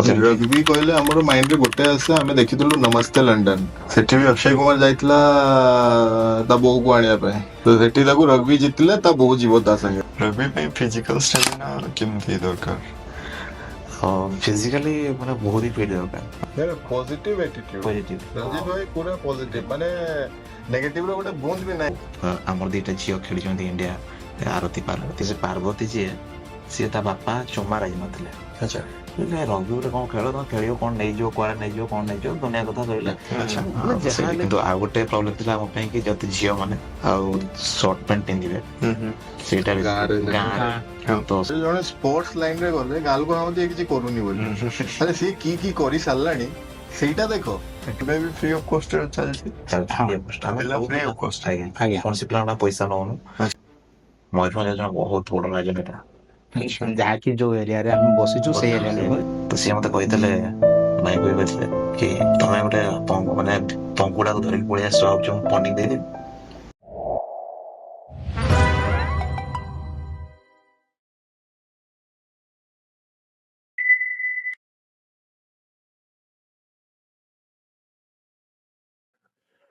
Rugby କହିଲେ ଆମର ମାଇଣ୍ଡରେ ଗୋଟେ ଆସେ, ଆମେ ଦେଖିଥିଲୁ ନମସ୍ତେ ଲଣ୍ଡନ, ସେଠି ବି ଅକ୍ଷୟ କୁମାର ଯାଇଥିଲା ତା ବୋଉକୁ ଆଣିବା ପାଇଁ, ତ ସେଠି ତାକୁ ରଗ୍ବି ଜିତିଲେ ତା ବୋଉ ଯିବ ତା ସାଙ୍ଗେ। ରଗ୍ବି ପାଇଁ ଫିଜିକାଲ ଷ୍ଟାମିନା କେମିତି ଦରକାର? ଫିଜିକାଲି ମାନେ ବହୁତ ହି ଫିଟ୍ ଦରକାର, ପଜିଟିଭ ଆଟିଟ୍ୟୁଡ। ପଜିଟିଭ। ରଞ୍ଜିତ ଭାଇ ପୁରା ପଜିଟିଭ, ମାନେ ନେଗେଟିଭ ର ଗୋଟେ ବୁନ୍ଦ ବି ନାହିଁ। ଆମର ଦିଟା ଝିଅ ଖେଳିଛନ୍ତି ଇଣ୍ଡିଆ, ଆରତୀ ପାର୍ବତୀ। ସେ ପାର୍ବତୀ ଯିଏ, ସିଏ ତା ବାପା ଜମା ରାଜି ନଥିଲେ। ଆଚ୍ଛା ରଗ୍ବି ଗୋଟେ କଣ ଖେଳ, ତମେ ଖେଳିବ କଣ, ନେଇଯିବ କୁଆଡେ, ନେଇଯିବ କଣ, ନେଇଯିବ ଦୁନିଆ କଥା କହିଲେ। ଆଚ୍ଛା କିନ୍ତୁ ଆଉ ଗୋଟେ ପ୍ରୋବ୍ଲେମ ଥିଲା ଆମ ପାଇଁ କି, ଯଦି ଝିଅ ମାନେ ଆଉ ସର୍ଟ ପ୍ୟାଣ୍ଟ ପିନ୍ଧିବେ, ସେଇଟା ବି ଗାଁରେ ତ ଜଣେ ସ୍ପୋର୍ଟସ ଲାଇନ ରେ ଗଲେ ଗାଁ ଲୋକ ଭାବନ୍ତି କିଛି କରୁନି ବୋଲି, ହେଲେ ସିଏ କି କରି ସାରିଲାଣି ସେଇଟା ଦେଖ। ଏବେ ବି ଫ୍ରି ଅଫ କଷ୍ଟ ଚାଲିଛି। କୌଣସି ପିଲା ପଇସା ନଉନୁ। ମୟୂରଭଞ୍ଜ ଜଣେ ବହୁତ ବଡ ରାଜନେତା, ଯାହାକି ଯୋଉ ଏରିଆରେ ଆମେ ବସିଛୁ ସେଇ ଏରିଆରେ ତ ସିଏ ମତେ କହିଥିଲେ, ଭାଇ କହିଥିଲେ କି ତମେ ଗୋଟେ ମାନେ ପଙ୍କୁଟାକୁ ଧରିକି ପଳେଇ ଆସିଛ, ଭାବୁଛ ମୁଁ ପନିକି ଦେଇଦେବି।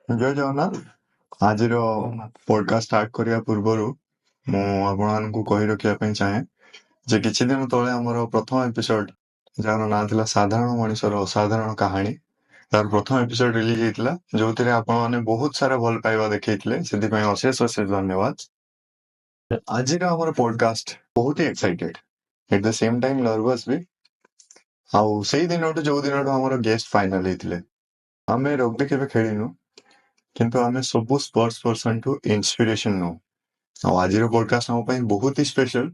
ଜୟ ଜଗନ୍ନାଥ। ଆଜିର ପଡକାଷ୍ଟ ଷ୍ଟାର୍ଟ କରିବା ପୂର୍ବରୁ ମୁଁ ଆପଣମାନଙ୍କୁ କହି ରଖିବା ପାଇଁ ଚାହେଁ ଯେ କିଛି ଦିନ ତଳେ ଆମର ପ୍ରଥମ ଏପିସୋଡ, ଯାହାର ନାଁ ଥିଲା ସାଧାରଣ ମଣିଷର ଅସାଧାରଣ କାହାଣୀ, ତାର ପ୍ରଥମ ଏପିସୋଡ ରିଲିଜ ହେଇଥିଲା, ଯୋଉଥିରେ ଆପଣମାନେ ବହୁତ ସାରା ଭଲ ପାଇବା ଦେଖେଇଥିଲେ, ସେଥିପାଇଁ ଅଶେଷ ଅଶେଷ ଧନ୍ୟବାଦ। ଆଜିର ଆମର ପଡକାଷ୍ଟ ବହୁତ ହି ଏକ୍ସାଇଟେଡ, ଏଟ ଦ ସେମ ଟାଇମ ନର୍ଭସ ବି। ଆଉ ସେଇ ଦିନଠୁ, ଯୋଉ ଦିନଠୁ ଆମର ଗେଷ୍ଟ ଫାଇନାଲ ହେଇଥିଲେ, ଆମେ ରଗ୍ବି କେବେ ଖେଳିନୁ, କିନ୍ତୁ ଆମେ ସବୁ ସ୍ପୋର୍ଟସ ପର୍ସନ ଠୁ ଇନ୍ସପିରେସନ ନଉ। ଆଉ ଆଜିର ପଡକାଷ୍ଟ ଆମ ପାଇଁ ବହୁତ ହି ସ୍ପେଶାଲ,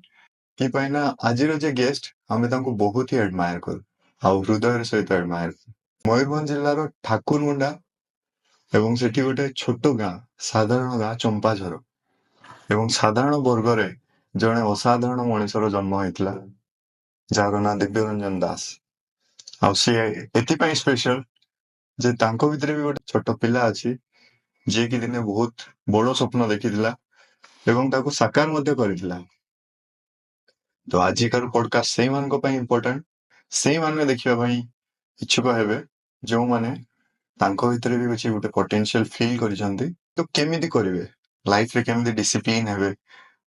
କି ପାଇଁ ନା ଆଜିର ଯେ ଗେଷ୍ଟ, ଆମେ ତାଙ୍କୁ ବହୁତ ହି ଆଡମାୟାର କରୁ, ଆଉ ହୃଦୟର ସହିତ ଆଡମାୟାର କରୁ। ମୟୂରଭଞ୍ଜ ଜିଲ୍ଲାର ଠାକୁରମୁଣ୍ଡା ଏବଂ ସେଠି ଗୋଟେ ଛୋଟ ଗାଁ, ସାଧାରଣ ଗାଁ ଚମ୍ପାଝର, ଏବଂ ସାଧାରଣ ବର୍ଗରେ ଜଣେ ଅସାଧାରଣ ମଣିଷର ଜନ୍ମ ହେଇଥିଲା, ଯାହାର ନାଁ ଦିବ୍ୟରଞ୍ଜନ ଦାସ। ଆଉ ସିଏ ଏଥିପାଇଁ ସ୍ପେଶାଲ ଯେ ତାଙ୍କ ଭିତରେ ବି ଗୋଟେ ଛୋଟ ପିଲା ଅଛି, ଯିଏକି ଦିନେ ବହୁତ ବଡ ସ୍ୱପ୍ନ ଦେଖିଥିଲା ଏବଂ ତାକୁ ସାକାର ମଧ୍ୟ କରିଥିଲା। ତ ଆଜିକାର ପଡକାଷ୍ଟ ସେଇମାନଙ୍କ ପାଇଁ ଇମ୍ପୋର୍ଟାଣ୍ଟ, ସେଇମାନେ ଦେଖିବା ପାଇଁ ଇଚ୍ଛୁକ ହେବେ ଯେଉଁମାନେ ତାଙ୍କ ଭିତରେ ବି କିଛି ଗୋଟେ ପଟେନସିଆଲ ଫିଲ୍ କରିଛନ୍ତି। ତ କେମିତି କରିବେ, ଲାଇଫରେ କେମିତି ଡିସିପ୍ଲିନ ହେବେ,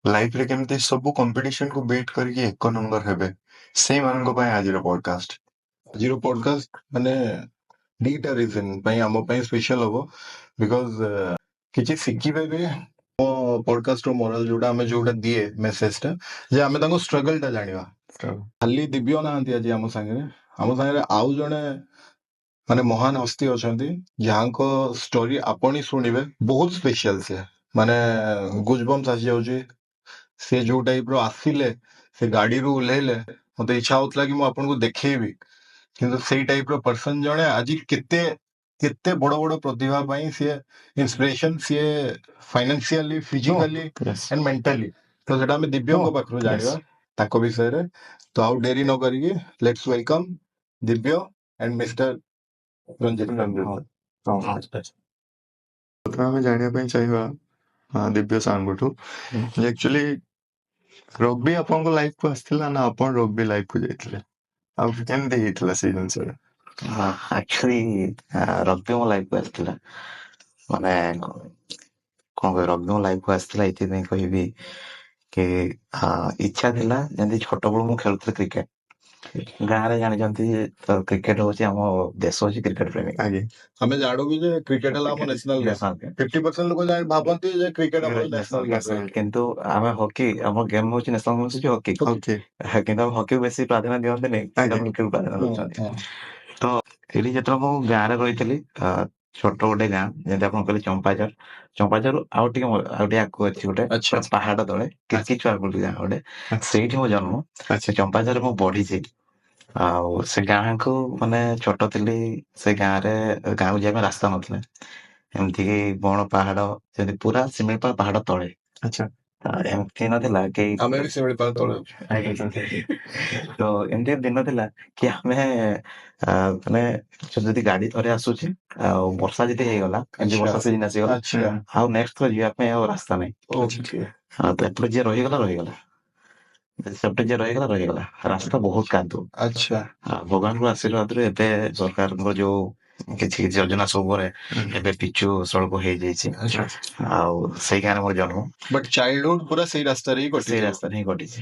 ଲାଇଫରେ କେମିତି ସବୁ କମ୍ପିଟିସନକୁ ବିଟ୍ କରିକି ଏକ ନମ୍ବର ହେବେ, ସେଇମାନଙ୍କ ପାଇଁ ଆଜିର ପଡକାଷ୍ଟ। ଆଜିର ପଡକାଷ୍ଟ ମାନେ ଦିଟା ରିଜନ ପାଇଁ ଆମ ପାଇଁ ସ୍ପେଶାଲ ହବ, ବିକଜ କିଛି ଶିଖିବେ ବି। ମୋ ପଡକାଷ୍ଟର ମୋରାଲ ଯୋଉଟା ଦିଏ ମେସେଜଟା, ଯେ ଆମେ ତାଙ୍କ ଷ୍ଟ୍ରଗଲ ଟା ଜାଣିବା। ଖାଲି ଦିବ୍ୟ ନାହାନ୍ତି ଆଜି ଆମ ସାଙ୍ଗରେ ଆଉ ଜଣେ ମାନେ ମହାନ ହସ୍ତି ଅଛନ୍ତି, ଯାହାଙ୍କ ଷ୍ଟୋରି ଆପଣ ହିଁ ଶୁଣିବେ, ବହୁତ ସ୍ପେଶାଲ। ସେ ମାନେ ଗୁଜବମ୍ସ ଆସିଯାଉଛି। ସେ ଯୋଉ ଟାଇପ ର ଆସିଲେ, ସେ ଗାଡିରୁ ଓହ୍ଲେଇଲେ, ମତେ ଇଚ୍ଛା ହଉଥିଲା କି ମୁଁ ଆପଣଙ୍କୁ ଦେଖେଇବି, କିନ୍ତୁ ସେଇ ଟାଇପ ର ପର୍ସନ ଜଣେ ଆଜି କେତେ କେତେ ବଡ ବଡ ପ୍ରତିଭା ପାଇଁ ସିଏ ଇନ୍ସପିରେସନ, ସିଏ ଫାଇନାନ୍ସିଆଲି, ଫିଜିକାଲି ଏଣ୍ଡ ମେଣ୍ଟାଲି। ତ ସେଟା ଆମେ ଦିବ୍ୟଙ୍କ ପାଖରୁ ଜାଣିବା ତାଙ୍କ ବିଷୟରେ। ତ ଆଉ ଡେରି ନ କରିକି let's welcome Divya and mister Ranjit. ପ୍ରଥମେ ଆମେ ଜାଣିବା ପାଇଁ ଚାହିଁବା ଦିବ୍ୟ ସାଙ୍ଗଠୁ, ଯେ ଆକ୍ଚୁଆଲି ରଗ୍ବି ଆପଣଙ୍କ ଲାଇଫକୁ ଆସିଥିଲା ନା ଆପଣ ରଗ୍ବି ଲାଇଫକୁ ଯାଇଥିଲେ, ଆଉ କେମିତି ହେଇଥିଲା ସେଇ ଜିନିଷଟା? ଆକ୍ଚୁଆଲି ରଗ୍ବି ମୋ ଲାଇଫକୁ ଆସିଥିଲା, ମାନେ କଣ କହିବି, ରଗ୍ବି ମୋ ଲାଇଫକୁ ଆସିଥିଲା ଏଥିପାଇଁ କହିବି କି ଇଚ୍ଛା ଥିଲା, ଯେମିତି ଛୋଟବେଳୁ ମୁଁ ଖେଳୁଥିଲି କ୍ରିକେଟ। ଗାଁରେ ଜାଣିଛନ୍ତି ତ କ୍ରିକେଟ ହଉଛି ଆମ ଦେଶ, ହଉଛି କ୍ରିକେଟ ପ୍ରେମୀ। ଆମେ ଜାଣୁ ବି ଯେ କ୍ରିକେଟ ହେଲା ଆମ ନ୍ୟାସନାଲ ଗେମ୍। 50% ଲୋକ ଭାବନ୍ତି ଯେ କ୍ରିକେଟ ଆମର ନ୍ୟାସନାଲ ଗେମ୍, କିନ୍ତୁ ଆମେ ହକି, ଆମ ଗେମ୍ ହଉଛି ନ୍ୟାସନାଲ ଗେମ୍ ହଉଛି ହକି। କିନ୍ତୁ ଆମେ ହକିକୁ ବେଶୀ ପ୍ରାଧାନ୍ୟ ଦିଅନ୍ତିନି, କ୍ରିକେଟକୁ ପ୍ରାଧାନ୍ୟ ଦଉଛନ୍ତି। ତ ଏଠି ଯେତେବେଳେ ମୁଁ ଗାଁରେ ରହିଥିଲି, ଛୋଟ ଗୋଟେ ଗାଁ, ଯେମିତି ଆପଣ କହିଲେ ଚମ୍ପାଚର, ଚମ୍ପାଚର ଆଉ ଟିକେ ଆଗକୁ ଅଛି ଗୋଟେ ପାହାଡ ତଳେ କିଚୁଆ ବୋଲି ଗାଁ ଗୋଟେ, ସେଇଠି ମୋ ଜନ୍ମ। ସେ ଚମ୍ପାଚରରେ ମୁଁ ବଢିଛି। ଆଉ ସେ ଗାଁକୁ, ମାନେ ଛୋଟ ଥିଲି, ସେ ଗାଁକୁ ଯିବା ପାଇଁ ରାସ୍ତା ନଥିଲା, ଏମିତି କି ବଣ ପାହାଡ, ଯେମିତି ପୁରା ଶିମିଳିପାଳ ପାହାଡ ତଳେ। ଏମିତି ନଥିଲା କି ଆମେ ବି ଶିମିଳିପାଳ ତଳେ ଅଛୁ। ତ ଏମିତି ଦିନ ଥିଲା କି ଆମେ ମାନେ ଯଦି ଗାଡି ଥରେ ଆସୁଛି, ଆଉ ବର୍ଷା ଯଦି ହେଇଗଲା, ଏମିତି ବର୍ଷା ସିଜିନ ଆସିଗଲା, ଆଉ ନେକ୍ସଟ ଥର ଯିବା ପାଇଁ ଆଉ ରାସ୍ତା ନାହିଁ। ତ ଏପଟେ ଯିଏ ରହିଗଲା ରହିଗଲା। ସେପଟେ ଯିଏ ରହିଗଲା ରାସ୍ତା ବହୁତ କାଦୁଅ। ଆଚ୍ଛା ଭଗବାନଙ୍କ ଆଶୀର୍ବାଦରୁ ଏବେ ସରକାରଙ୍କ ଯୋଉ କିଛି କିଛି ଯୋଜନା ସବୁରେ ଏବେ ପିଚୁ ସଡ଼କ ହେଇଯାଇଛି। ଆଚ୍ଛା ଆଉ ସେଇ ଗାଁରେ ମୋର ଜନ୍ମ, ବଟ୍ ଚାଇଲ୍ଡହୁଡ୍ ପୁରା ସେଇ ରାସ୍ତାରେ ହିଁ ସେଇ କଟିଛି। ରାସ୍ତାରେ ହିଁ କଟିଛି।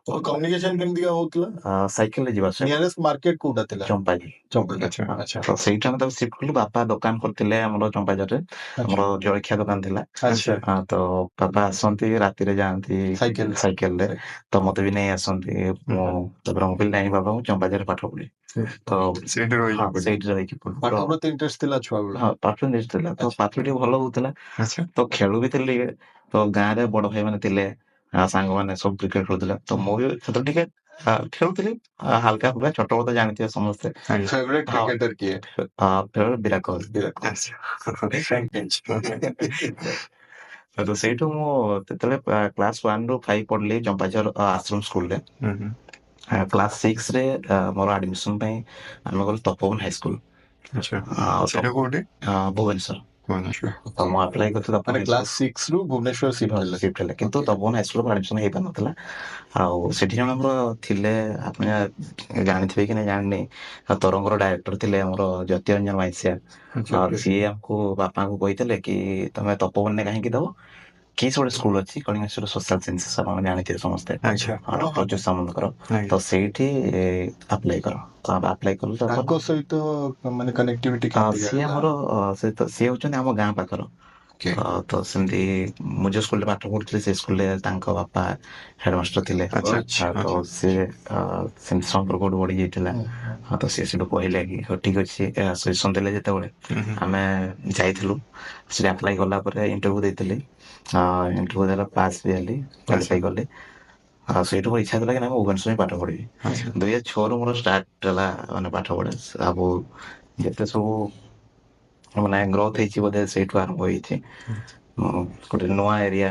କମ୍ୟୁନିକେସନ କେମିତି ହଉଥିଲା? ସାଇକେଲରେ ଯିବା ଆସିବା ନିୟରେଷ୍ଟ ମାର୍କେଟ କୋଉଟା ଥିଲା? ଚମ୍ପାଜି। ଚମ୍ପାଲି। ଆଚ୍ଛା ଆଚ୍ଛା ତ ସେଇଠୁ ଆମେ ତାକୁ ଶିଫ୍ଟ କଲୁ। ବାପା ଦୋକାନ କରିଥିଲେ ଆମର ଚମ୍ପାଜରରେ, ଆମର ଜଳଖିଆ ଦୋକାନ ଥିଲା। ଆଚ୍ଛା ତ ବାପା ଆସନ୍ତି ରାତିରେ ଯାଆନ୍ତି ସାଇକେଲ ସାଇକେଲରେ, ତ ମତେ ବି ନେଇ ଆସନ୍ତି। ମୁଁ ତାପରେ ମୁଁ କହିଲି ନାଇଁ ବାବା ମୁଁ ଚମ୍ପାଜରରେ ପାଠ ପଢିବି। ତ ସେଇଠି ରହିକି ପଢିଲେ। ସେଇଠି ରହିକି ପଢିଲି। ପାଠ ପ୍ରତି ଇଣ୍ଟରେଷ୍ଟ ଥିଲା ଛୁଆ ବେଳୁ? ହଁ ପାଠ ନେଇ ଥିଲା, ତ ପାଠ ଟିକେ ଭଲ ହଉଥିଲା, ଆଚ୍ଛା ତ ଖେଳୁ ବି ଥିଲି ଟିକେ। ତ ଗାଁରେ ବଡ ଭାଇ ମାନେ ଥିଲେ, ସାଙ୍ଗମାନେ ସବୁ କ୍ରିକେଟ ଖେଳୁଥିଲେ, ତ ମୁଁ ବି ସେତେବେଳେ ଟିକେ ଖେଳୁଥିଲି ହାଲକା ଫୁଲକା, ଛୋଟ ବଡ ଜାଣିଥିବେ ସମସ୍ତେ। ଆଜ୍ଞା। ଫେଭରେଟ କ୍ରିକେଟର କିଏ? ଫେଭରେଟ ବିରାଟ କୋହଲି। ତ ସେଇଠୁ ମୁଁ ଯେତେବେଳେ କ୍ଲାସ 1 ରୁ 5 ପଢିଲି ଚମ୍ପାଚର ଆଶ୍ରମ ସ୍କୁଲରେ। କ୍ଲାସ 6 ରେ ମୋର ଆଡମିସନ ପାଇଁ ଆମେ ଗଲୁ ତପୋବନ ହାଇସ୍କୁଲ, ଆଚ୍ଛା ସେଇଟା କୋଉଠି? ଭୁବନେଶ୍ୱର। ଭୁବନେଶ୍ୱର। ତ ମୁଁ ଆପ୍ଲାଏ କରିଥିଲି ମାନେ କ୍ଲାସ 6 ରୁ ଭୁବନେଶ୍ୱର ଶିଫ୍ଟ ହେଲେ? ସିଫ୍ଟ ହେଲେ, କିନ୍ତୁ ତପୋବନ ହାଇସ୍କୁଲ ଆଡମିସନ ହେଇପାରିନଥିଲା। ଆଉ ସେଠି ଜଣେ ଆମର ଥିଲେ, ଆପଣ ଜାଣିଥିବେ କି ନାଇଁ ଜାଣିନି, ତରଙ୍ଗର ଡାଇରେକ୍ଟର ଥିଲେ ଆମର ଜ୍ୟୋତି ରଞ୍ଜନ ମାଇସିଆ। ସିଏ ଆମକୁ ବାପାଙ୍କୁ କହିଥିଲେ କି ତମେ ତପୋବନରେ କାହିଁକି ଦବ, କିସ୍ ଗୋଟେ ସ୍କୁଲ ଅଛି କଳିଙ୍ଗେଶ୍ୱର ସୋସିଆଲ ସାଇନ୍ସେସ୍, ଆପଣ ଜାଣିଥିବେ ସମସ୍ତେ, ଆଚ୍ଛା ଡକ୍ଟର ଅଚ୍ୟୁତ ସାମନ୍ତଙ୍କର। ଆଜ୍ଞା। ତ ସେଇଠି ଆପ୍ଲାଏ କର। ତ ଆପ୍ଲାଏ କଲୁ। ତାଙ୍କ ସହିତ ମାନେ କନେକ୍ଟିଭିଟି ସିଏ ଆମର ସିଏ ହଉଛନ୍ତି ଆମ ଗାଁ ପାଖର। ତ ସେମିତି ମୁଁ ଯୋଉ ସ୍କୁଲରେ ପାଠ ପଢୁଥିଲି ସେ ସ୍କୁଲରେ ତାଙ୍କ ବାପା ହେଡମାଷ୍ଟର ଥିଲେ। ଆଚ୍ଛା ତ ସିଏ ସେମିତି ସମ୍ପର୍କ ଗୋଟେ ବଢି ଯାଇଥିଲା। ତ ସିଏ ସେଠୁ କହିଲେ କି ହଉ ଠିକ ଅଛି, ସଜେସନ ଦେଲେ ଯେତେବେଳେ ଆମେ ଯାଇଥିଲୁ। ସେଠି ଆପ୍ଲାଏ କଲା ପରେ ଇଣ୍ଟରଭ୍ୟୁ ଦେଇଥିଲି, ଇଣ୍ଟରଭ୍ୟୁ ଦେଲା ପାସ୍ ବି ହେଲି, କ୍ୱାଲିଫାଇ କଲି। ସେଇଠୁ ମୋର ଇଚ୍ଛା ଥିଲା କି ନା ମୁଁ ଭୁବନେଶ୍ୱର ହିଁ ପାଠ ପଢିବି। 2006 ମୋର ଷ୍ଟାର୍ଟ ହେଲା ମାନେ ପାଠ ପଢା। ଆଉ ଯେତେ ସବୁ ମାନେ ଗ୍ରୋଥ ହେଇଛି ବୋଧେ ସେଇଠୁ ଆରମ୍ଭ ହେଇଛି। ଗୋଟେ ନୂଆ ଏରିଆ,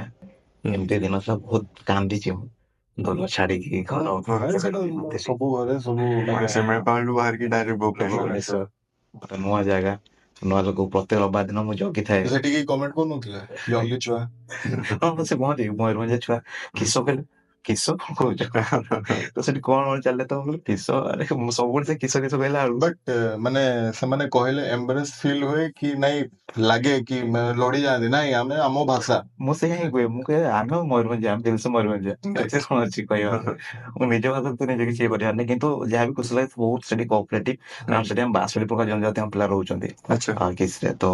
ଏମିତି ଦିନ ଥିଲା ବହୁତ କାନ୍ଦିଛି ମୁଁ, ଘର ଛାଡିକି ଘର। ସବୁ ଘରେ ସବୁ ମାନେ ଶିମିଳିପାଳରୁ ବାହାରିକି ଡାଇରେକ୍ଟ ଭୁବନେଶ୍ୱର। ଗୋଟେ ନୂଆ ଜାଗା, ନୂଆ ଲୋକ। ପ୍ରତ୍ୟେକ ରବିବାର ଦିନ ମୁଁ ଜଗିଥାଏ। ସେଠିକି କମେଣ୍ଟ କରୁନଥିଲେ ଜଙ୍ଗଲି ଛୁଆ? ହଁ ସେ କୁହନ୍ତି ମୟୂରଭଞ୍ଜ ଛୁଆ କିସ କହିଲେ, କିସ କଣ କହୁଛ? ତ ସେଠି କଣ ଚାଲେ ତ କିସ, ମୁଁ ସବୁବେଳେ ସେ କିସ କିସ କହିଲା ବେଳକୁ। ବଟ୍ ମାନେ ସେମାନେ କହିଲେ ଏମ୍ବାରେସ୍ ଫିଲ୍ ହୁଏ କି ନାଇଁ, ଲାଗେ କି ଲଢି ଯାଆନ୍ତି ନାଇଁ ଆମେ ଆମ ଭାଷା? ମୁଁ ସେଇଆ ହିଁ କୁହେ, ମୁଁ କହେ ଆମେ ମୟୂରଭଞ୍ଜ, ଆମେ ଜିନିଷ ମୟୂରଭଞ୍ଜ, ଏତେ କଣ ଅଛି କହିବା। ମୁଁ ନିଜ ଭାଷା ତ ନିଜେ କିଛି କରିବାର ନାହିଁ, କିନ୍ତୁ ଯାହା ବି ଖୁସି ଲାଗେ ବହୁତ ସେଠି କୋଅପରେଟିଭ। କାରଣ ସେଠି ଆମେ 62 ପ୍ରକାର ଜନଜାତି ପିଲା ରହୁଛନ୍ତି କିସରେ। ତ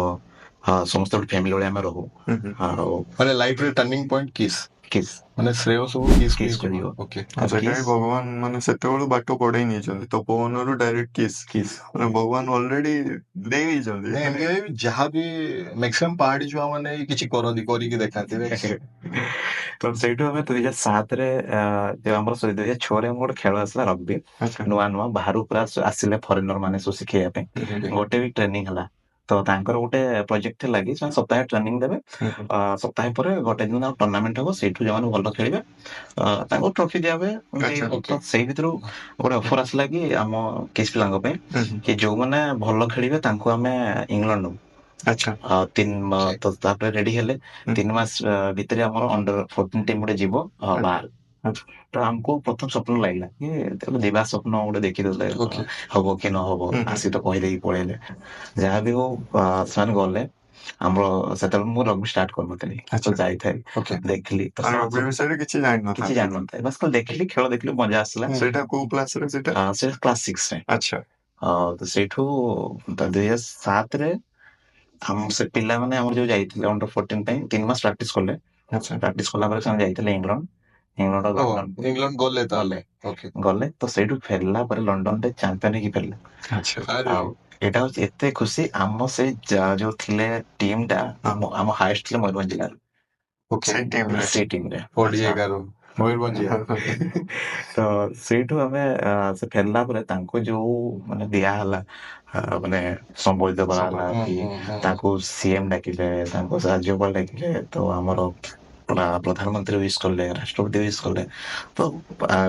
ସମସ୍ତେ ଗୋଟେ ଫ୍ୟାମିଲି ଭଳିଆ ଆମେ ରହୁ। ଆଉ ମାନେ ଲାଇଫରେ ଟର୍ନିଂ ପଏଣ୍ଟ କିସ୍, କିସ୍ ମାନେ ଶ୍ରେୟ ସବୁ କିସ୍ କୁ ହିଁ କୁ ଯିବ। ଯିବ। ଓକେ ସେଟା ବି ଭଗବାନ ମାନେ ସେତେବେଳୁ ବାଟ କଢେଇ ନେଇଛନ୍ତି, ତପୋବନରୁ ଡାଇରେକ୍ଟ କିସ୍ ମାନେ ଭଗବାନ ଅଲରେଡି ଦେଇ ଦେଇଛନ୍ତି। ଏମିତି ଯାହାବି ମ୍ୟାକ୍ସିମମ୍ ପାହାଡି ଛୁଆ ମାନେ କିଛି କରନ୍ତି, କରିକି ଦେଖାନ୍ତି। ତ ସେଇଠୁ ଆମେ 2007ରେ ଆମର 2006ରେ ଗୋଟେ ଖେଳ ଆସିଲା ରଗ୍ବି, ନୂଆ ନୂଆ ବାହାରୁ ପୁରା ଆସିଲେ ଫରେନର ମାନେ ସବୁ ଶିଖେଇବା ପାଇଁ। ଗୋଟେ ବି ଟ୍ରେନିଂ ହେଲା। ତ ତାଙ୍କର ଗୋଟେ ପ୍ରୋଜେକ୍ଟ ଥିଲା କି ସେମାନେ ସପ୍ତାହେ ଟ୍ରେନିଂ ଦେବେ, ସପ୍ତାହେ ପରେ ଗୋଟେ ଦିନ ଟୁର୍ଣ୍ଣାମେଣ୍ଟ ହବ, ସେଇଠୁ ଯୋଉମାନେ ଭଲ ଖେଳିବେ ତାଙ୍କୁ ଟ୍ରଫି ଦିଆ ହୁଏ। ତ ସେଇ ଭିତରୁ ଗୋଟେ ଅଫର ଆସିଲା କି ଆମ କିସ୍ ପିଲାଙ୍କ ପାଇଁ କି ଯୋଉମାନେ ଭଲ ଖେଳିବେ ତାଙ୍କୁ ଆମେ ଇଂଲଣ୍ଡ ନବୁ। ତାପରେ ରେଡି ହେଲେ 3 ମାସ ଭିତରେ ଆମର ଅଣ୍ଡର 14 ଟିମ୍ ଗୋଟେ ଯିବ ବାହାର। ତ ଆମକୁ ପ୍ରଥମ ସ୍ୱପ୍ନ ଲାଗିଲା କି ଯିବା ସ୍ୱପ୍ନ ଗୋଟେ ଦେଖିଦେଲେ ହବ କି ନ ହବ, ଆସି ତ କହିଦେଇକି ପଳେଇଲେ। ଯାହା ବି ହଉ ସେମାନେ ଗଲେ। ଆମର ସେତେବେଳେ ମୁଁ ରଗ୍ବି ଷ୍ଟାର୍ଟ କରିନଥିଲି, ତ ଯାଇଥାଏ ଦେଖିଲି, କିଛି ଜାଣିନଥାଏ, ବାସ୍ ଦେଖିଲି, ଖେଳ ଦେଖିଲି, ମଜା ଆସିଲା। ସେଇଟା କୋଉ କ୍ଲାସରେ? ସେଇଟା କ୍ଲାସ 6ରେ। ତ ସେଇଠୁ 2007ରେ ସେ ପିଲାମାନେ ଆମର ଯୋଉ ଯାଇଥିଲେ ଅଣ୍ଡର 14 ପାଇଁ 3 ମାସ ପ୍ରାକ୍ଟିସ କଲେ। ପ୍ରାକ୍ଟିସ କଲା ପରେ ସେମାନେ ଯାଇଥିଲେ ଇଂଲଣ୍ଡ। ଗଲେ ତ ସେଇଠୁ ଫେରିଲା ପରେ ଲଣ୍ଡନରେ ଚାମ୍ପିୟନ ହେଇକି ଫେରିଲେ। ଆଉ ଏଇଟା ହଉଛି ଏତେ ଖୁସି, ଆମ ସେଇ ଯୋଉ ଥିଲେ ଟିମ୍ ଟା ଆମ ହାଏଷ୍ଟ ଥିଲେ ମୟୂରଭଞ୍ଜ ଜିଲ୍ଲାର ସେଇ ଟିମରେ। ତ ସେଇଠୁ ଆମେ ସେ ଫେରିଲା ପରେ ତାଙ୍କୁ ଯୋଉ ମାନେ ଦିଆ ହେଲା, ମାନେ ସମ୍ବୋଧିତ କରାହେଲା କି ତାଙ୍କୁ ସିଏମ ଡାକିଲେ, ତାଙ୍କୁ ରାଜ୍ୟପାଳ ଡାକିଲେ, ତ ଆମର ପ୍ରଧାନମନ୍ତ୍ରୀ ୱିଶ କଲେ, ରାଷ୍ଟ୍ରପତି ୱିଶ କଲେ। ତ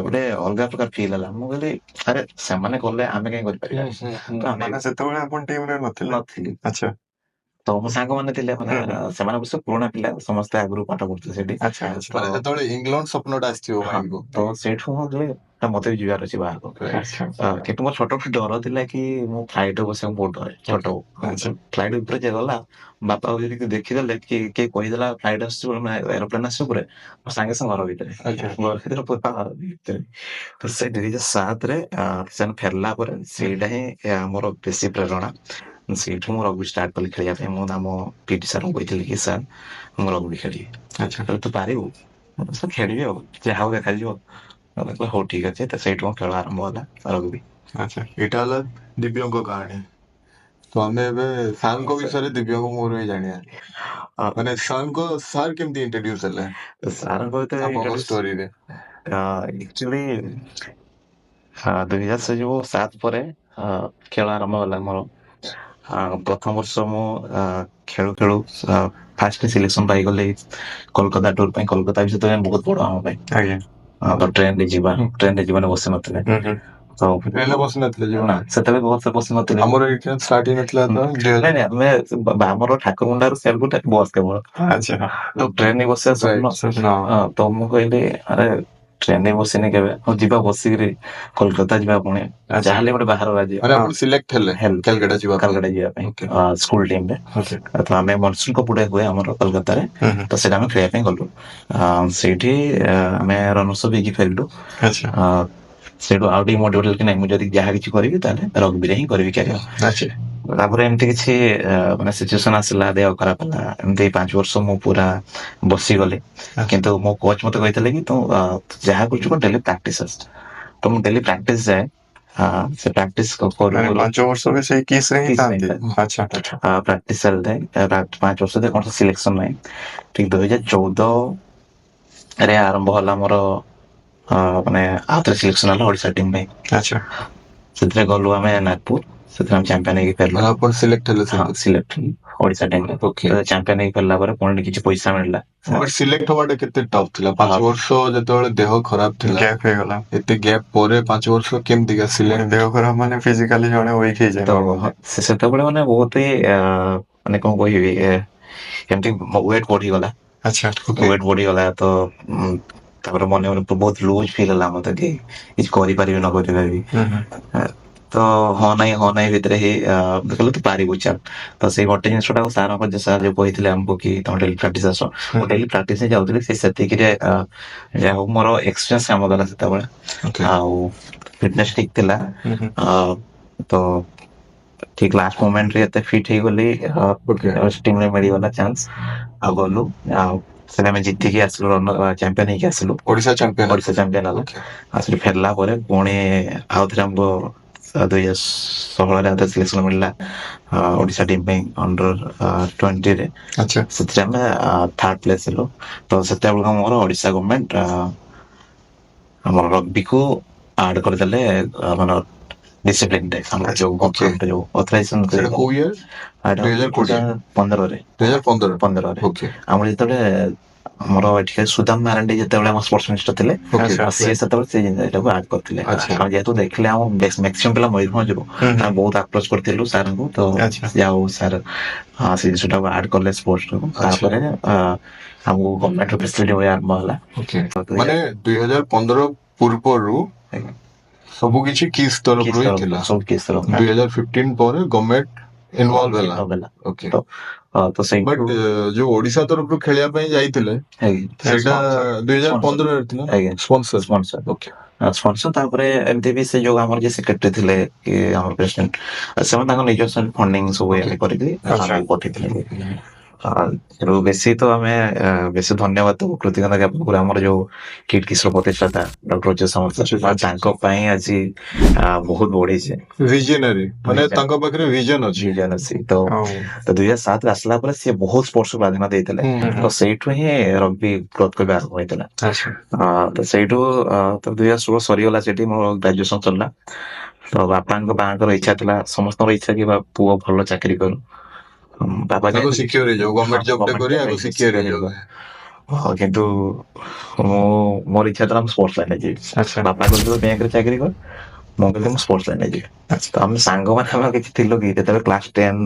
ଗୋଟେ ଅଲଗା ପ୍ରକାର ଫିଲ୍ ହେଲା। ମୁଁ କହିଲି ଆରେ ସେମାନେ କଲେ ଆମେ କାହିଁ କରିପାରିବା। ସେତେବେଳେ ଆପଣ ଟିମରେ ନଥିଲେ? ନଥିଲି। ତ ମୋ ସାଙ୍ଗମାନେ ଥିଲେ ମାନେ ସେମାନେ ଅବଶ୍ୟ ପୁରୁଣା ପିଲା ସମସ୍ତେ ଆଗରୁ ପାଠ ପଢୁଥିଲେ ସେଠି। ଆଚ୍ଛା ଆଚ୍ଛା ମାନେ ଯେତେବେଳେ ଇଂଲଣ୍ଡ ସ୍ୱପ୍ନଟା ଆସିଥିବ ହଁ, ମାଇଣ୍ଡକୁ। ତ ସେଇଠୁ ମୁଁ କହିଲି ମତେ ବି ଯିବାର ଅଛି ବାହାରକୁ। ଆଚ୍ଛା କିନ୍ତୁ ମୋର ଛୋଟ ଡର ଥିଲା କି ମୁଁ ଫ୍ଲାଇଟ୍ ବସିବାକୁ ବହୁତ ଡରେ ଛୋଟ ଆଚ୍ଛା ଫ୍ଲାଇଟ୍ ଭିତରେ ଯିଏ ଗଲା ବାପା ଯଦି ଦେଖିଦେଲେ କି କିଏ କହିଦେଲା ଫ୍ଲାଇଟ୍ ଆସୁଛି ଏରୋପ୍ଲେନ ଆସିବ ପରେ ମୋ ସାଙ୍ଗେ ସାଙ୍ଗେ ଘର ଭିତରେ ଆଚ୍ଛା ଘର ଭିତରେ ପୁରା ଭିତରେ। ତ ସେ 2007 ରେ ସେମାନେ ଫେରିଲା ପରେ ସେଇଟା ହିଁ ମୋର ବେଶୀ ପ୍ରେରଣା। ସେଇଠୁ ମୁଁ ରଗ୍ବି ଷ୍ଟାର୍ଟ କଲି ଖେଳିବା ପାଇଁ। ମୁଁ ଆମ ପିଟି ସାର୍ଙ୍କୁ କହିଥିଲି କି ସାର୍ ମୁଁ ରଗ୍ବି ଖେଳିବି। ଆଚ୍ଛା କହିଲେ ତୁ ପାରିବୁ? ମୁଁ କହିଲି, ସାର୍ ଖେଳିବି ଆଉ ଯାହା ହଉ ଦେଖାଯିବ। କହିଲେ ହଉ ଠିକ ଅଛି। ତ ସେଇଠୁ ମୋ ଖେଳ ଆରମ୍ଭ ହେଲା ରଗ୍ବି। ଆଚ୍ଛା ଏଇଟା ହେଲା ଦିବ୍ୟଙ୍କ କାହାଣୀ। ତ ଆମେ ଏବେ ସାର୍ଙ୍କ ବିଷୟରେ ଦିବ୍ୟଙ୍କ ମୋର ବି ଜାଣିବା। ମାନେ ସାର୍ କେମିତି ଇଣ୍ଟ୍ରୋଡ୍ୟୁସ ହେଲେ ସାର୍ଙ୍କ ଭିତରେ ଆପଣଙ୍କ ଷ୍ଟୋରିରେ? ଆକ୍ଚୁଆଲି 2007 ପରେ ଖେଳ ଆରମ୍ଭ ହେଲା ମୋର। ପ୍ରଥମ ବର୍ଷ ମୁଁ ଖେଳୁ ଖେଳୁ ଫାଷ୍ଟ ସିଲେକ୍ସନ ପାଇଗଲି କୋଲକାତା ଟୁର ପାଇଁ। କୋଲକାତା ବି ସେତେବେଳେ ବହୁତ ବଡ ଆମ ପାଇଁ। ଆଜ୍ଞା ତ ଟ୍ରେନରେ ଯିବାରେ ବସି ନଥିଲେ। ତ ଟ୍ରେନରେ ବସି ନଥିଲେ ନା ଜୀବନ? ସେତେବେଳେ ବସ ବସି ନଥିଲେ। ଆମର ଏଇଠି ଷ୍ଟାର୍ଟ ହେଇନଥିଲା ତ ନାଇଁ ନାଇଁ ଆମେ ଆମର ଠାକୁରମୁଣ୍ଡାରୁ ସେଲଗୁଟା ବସ୍ କେବଳ। ଆଚ୍ଛା ତ ଟ୍ରେନରେ ବସିବା ସ୍ୱପ୍ନ। ତ ମୁଁ କହିଲି ଆରେ ଟ୍ରେନରେ ବସିନି କେବେ, ହଉ ଯିବା ବସିକିରି କୋଲକାତା ଯିବା ପୁଣି ଯାହାହେଲେ ଗୋଟେ ବାହାର ରାଜ୍ୟ। ମାନେ ଆପଣ ସିଲେକ୍ଟ ହେଲେ କାଲକାଟା ଯିବା ପାଇଁ? କାଲକାଟା ଯିବା ପାଇଁ Okay. ସ୍କୁଲ ଟିମରେ। ଓକେ ତ ଆମେ ମନସୁନ କପୁଡେ ହୁଏ ଆମର କୋଲକାତାରେ। ତ ସେଇଟା ଆମେ ଖେଳିବା ପାଇଁ ଗଲୁ। ସେଇଠି ଆମେ ରନର୍ସ ଅପ୍ ହେଇକି ଫେରିଲୁ। ଆଚ୍ଛା ସେଇଠୁ ଆଉ ଟିକେ ମୋଟିଭେଟ୍ ହେଲି କି ନାଇଁ ମୁଁ ଯଦି ଯାହା କିଛି କରିବି ତାହେଲେ ରଗ୍ବିରେ ହିଁ କରିବି କ୍ୟାରିୟର। ଆଚ୍ଛା ତାପରେ ଏମିତି କିଛି ମାନେ ସିଚୁଏସନ ଆସିଲା, ଦେହ ଖରାପ ହେଲା, ଏମିତି 5 ବର୍ଷ ମୁଁ ପୁରା ବସିଗଲି। କିନ୍ତୁ ମୋ କୋଚ୍ ମତେ କହିଥିଲେ କି ତୁ ଯାହା କରୁଛୁ ଡେଲି ପ୍ରାକ୍ଟିସ ଆସ। ତ ମୁଁ ଡେଲି ପ୍ରାକ୍ଟିସ ଯାଏ। ସେ ପ୍ରାକ୍ଟିସ କରୁ ମାନେ 5 ବର୍ଷ ବି ସେଇ କିସ୍ ରେ ହିଁ ଥାନ୍ତି। ଆଚ୍ଛା ପ୍ରାକ୍ଟିସ ଚାଲିଥାଏ। 5 ବର୍ଷ ଯାଏ କୌଣସି ସିଲେକ୍ସନ ନାହିଁ। ଠିକ 2014 ରେ ଆରମ୍ଭ ହେଲା ମୋର ମାନେ ଆଉଥରେ ସିଲେକ୍ସନ ହେଲା ଓଡ଼ିଶା ଟିମ୍ ପାଇଁ। ଆଚ୍ଛା ସେଥିରେ ଗଲୁ ଆମେ ନାଗପୁର। ସେଥିରେ ଆମେ ଚାମ୍ପିୟନ ହେଇକି ଫେରିଲୁ। ମାନେ ଆପଣ ସିଲେକ୍ଟ ହେଲେ select Odisha team Okay. Champion ହେଇକି ଫେରିଲା ପରେ ପୁଣି କିଛି ପଇସା ମିଳିଲା। ସିଲେକ୍ଟ ହବାଟା କେତେ ଟଫ୍ ଥିଲା? 5 ବର୍ଷ ଯେତେବେଳେ ଦେହ ଖରାପ ଥିଲା, ଗ୍ୟାପ୍ ହେଇଗଲା। ଏତେ ଗ୍ୟାପ ପରେ 5 ବର୍ଷ କେମିତିକା ସିଲେକ୍ଟ? ଦେହ ଖରାପ ମାନେ ଫିଜିକାଲି ଜଣେ ୱିକ୍ ହେଇଯାଏ ତ normally। ସେତେବେଳେ ମାନେ ବହୁତ ହି ମାନେ କଣ କହିବି ଏମିତି ୱେଟ୍ ବଢିଗଲା। ଆଚ୍ଛା ୱେଟ୍ ବଢିଗଲା ତ ତାପରେ ମନେ ମନେ ବହୁତ ଲୁଜ ଫିଲ୍ ହେଲା ମତେ କି କିଛି କରିପାରିବି ନ କରିପାରିବି। ତ ହଁ ନାଇଁ ଭିତରେ ହିଁ କହିଲେ ତୁ ପାରିବୁ ଚାଲ। ତ ସେଇ ଗୋଟେ ଜିନିଷଟା ସାର୍ ଯୋଉ କହିଥିଲେ ଆମକୁ କି ତମେ ଡେଲି ପ୍ରାକ୍ଟିସ ଆସ, ମୁଁ ଡେଲି ପ୍ରାକ୍ଟିସ ହିଁ ଯାଉଥିଲି। ସେତିକିରେ ଯାହା ହଉ ମୋର ଏକ୍ସପିରିଏନ୍ସ କାମ ଦେଲା ସେତେବେଳେ। Okay. ଆଉ ଫିଟନେସ୍ ଠିକ ଥିଲା। ତ ଠିକ ଲାଷ୍ଟ ମୋମେଣ୍ଟରେ ଏତେ ଫିଟ୍ ହେଇଗଲି, Okay. ଟିମରେ ମିଳିଗଲା ଚାନ୍ସ। ଆଉ ଗଲୁ ଆଉ ସେଟା ଆମେ ଜିତିକି ଆସିଲୁ, ଚାମ୍ପିୟନ ହେଇକି ଆସିଲୁ। ଓଡ଼ିଶା ଚାମ୍ପିୟନ? ଓଡ଼ିଶା ଚାମ୍ପିୟନ ହେଲା। Okay. ଆଉ ସେଠି ଫେରିଲା ପରେ ପୁଣି ଆଉଥରେ ଆମକୁ 2016ରେ ଆଉଥରେ ସିଲେକ୍ସନ ମିଳିଲା ଓଡ଼ିଶା ଟିମ୍ ପାଇଁ ଅଣ୍ଡର-20 ରେ। ଆଚ୍ଛା ସେଥିରେ ଆମେ ଥାର୍ଡ ପ୍ଲେସ୍ ହେଲୁ। ତ ସେତେବେଳକୁ ଆମର ଓଡ଼ିଶା ଗଭର୍ଣ୍ଣମେଣ୍ଟ ଆମର ରଗ୍ବିକୁ ଆଡ କରିଦେଲେ ମାନେ ଡିସିପ୍ଲିନ ରେ। ଆମର ଯୋଉ Okay. ଯୋଉ ଅଥରାଇଜେସନ ସେଟା କୋଉ year? 2020? 2015ରେ 2015? Okay. ଆମର ଯେତେବେଳେ ଆମର ଏଠି ସୁଦାମ ମାରାଣ୍ଡି ଯେତେବେଳେ ଆମ ସ୍ପୋର୍ଟସ ମିନିଷ୍ଟର ଥିଲେ, Okay. ସିଏ ସେତେବେଳେ ସେ ଜିନିଷଟାକୁ ଆଡ କରିଥିଲେ। ଆଚ୍ଛା। ଆମେ ଯେହେତୁ ଦେଖିଲେ ଆମ ମ୍ୟାକ୍ସିମମ୍ ପିଲା ମୟୂରଭଞ୍ଜରୁ, ଆମେ ବହୁତ ଆପ୍ରୋଚ କରିଥିଲୁ ସାର୍ଙ୍କୁ। ତ ଆଚ୍ଛା ଯାଉ ସାର୍ ସେ ଜିନିଷଟାକୁ ଆଡ କଲେ ସ୍ପୋର୍ଟସ। ତାପରେ ଆମକୁ ଗଭର୍ଣ୍ଣମେଣ୍ଟ ଫେସିଲିଟି ଆରମ୍ଭ ହେଲା। Okay. ମାନେ 2015 ପୂର୍ବରୁ ଆଜ୍ଞା। ସବୁ କିଛି କିସ୍ ତରଫରୁ ହିଁ ଥିଲା। ସବୁ କେସ୍ ତରଫରୁ। 2015 ପରେ ଗଭର୍ଣ୍ଣମେଣ୍ଟ ଇନଭଲ୍ଭ ହେଲା। Okay. ତ ସେଇ ବଟ୍ ଯୋଉ ଓଡ଼ିଶା ତରଫରୁ ଖେଳିବା ପାଇଁ ଯାଇଥିଲେ ସେଇଟା 2015ରେ ଥିଲା ଆଜ୍ଞା ସ୍ପନ୍ସର? ସ୍ପନ୍ସର। Okay. ସ୍ପନ୍ସର ତାପରେ ଏମିତି ବି ସେ ଯୋଉ ଆମର ଯିଏ ସେକ୍ରେଟାରୀ ଥିଲେ କି ଆମର ପ୍ରେସିଡେଣ୍ଟ, ସେମାନେ ତାଙ୍କ ନିଜସ୍ୱ ଫଣ୍ଡିଂ ସବୁ Okay. କରିକି ଆଚ୍ଛା। ଆମକୁ ପଠେଇଥିଲେ। ବେଶୀ ତ ଆମେ ବେଶୀ ଧନ୍ୟବାଦ ଦବୁ, କୃତଜ୍ଞତା ଜ୍ଞାପନ କରୁ ଆମର ଯୋଉ କିଟ୍ କିସ୍ର ପ୍ରତିଷ୍ଠାତା ଡକ୍ଟର ଅଚ୍ୟୁତ ସାମନ୍ତ ସାର୍। ତାଙ୍କ ପାଇଁ ଆଜି ବହୁତ ବଢିଛି। ଭିଜନାରୀ ମାନେ ତାଙ୍କ ପାଖରେ ଭିଜନ ଅଛି। ଭିଜନ ଅଛି। ତ 2007 ଆସିଲା ପରେ ସିଏ ବହୁତ ସ୍ପୋର୍ଟସ ପ୍ରାଧାନ୍ୟ ଦେଇଥିଲେ। ତ ସେଇଠୁ ହିଁ ରଗ୍ବି ଗ୍ରୋଥ କରିବା ଆରମ୍ଭ ହେଇଥିଲା। ଆଚ୍ଛା ତ ସେଇଠୁ 2016 ସରିଗଲା, ସେଠି ମୋର ଗ୍ରାଜୁଏସନ ସରିଲା। ତ ବାପାଙ୍କ ମାଙ୍କର ଇଚ୍ଛା ଥିଲା, ସମସ୍ତଙ୍କର ଇଚ୍ଛା କି ପୁଅ ଭଲ ଚାକିରି କରୁ। ବାପା ତାକୁ ସିକ୍ୟୁର ହେଇଯାଉ, ଗଭର୍ଣ୍ଣମେଣ୍ଟ ଜବ୍ ଟେ କରି ଆକୁ ସିକ୍ୟୁର ହେଇଯାଉ। କିନ୍ତୁ ମୋର ଇଚ୍ଛା ଥିଲା ମୁଁ ସ୍ପୋର୍ଟସ ଲାଇନରେ ଯିବି। ଆଚ୍ଛା ବାପା କହିଲେ ବ୍ୟାଙ୍କରେ ଚାକିରି କର, ମୁଁ କହିଲି ମୁଁ ସ୍ପୋର୍ଟସ ଲାଇନରେ ଯିବି। ତ ଆମେ ସାଙ୍ଗମାନେ ଆମେ କିଛି ଥିଲୁ କି ଯେତେବେଳେ କ୍ଲାସ 10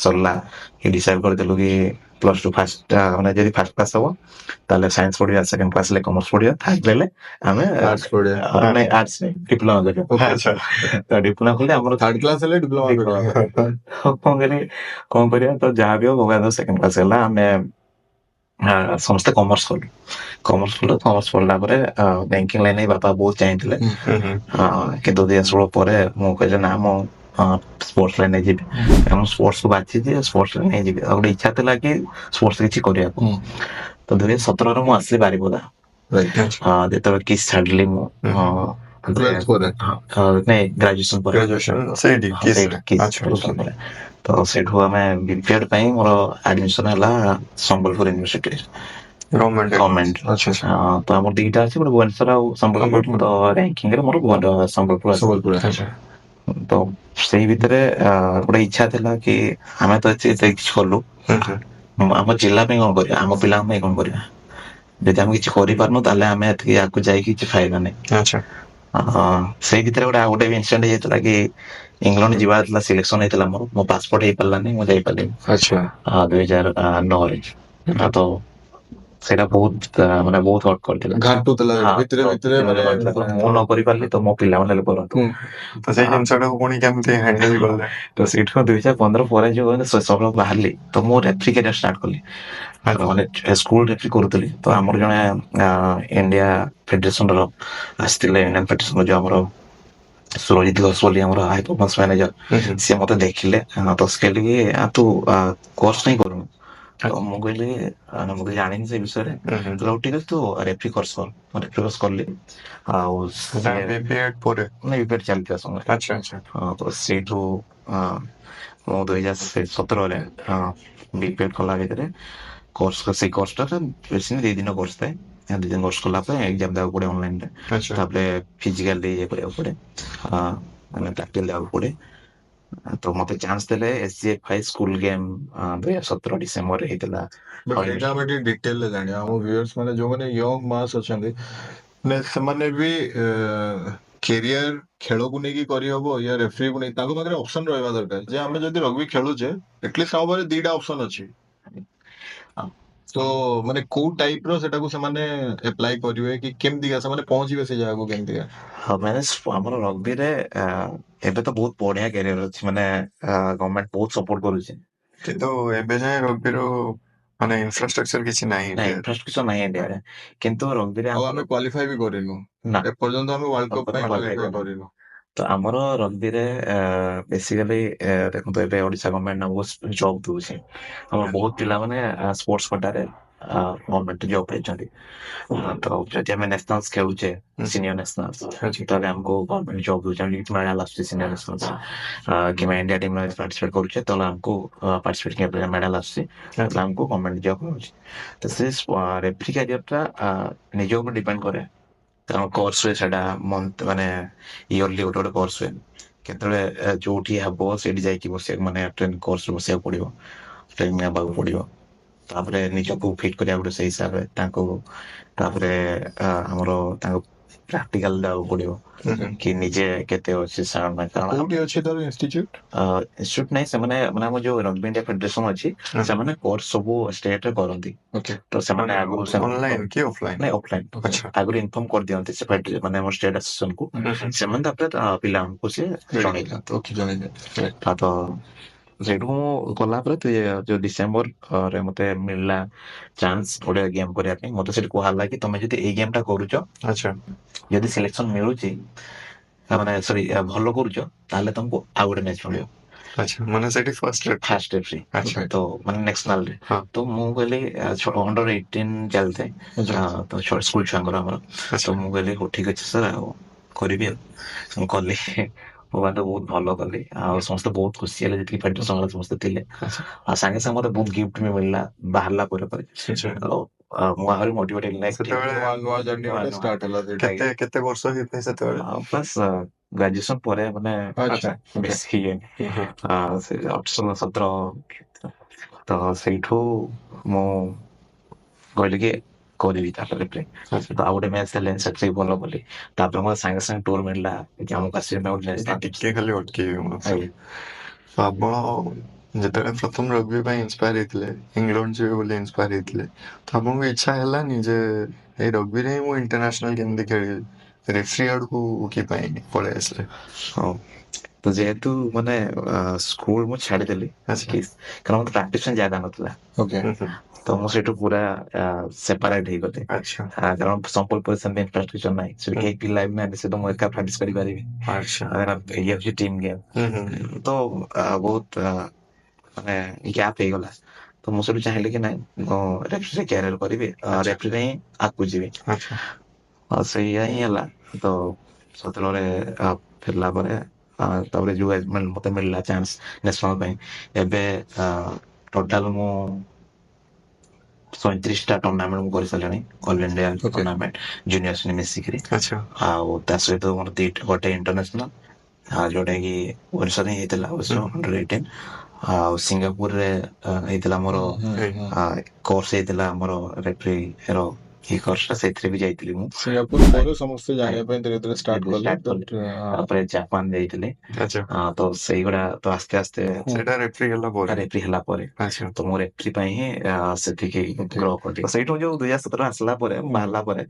ସରିଲା କି ଡିସାଇଡ କରିଥିଲୁ କି +2 ଫାର୍ଷ୍ଟ ମାନେ ଯଦି ଫାର୍ଷ୍ଟ କ୍ଲାସ ହବ ତାହେଲେ ସାଇନ୍ସ ପଢିବା, ସେକେଣ୍ଡ କ୍ଲାସ ହେଲେ କମର୍ସ ପଢିବା, ଥାର୍ଡ ହେଲେ ଆମେ ଆର୍ଟ୍ସ ପଢିବା। ନାଇଁ ଆର୍ଟ୍ସ ନାଇଁ ଡିପ୍ଲୋମା କରିବା। ଆଚ୍ଛା ତ ଡିପ୍ଲୋମା କଲେ ଆମର ଥାର୍ଡ କ୍ଲାସ ହେଲେ ଡିପ୍ଲୋମା ଡିପ୍ଲୋମା କରିବା। କଣ କରିବା। ତ ଯାହା ବି ହବ ଭଗବାନ ସେକେଣ୍ଡ କ୍ଲାସ ହେଲା ଆମେ ସମସ୍ତେ କମର୍ସ କଲୁ। କମର୍ସ ପଢିଲା ପରେ ବ୍ୟାଙ୍କିଂ ଲାଇନ ବାପା ବହୁତ ଚାହିଁଥିଲେ, କିନ୍ତୁ 2016 ପରେ ମୁଁ କହିଲି ନା ମୁଁ ସ୍ପୋର୍ଟସ ଲାଇନରେ ଯିବି, କାରଣ ସ୍ପୋର୍ଟସ ବାଛିଛି, ସ୍ପୋର୍ଟସ ଲାଇନରେ ଯିବି। ଆଉ ଗୋଟେ ଇଚ୍ଛା ଥିଲା କି ସ୍ପୋର୍ଟସ କିଛି କରିବାକୁ। ତ 2017 ମୁଁ ଆସିଲି ବାରିପଦା। ଯେତେବେଳେ କିସ୍ ଛାଡିଲି ମୁଁ Twelfth ପରେ? ନାଇଁ ଗ୍ରାଜୁଏସନ ପରେ ସେଇଠି କିସ୍ ଆଚ୍ଛା graduation ପରେ। ତ ସେଇଠୁ ଆମେ ବିପିଏଡ ପାଇଁ ମୋର ଆଡମିସନ ହେଲା ସମ୍ବଲପୁର ୟୁନିଭର୍ସିଟି ଗଭର୍ଣ୍ଣମେଣ୍ଟ। ଆଚ୍ଛା ତ ଆମର ଦିଟା ଅଛି, ଗୋଟେ ଭୁବନେଶ୍ୱର ଆଉ ସମ୍ବଲପୁର। ତ ରାଙ୍କିଙ୍ଗରେ ମୋର ସମ୍ବଲପୁର ଆସିଲା। ସମ୍ବଲପୁର। ତ ସେଇ ଭିତରେ ଗୋଟେ ଇଚ୍ଛା ଥିଲା କି ଆମେ ତ ଏତେ କିଛି କଲୁ, ଆମ ଜିଲ୍ଲା ପାଇଁ କଣ କରିବା, ଆମ ପିଲାଙ୍କ ପାଇଁ କଣ କରିବା। ଯଦି ଆମେ କିଛି କରିପାରୁନୁ ତାହେଲେ ଆମେ ଏତିକି ଆଗକୁ ଯାଇକି କିଛି ଫାଇଦା ନାହିଁ। ଆଚ୍ଛା ସେଇ ଭିତରେ ଗୋଟେ ବି ଇନସିଡେଣ୍ଟ ହେଇଯାଇଥିଲା କି ଇଂଲଣ୍ଡ ଯିବାର ଥିଲା, ସିଲେକ୍ସନ ହେଇଥିଲା ମୋର, ମୋ ପାସପୋର୍ଟ ହେଇପାରିଲାନି, ମୁଁ ଯାଇପାରିଲିନି ଆଚ୍ଛା 2009ରେ। ତ ସେଇଟା ବହୁତ ମାନେ ବହୁତ ହଟ୍ କରିଥିଲା। ଘାଟୁଥିଲା ହଁ, ଭିତରେ ତ ଭିତରେ ମାନେ ମୁଁ ନ କରିପାରିଲି ତ ମୋ ପିଲାମାନେ ହେଲେ କରନ୍ତୁ। ତ ସେଇ ଜିନିଷଟାକୁ ପୁଣି କେମିତି ହ୍ୟାଣ୍ଡେଲ କଲେ? ତ ସେଇଠୁ 2015 ପରେ ଯୋଉ ସବୁ ବାହାରିଲି, ତ ମୁଁ ରେଫ୍ରି କ୍ୟାରିୟର ଷ୍ଟାର୍ଟ କଲି। ମାନେ ସ୍କୁଲ ରେଫ୍ରି କରୁଥିଲି। ତ ଆମର ଜଣେ ଇଣ୍ଡିଆ ଫେଡେରେସନର ଆସିଥିଲେ, ଇଣ୍ଡିଆନ ଫେଡେରେସନ ଯୋଉ ଆମର ସୁରଜିତ ଘୋଷ ବୋଲି ଆମର ହାଇ ପରଫର୍ମାନ୍ସ ମ୍ୟାନେଜର, ସିଏ ମତେ ଦେଖିଲେ। ତ ସେ କହିଲେ କି ତୁ କୋର୍ସ କାଇଁ କରୁନୁ। ତ ମୁଁ କହିଲି ମୁଁ ତ ଜାଣିନି ସେ ବିଷୟରେ। ହଉ ଠିକ ଅଛି ତୁ ରେଫ୍ରି କୋର୍ସ କର। ମୁଁ ରେଫ୍ରି କୋର୍ସ କଲି। ଆଉ ବିପିଏଡ ପରେ ବିପିଏଡ ଚାଲିଥିବା ସମୟରେ ଆଚ୍ଛା ଆଚ୍ଛା ତ ସେଇଠୁ ମୁଁ 2017ରେ ବିପିଏଡ କଲା ଭିତରେ ସେଇ କୋର୍ସଟା ବେଶୀ 2 ଦିନ କୋର୍ସ ଥାଏ। 2 ଦିନ କୋର୍ସ କଲା ପରେ ଏକ୍ଜାମ ଦେବାକୁ ପଡେ ଅନଲାଇନରେ। ଆଚ୍ଛା ତାପରେ ଫିଜିକାଲି ଇଏ କରିବାକୁ ପଡେ, ମାନେ ପ୍ରାକ୍ଟିକାଲ ଦେବାକୁ ପଡେ। ତ ମତେ ଚାନ୍ସ ଦେଲେ SGFI ସ୍କୁଲ ଗେମ୍ 2017 ଡିସେମ୍ବରରେ ହେଇଥିଲା। ଏଇଟା ଆମେ ଟିକେ ଡିଟେଲରେ ଜାଣିବା। ଆମ ଭିଉଅର୍ସ ମାନେ ଯୋଉମାନେ ୟଙ୍ଗ ମାସ୍ ଅଛନ୍ତି, ମାନେ ସେମାନେ ବି କ୍ୟାରିୟର ଖେଳକୁ ନେଇକି କରିହବ ୟା ରେଫ୍ରିକୁ ନେଇ, ତାଙ୍କ ପାଖରେ ଅପସନ ରହିବା ଦରକାର ଯେ ଆମେ ଯଦି ରଗ୍ବି ଖେଳୁଛେ ଏଟଲିଷ୍ଟ ଆମ ପାଖରେ 2ଟା ଅପସନ ଅଛି। ତ ମାନେ କୋଉ ଟାଇପ ର ସେଟାକୁ ସେମାନେ ଆପ୍ଲାଏ କରିବେ କି କେମିତିକା ସେମାନେ ପହଞ୍ଚିବେ ସେ ଜାଗାକୁ କେମିତିକା? ମାନେ ଆମର ରଗ୍ବିରେ ଏବେ ତ ବହୁତ ବଢିଆ କ୍ୟାରିୟର ଅଛି, ମାନେ ଗଭର୍ଣ୍ଣମେଣ୍ଟ ବହୁତ ସପୋର୍ଟ କରୁଛି। କିନ୍ତୁ ଏବେ ଯାଏ ରଗ୍ବିର ମାନେ ଇନଫ୍ରାଷ୍ଟ୍ରକ୍ଚର କିଛି ନାହିଁ ଇନଫ୍ରାଷ୍ଟ୍ରକ୍ଚର ନାହିଁ ଇଣ୍ଡିଆରେ। କିନ୍ତୁ ରଗ୍ବିରେ ଆଉ ଆମେ କ୍ୱାଲିଫାଇ ବି କରିନୁ, ନା ଏପର୍ଯ୍ୟନ୍ତ ଆମେ ୱାର୍ଲଡ କପ୍ ପାଇଁ qualify କ୍ୱାଲିଫାଇ କରିନୁ। କରିନୁ। ତ ଆମର ରଗ୍ବିରେ ବେସିକାଲି ଦେଖନ୍ତୁ ଏବେ ଓଡିଶା ଗଭର୍ଣ୍ଣମେଣ୍ଟ ଆମକୁ ଜବ୍ ଦଉଛି। ଆମର ବହୁତ ପିଲାମାନେ ସ୍ପୋର୍ଟସ କୋଟାରେ ଗଭର୍ଣ୍ଣମେଣ୍ଟ ଜବ୍ ପାଇଛନ୍ତି। ତ ଯଦି ଆମେ ନ୍ୟାସନାଲ୍ସ ଖେଳୁଛେ, ସିନିୟର ନ୍ୟାସନାଲ୍ସ, ତାହେଲେ ଆମକୁ ଗଭର୍ଣ୍ଣମେଣ୍ଟ ଜବ୍ ଦଉଛି। ଆମେ କିଛି ମେଡାଲ ଆସୁଛି ସିନିୟର ନ୍ୟାସନାଲ୍ସ କିମ୍ବା ଇଣ୍ଡିଆ ଟିମ୍ରେ ପାର୍ଟିସିପେଟ୍ କରୁଛେ, ତାହେଲେ ଆମକୁ ପାର୍ଟିସିପେଟ୍ ମେଡାଲ ଆସୁଛି, ତାହେଲେ ଆମକୁ ଗଭର୍ଣ୍ଣମେଣ୍ଟ ଜବ୍ ମିଳୁଛି। ତ ସେ ରେଫ୍ରି କ୍ୟାରିୟରଟା ନିଜ ଉପରେ ଡିପେଣ୍ଡ କରେ। କାରଣ କୋର୍ସ ହୁଏ ସେଟା ମାନେ ଇୟରଲି ଗୋଟେ କୋର୍ସ ହୁଏ। କେତେବେଳେ ଯୋଉଠି ହବ ସେଇଠି ଯାଇକି ବସିବାକୁ, ମାନେ କୋର୍ସରେ ବସିବାକୁ ପଡିବ, ଟ୍ରେନିଂ ନେବାକୁ ପଡିବ। ତାପରେ ନିଜକୁ ଫିଟ୍ କରିବାକୁ ପଡିବ ସେଇ ହିସାବରେ ତାଙ୍କୁ। ତାପରେ ଆମର ତାଙ୍କୁ ପ୍ରାକ୍ଟିକାଲ ଦେବାକୁ ପଡିବ କି ନିଜେ କେତେ ଅଛି କୋଉଠି ଅଛି ତାର ଇନଷ୍ଟିଚ୍ୟୁଟ? ଇନଷ୍ଟିଚ୍ୟୁଟ ନାହିଁ, ସେମାନେ ମାନେ ଆମର ଯୋଉ ରଗ୍ବି ଇଣ୍ଡିଆ ଫେଡେରେସନ ଅଛି, ସେମାନେ କୋର୍ସ ସବୁ ଷ୍ଟେଟରେ କରନ୍ତି। ତ ସେମାନେ ଆଗରୁ ଅନଲାଇନ କି ଅଫଲାଇନ? ନାଇଁ ଅଫଲାଇନ ଆଗରୁ ଇନଫର୍ମ କରିଦିଅନ୍ତି ସେ ମାନେ ଆମର ଷ୍ଟେଟ ଆସୋସିଏସନକୁ। ସେମାନେ ତାପରେ ପିଲାମାନଙ୍କୁ ସେ ଜଣେଇ ଦିଅନ୍ତି। ତ ସେଇଠୁ ମୁଁ ଗଲା ପରେ ଯୋଉ ଡିସେମ୍ବରରେ ମତେ ମିଳିଲା ଚାନ୍ସ ଗୋଟେ ଗେମ୍ କରିବା ପାଇଁ। ମତେ ସେଠି କୁହାହେଲା କି ତମେ ଯଦି ଏଇ ଗେମ୍ ଟା କରୁଛ, ଆଚ୍ଛା ଯଦି ସିଲେକ୍ସନ ମିଳୁଛି, ମାନେ ସରି ଭଲ କରୁଛ, ତାହେଲେ ତମକୁ ଆଉ ଗୋଟେ ମ୍ୟାଚ୍ ମିଳିବ। ଆଚ୍ଛା ମାନେ ସେଠି ଫାର୍ଷ୍ଟ ରେଫ୍ରି ତ ମାନେ ନ୍ୟାସନାଲରେ। ତ ମୁଁ କହିଲି under-18 ଚାଲିଥାଏ, ତ ସ୍କୁଲ ଛୁଆଙ୍କର ଆମର। ତ ମୁଁ କହିଲି ହଉ ଠିକ ଅଛି ସାର୍, ଆଉ କରିବି। ଆଉ ମୁଁ କଲି, ଭଗବାନ ତ ବହୁତ ଭଲ କଲି। ଆଉ ସମସ୍ତେ ବହୁତ ଖୁସି ହେଲେ, ଯେତିକି ଫେଡେରେସନ ସମସ୍ତେ ଥିଲେ। ଆଉ ସାଙ୍ଗେ ସାଙ୍ଗେ ମତେ ବହୁତ ଗିଫ୍ଟ ବି ମିଳିଲା ବାହାରିଲା ପରେ। ମୁଁ ଆହୁରି ମୋଟିଭେଟ ହେଲି। ନୂଆ ଜର୍ଣ୍ଣି ଗୋଟେ ଷ୍ଟାର୍ଟ ହେଲା ସେଇଟା। କେତେ ବର୍ଷ ହେଇଥାଏ ସେତେବେଳେ? ବାସ୍ ଗ୍ରାଜୁଏସନ ପରେ, ମାନେ ଆଚ୍ଛା ବେଶୀ ଇଏ ସେ 18-17। ତ ସେଇଠୁ ମୁଁ କହିଲି କି କରିବି ତାପରେ ପ୍ଲେ ଆଚ୍ଛା। ତ ଆଉ ଗୋଟେ ମ୍ୟାଚ୍ ହେଲେ ସେଥିରେ ଭଲ କଲି ତାପରେ ମୋତେ ସାଙ୍ଗେ ସାଙ୍ଗେ ଟୁର୍ ମିଳିଲା ଜାମ୍ମୁ କାଶ୍ମୀର ପାଇଁ ଗୋଟେ ନ୍ୟାସନାଲ ଟିମ୍ ଟିକେ ଖାଲି ଅଟକେଇବି ମୁଁ ଆଜ୍ଞା। ତ ଆପଣ ଯେତେବେଳେ ପ୍ରଥମ ରଗ୍ବି ପାଇଁ ଇନ୍ସପାୟାର ହେଇଥିଲେ ଇଂଲଣ୍ଡ ଯିବେ ବୋଲି ଇନ୍ସପାୟାର ହେଇଥିଲେ ତ ଆପଣଙ୍କୁ ଇଚ୍ଛା ହେଲାନି ଯେ ଏଇ ରଗ୍ବିରେ ହିଁ ମୁଁ ଇଣ୍ଟରନ୍ୟାସନାଲ କେମିତି ଖେଳିବି ରେଫ୍ରି ଆଡକୁ କି ପାଇଁ ପଳେଇ ଆସିଲେ? ହଁ ତ ଯେହେତୁ ମାନେ ସ୍କୁଲ ମୁଁ ଛାଡ଼ିଦେଲି ଆଚ୍ଛା। କାରଣ ମୋତେ ପ୍ରାକ୍ଟିସ ପାଇଁ ଜାଗା ନଥିଲା ଓକେ ତ ମୁଁ ସେଇଠୁ ପୁରା ସେପାରେଟ ହେଇଗଲି ଆଚ୍ଛା କାରଣ ସମ୍ବଲପୁର ସେମିତି ଇନଫ୍ରାଷ୍ଟ୍ରକ୍ଚର ନାହିଁ ସେଠି କେହି ପିଲା ବି ନାହାନ୍ତି ସେ ତ ମୁଁ ଏକା ପ୍ରାକ୍ଟିସ କରିପାରିବି ଆଚ୍ଛା ଇଏ ହଉଛି ଟିମ୍ ଗେମ୍ ତ ବହୁତ ମାନେ ଗ୍ୟାପ୍ ହେଇଗଲା ତ ମୁଁ ସେଠୁ ଚାହିଁଲି କି ନାଇଁ ମୁଁ ରେଫ୍ରିରେ କ୍ୟାରିୟର କରିବି ରେଫ୍ରିରେ ହିଁ ଆଗକୁ ଯିବି ଆଚ୍ଛା ସେଇଆ ହିଁ ହେଲା ତ ସେତେବେଳେ ଫେରିଲା ପରେ ତାପରେ ଯୋଉ ମତେ ମିଳିଲା ଚାନ୍ସ ନ୍ୟାସନାଲ ପାଇଁ ଏବେ ଟୋଟାଲ ମୁଁ 37ଟା ଟୁର୍ଣ୍ଣାମେଣ୍ଟ ମୁଁ କରିସାରିଲିଣି all India Okay. Tournament juniors ମିଶିକିରି ଆଚ୍ଛା ଆଉ ତା ସହିତ ମୋର ଗୋଟେ ଇଣ୍ଟରନ୍ୟାସନାଲ ଯୋଉଟା କି ଓଡ଼ିଶାରେ ହିଁ ହେଇଥିଲା ଅବଶ୍ୟ ଅଣ୍ଡର 18 ଆଉ ସିଙ୍ଗାପୁରରେ ହେଇଥିଲା ମୋର କୋର୍ସ ହେଇଥିଲା ଆମର ରେଫ୍ରି ର ଏଇ କୋର୍ସଟା ସେଇଥିରେ ବି ଯାଇଥିଲି ମୁଁ ସିଙ୍ଗାପୁର ପରେ ସମସ୍ତେ ଜାଣିବା ପାଇଁ ଧୀରେ ଧୀରେ ଷ୍ଟାର୍ଟ କଲେ ତାପରେ ଜାପାନ ଯାଇଥିଲି ଆଚ୍ଛା ତ ସେଇଗୁଡା ତ ଆସ୍ତେ ଆସ୍ତେ ସେଇଟା ରେଫ୍ରି ହେଲା ପରେ ରେଫ୍ରି ହେଲା ପରେ ଆଚ୍ଛା ତ ମୋ ରେଫ୍ରି ପାଇଁ ହିଁ ସେତିକି ଗ୍ରୋ କଲି ସେଇଠୁ ଯୋଉ 2017 ଆସିଲା ପରେ ବାହାରିଲା ପରେ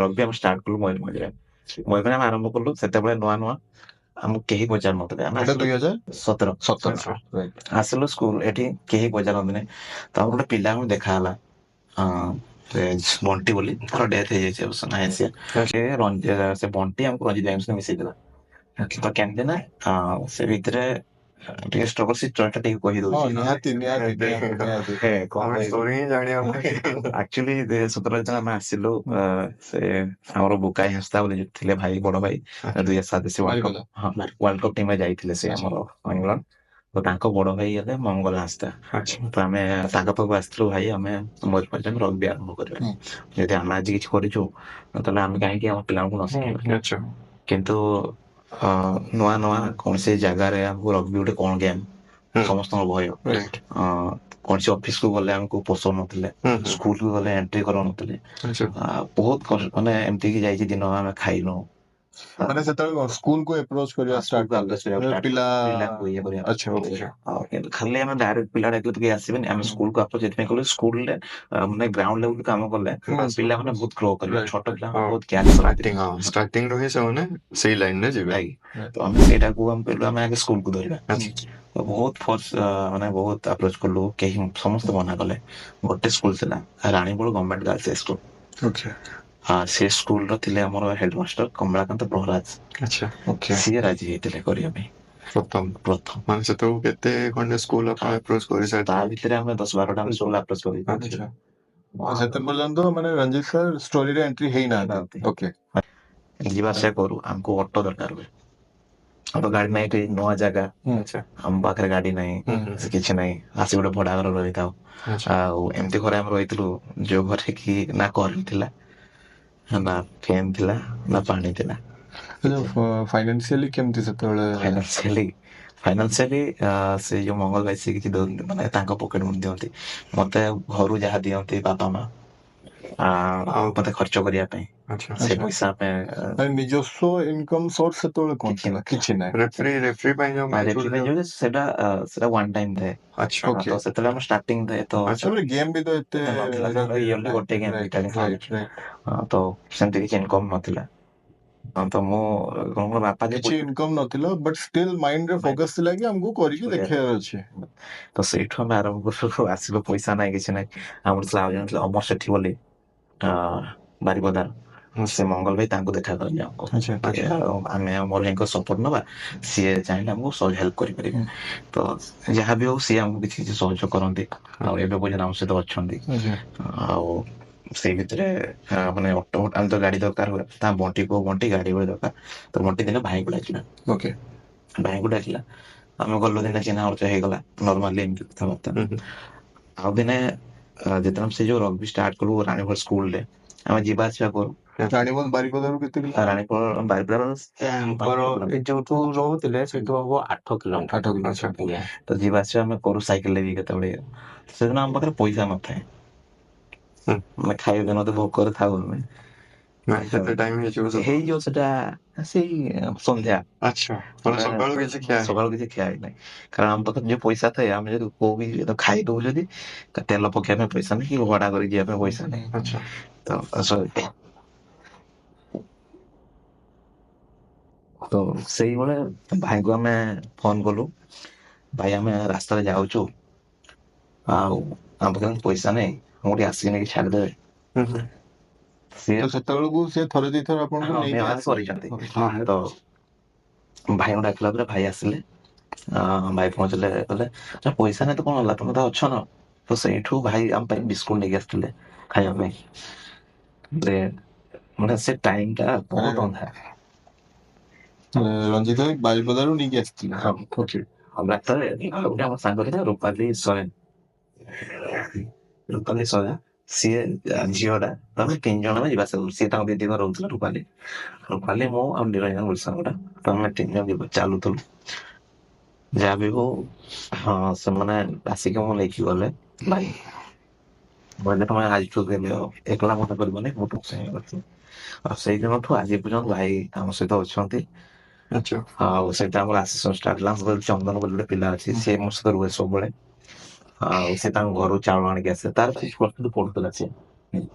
ରଗ୍ବି ଆମେ ଷ୍ଟାର୍ଟ କଲୁ ମୟୂରଭଞ୍ଜରେ ମୟୂରଭଞ୍ଜ ଆମେ ଆରମ୍ଭ କଲୁ ସେତେବେଳେ ନୂଆ ନୂଆ ଆମକୁ କେହି ପଚାରୁନଥିଲେ ଆମେ ଏଇଟା ଆସିଲୁ 2017 ଆସିଲୁ ସ୍କୁଲ ଏଠି କେହି ପଚାରନ୍ତିନି ତାପରେ ଗୋଟେ ପିଲାଙ୍କୁ ଦେଖା ହେଲା ବଣ୍ଟି ବୋଲି ତାର ଡେଥ୍ ହେଇଯାଇଛି ଅବଶ୍ୟ ନାହିଁ ସେ ବଣ୍ଟି ଆମକୁ ରଞ୍ଜିତ ଭାଇଙ୍କ ସହିତ ମିଶେଇଥିଲା ତ କେମିତି ନା ସେ ଭିତରେ ଟିକେ ଷ୍ଟ୍ରଗଲ ସିଚୁଏସନ ଟିକେ କହିଦଉଛି ନିହାତି ଷ୍ଟୋରି ହିଁ ଜାଣିବା ପାଇଁ ଆକ୍ଚୁଆଲି 2017 ଯେତେବେଳେ ଆମେ ଆସିଲୁ ସେ ଆମର ବୁକାଇ ହାଁସଦା ବୋଲି ଥିଲେ ଭାଇ ବଡ ଭାଇ 2007 ସେ ୱାର୍ଲଡ କପ୍ ଟିମରେ ଯାଇଥିଲେ ସେ ଆମର ଇଂଲଣ୍ଡ ତ ତାଙ୍କ ବଡ ଭାଇ ହେଲେ ମଙ୍ଗଲ ହାଁସଦା ତ ଆମେ ତାଙ୍କ ପାଖକୁ ଆସିଥିଲୁ ଭାଇ ଆମେ ମୟୂରଭଞ୍ଜ ରଗ୍ବି ଆରମ୍ଭ କରିବା ଯଦି ଆମେ ଆଜି କିଛି କରିଛୁ ତାହେଲେ ଆମେ କାହିଁକି ଆମ ପିଲାଙ୍କୁ ନ ଶିଖେଇବା କିନ୍ତୁ ନୂଆ ନୂଆ କୌଣସି ଜାଗାରେ ଆମକୁ ରଗ୍ବି ଗୋଟେ କଣ ଗେମ୍ ସମସ୍ତଙ୍କ ଭୟ କୌଣସି ଅଫିସକୁ ଗଲେ ଆମକୁ ପୋଷଉ ନଥିଲେ ସ୍କୁଲକୁ ଗଲେ ଏଣ୍ଟ୍ରି କରାଉନଥିଲେ ବହୁତ ମାନେ ଏମିତି କି ଯାଇଛି ଦିନ ଆମେ ଖାଇନୁ ମାନେ ସେତେବେଳେ ସ୍କୁଲକୁ ଆପ୍ରୋଚ କରିବା ଷ୍ଟାର୍ଟ ପିଲା କିନ୍ତୁ ଖାଲି ଆମେ ଡାଇରେକ୍ଟ ପିଲା ଡାକିଲେ ତ କେହି ଆସିବେନି ଆମେ ସ୍କୁଲକୁ ଆପ୍ରୋଚ ସେଥିପାଇଁ କଲୁ ସ୍କୁଲରେ ମାନେ ଗ୍ରାଉଣ୍ଡ ଲେଭେଲ କାମ କଲେ ପିଲାମାନେ ବହୁତ ଗ୍ରୋ କରିବେ ଛୋଟ ପିଲାମାନେ ବହୁତ ଷ୍ଟାର୍ଟିଂ ରୁ ହିଁ ସେମାନେ ସେଇ ଲାଇନରେ ଯିବେ ତ ଆମେ ସେଇଟାକୁ ଆମେ କହିଲୁ ଆମେ ଆଗେ ସ୍କୁଲକୁ ଧରିବା ବହୁତ ଫୋର୍ସ ମାନେ ବହୁତ ଆପ୍ରୋଚ କଲୁ କେହି ସମସ୍ତେ ମନା କଲେ ଗୋଟେ ସ୍କୁଲ ଥିଲା ରାଣୀପୁର ଗଭର୍ଣ୍ଣମେଣ୍ଟ ଗାର୍ଲସ ସ୍କୁଲ ସେ ସ୍କୁଲର ଥିଲେ ଆମର ହେଡମାଷ୍ଟର କମଳାକାନ୍ତ ପ୍ରହରାଜ ସିଏ ରାଜି ହେଇଥିଲେ କରିବା ପାଇଁ ପ୍ରଥମ ମାନେ ସେତେବେଳକୁ କେତେ ଖଣ୍ଡେ ସ୍କୁଲ ଆପ୍ରୋଚ କରିସାରିଥିଲେ ତା ଭିତରେ ଆମେ 10-12ଟା ସ୍କୁଲ ଆପ୍ରୋଚ କରିଛୁ ସେତେ ପର୍ଯ୍ୟନ୍ତ ମାନେ ରଞ୍ଜିତ ସାର୍ ଷ୍ଟୋରିରେ ଏଣ୍ଟ୍ରି ହେଇନାହାନ୍ତି ଯିବା ଆସିବା କରୁ ଆମକୁ ଅଟୋ ଦରକାର ହୁଏ ଅଟୋ ଗାଡି ନାହିଁ ଏଠି ନୂଆ ଜାଗା ଆମ ପାଖରେ ଗାଡି ନାହିଁ କିଛି ନାହିଁ ଆସି ଗୋଟେ ଭଡା ଘର ରହିଥାଉ ଆଉ ଏମିତି ଘରେ ଆମେ ରହିଥିଲୁ ଯୋଉ ଘରେ କି ନା କରେଣ୍ଟ ଥିଲା ନା ଫ୍ୟାନ ଥିଲା ନା ପାଣି ଥିଲା ଫାଇନାନ୍ସିଆଲି କେମିତି ସେତେବେଳେ ଫାଇନାନ୍ସିଆଲି ସେ ଯୋଉ ମଙ୍ଗଲ ଭାଇ ସେ କିଛି ମାନେ ତାଙ୍କ ପକେଟ ମନି ଦିଅନ୍ତି ମତେ ଘରୁ ଯାହା ଦିଅନ୍ତି ବାପା ମା ମତେ ଖର୍ଚ୍ଚ କରିବା ପାଇଁ ସେ ପଇସା ନିଜସ୍ୱ ଇନକମ୍ ସୋର୍ସ ସେତେବେଳେ କଣ ଥିଲା କିଛି ନାହିଁ ରେଫ୍ରି ପାଇଁ ସେଟା ୱାନ୍ ଟାଇମ୍ ଥାଏ ତ ସେତେବେଳେ ଆମ ଷ୍ଟାର୍ଟିଂ ଥାଏ ତ ଗେମ୍ ବି ତ ଏତେ ଗୋଟେ ଗେମ୍ ତ ସେମିତି କିଛି ଇନକମ୍ ନଥିଲା ତ ମୁଁ ବାପା କିଛି ଇନକମ୍ ନଥିଲା ବଟ୍ ଷ୍ଟିଲ୍ ମାଇଣ୍ଡରେ ଫୋକସ୍ ଥିଲା କି ଆମକୁ କରିକି ଦେଖେଇବାର ଅଛି ତ ସେଇଠୁ ଆମେ ଆରମ୍ଭ କରୁ ଆସିଲୁ ପଇସା ନାହିଁ କିଛି ନାହିଁ ଆମର ଥିଲା ଆଉ ଜଣେ ଥିଲେ ଅମର ସେଠୀ ବୋଲି ବାରିପଦାର ସେ ମଙ୍ଗଲ ଭାଇ ତାଙ୍କୁ ଦେଖା କରିଲେ ଆମକୁ ଆମେ ଅମର ଭାଇଙ୍କ ସପୋର୍ଟ ନବା ସିଏ ଚାହିଁଲେ ଆମକୁ ହେଲ୍ପ କରିପାରିବେ ତ ଯାହାବି ହଉ ସିଏ ଆମକୁ କିଛି କିଛି ସହଯୋଗ କରନ୍ତି ଆଉ ଏବେ ପର୍ଯ୍ୟନ୍ତ ଆମ ସହିତ ଅଛନ୍ତି ଆଉ ସେଇ ଭିତରେ ମାନେ ଅଟୋ ଆମେ ତ ଗାଡି ଦରକାର ହୁଏ ତା ବଣ୍ଟି ଗାଡି ଭଳି ଦରକାର ତ ବଣ୍ଟି ଦିନ ଭାଇଙ୍କୁ ଡାକିଲା ଆମେ ଗଲୁ ଦିନେ ଚିହ୍ନା ପରିଚୟ ହେଇଗଲା ନର୍ମାଲି ଏମିତି କଥାବାର୍ତ୍ତା ଆଉ ଦିନେ ଯେତେବେଳେ ସେ ଯୋଉ ରଗ୍ବି ଷ୍ଟାର୍ଟ କଲୁ ରାଣୀପୁର ସ୍କୁଲରେ ଆମେ ଯିବା ଆସିବା କରୁ ବାରିପଦାରୁ କେତେ ରାଣୀପୁର ବାରିପଦାର ଯୋଉଠୁ ରହୁଥିଲେ ସେଇଠୁ ହବ 8 କିଲୋମିଟର ତ ଯିବା ଆସିବା ଆମେ କରୁ ସାଇକେଲରେ ବି କେତେବେଳେ ସେଦିନ ଆମ ପାଖରେ ପଇସା ନଥାଏ ହୁଁ। ମାନେ ଖାଇବା ମତେ ଭୋକରେ ଥାଉ ଆମେ କେତେ ଟାଇମ ହେଇଯିବ ସବୁ? ହେଇଯିବ ସେଟା ସେଇ ସନ୍ଧ୍ୟା। ଆଚ୍ଛା ମାନେ ସକାଳୁ କିଛି ଖିଆ ହେଇନି? ସକାଳୁ କିଛି ଖିଆ ହେଇନାହିଁ କାରଣ ଆମ ପାଖରେ ଯୋଉ ପଇସା ଥାଏ ଆମେ ଯଦି କୋଉ ବି ଖାଇଦବୁ ଯଦି ତେଲ ପକେଇବା ପାଇଁ ପଇସା ନାହିଁ କି ଭଡା କରିକି ଯିବା ପାଇଁ ପଇସା ନାହିଁ ଆଚ୍ଛା ତ ସେଇଭଳିଆ ଭାଇଙ୍କୁ ଆମେ ଫୋନ କଲୁ, ଭାଇ ଆମେ ରାସ୍ତାରେ ଯାଉଛୁ ଆଉ ଆମ ପାଖରେ ପଇସା ନାହିଁ, ମୁଁ ଟିକେ ଆସିକି ନେଇକି ଛାଡ଼ିଦେବେ। ସିଏ ତ ସେତେବେଳକୁ ସେ ଥରେ ଦିଥର ଆପଣଙ୍କୁ ନେଇକି ବ୍ୟବହାର କରିଛନ୍ତି। ତ ଭାଇଙ୍କୁ ଡାକିଲା ପରେ ଭାଇ ଆସିଲେ, ଭାଇ ପହଞ୍ଚିଲେ, କହିଲେ "ଆଚ୍ଛା, ପଇସା ନାହିଁ ତ କଣ ହେଲା, ତମେ ତ ଅଛ ନା"। ତ ସେଇଠୁ ଭାଇ ଆମ ପାଇଁ ବିସ୍କୁଟ ନେଇକି ଆସିଥିଲେ ଖାଇବା ପାଇଁ। ମାନେ ସେ ଟାଇମ ଟା ବହୁତ ଅନ୍ଧାର। ରଞ୍ଜିତ ଭାଇ ବାରିପଦାରୁ ନେଇକି ଆସିଥିଲେ। ଓକେ। ଆଉ ରାସ୍ତାରେ ଗୋଟେ ଆମ ସାଙ୍ଗ ଥିଲା ରୂପାଲି ସରେନ, ରୂପାଲି ସରେନ ସିଏ ଝିଅଟା, ତମେ 3 ଜଣ ଆମେ ଯିବା ଆସିବା କରୁ। ସିଏ ତାଙ୍କ ଦିଦି ଘର ରହୁଥିଲା ରୂପାଲି, ରୂପାଲି ମୁଁ ଆଉ ନିରଞ୍ଜନ ବୋଲି ସାଙ୍ଗଟା, ତ ଆମେ 3 ଜଣ ଚାଲୁଥିଲୁ। ଯାହା ବି ହଉ ସେମାନେ ଆସିକି ମୁଁ ନେଇକି ଗଲେ। ଭାଇ କହିଲେ ତମେ ଆଜିଠୁ ଏକଲା ମନେ କରିବନି, ମୁଁ ତୁମ ସାଙ୍ଗେ ଅଛି। ଆଉ ସେଇ ଦିନଠୁ ଆଜି ପର୍ଯ୍ୟନ୍ତ ଭାଇ ଆମ ସହିତ ଅଛନ୍ତି। ଆଚ୍ଛା ଆଉ ସେଇଟା ଆମର ଆସିଷ୍ଟାଣ୍ଟ ଷ୍ଟାଫ ଚନ୍ଦନ ବୋଲି ଗୋଟେ ପିଲା ଅଛି, ସେ ମୋ ସହିତ ରୁହେ ସବୁବେଳେ। ଆଉ ସେ ତାଙ୍କ ଘରୁ ଚାଉଳ ଆଣିକି ଆସେ, ତାର ପଢୁଥିଲା ସିଏ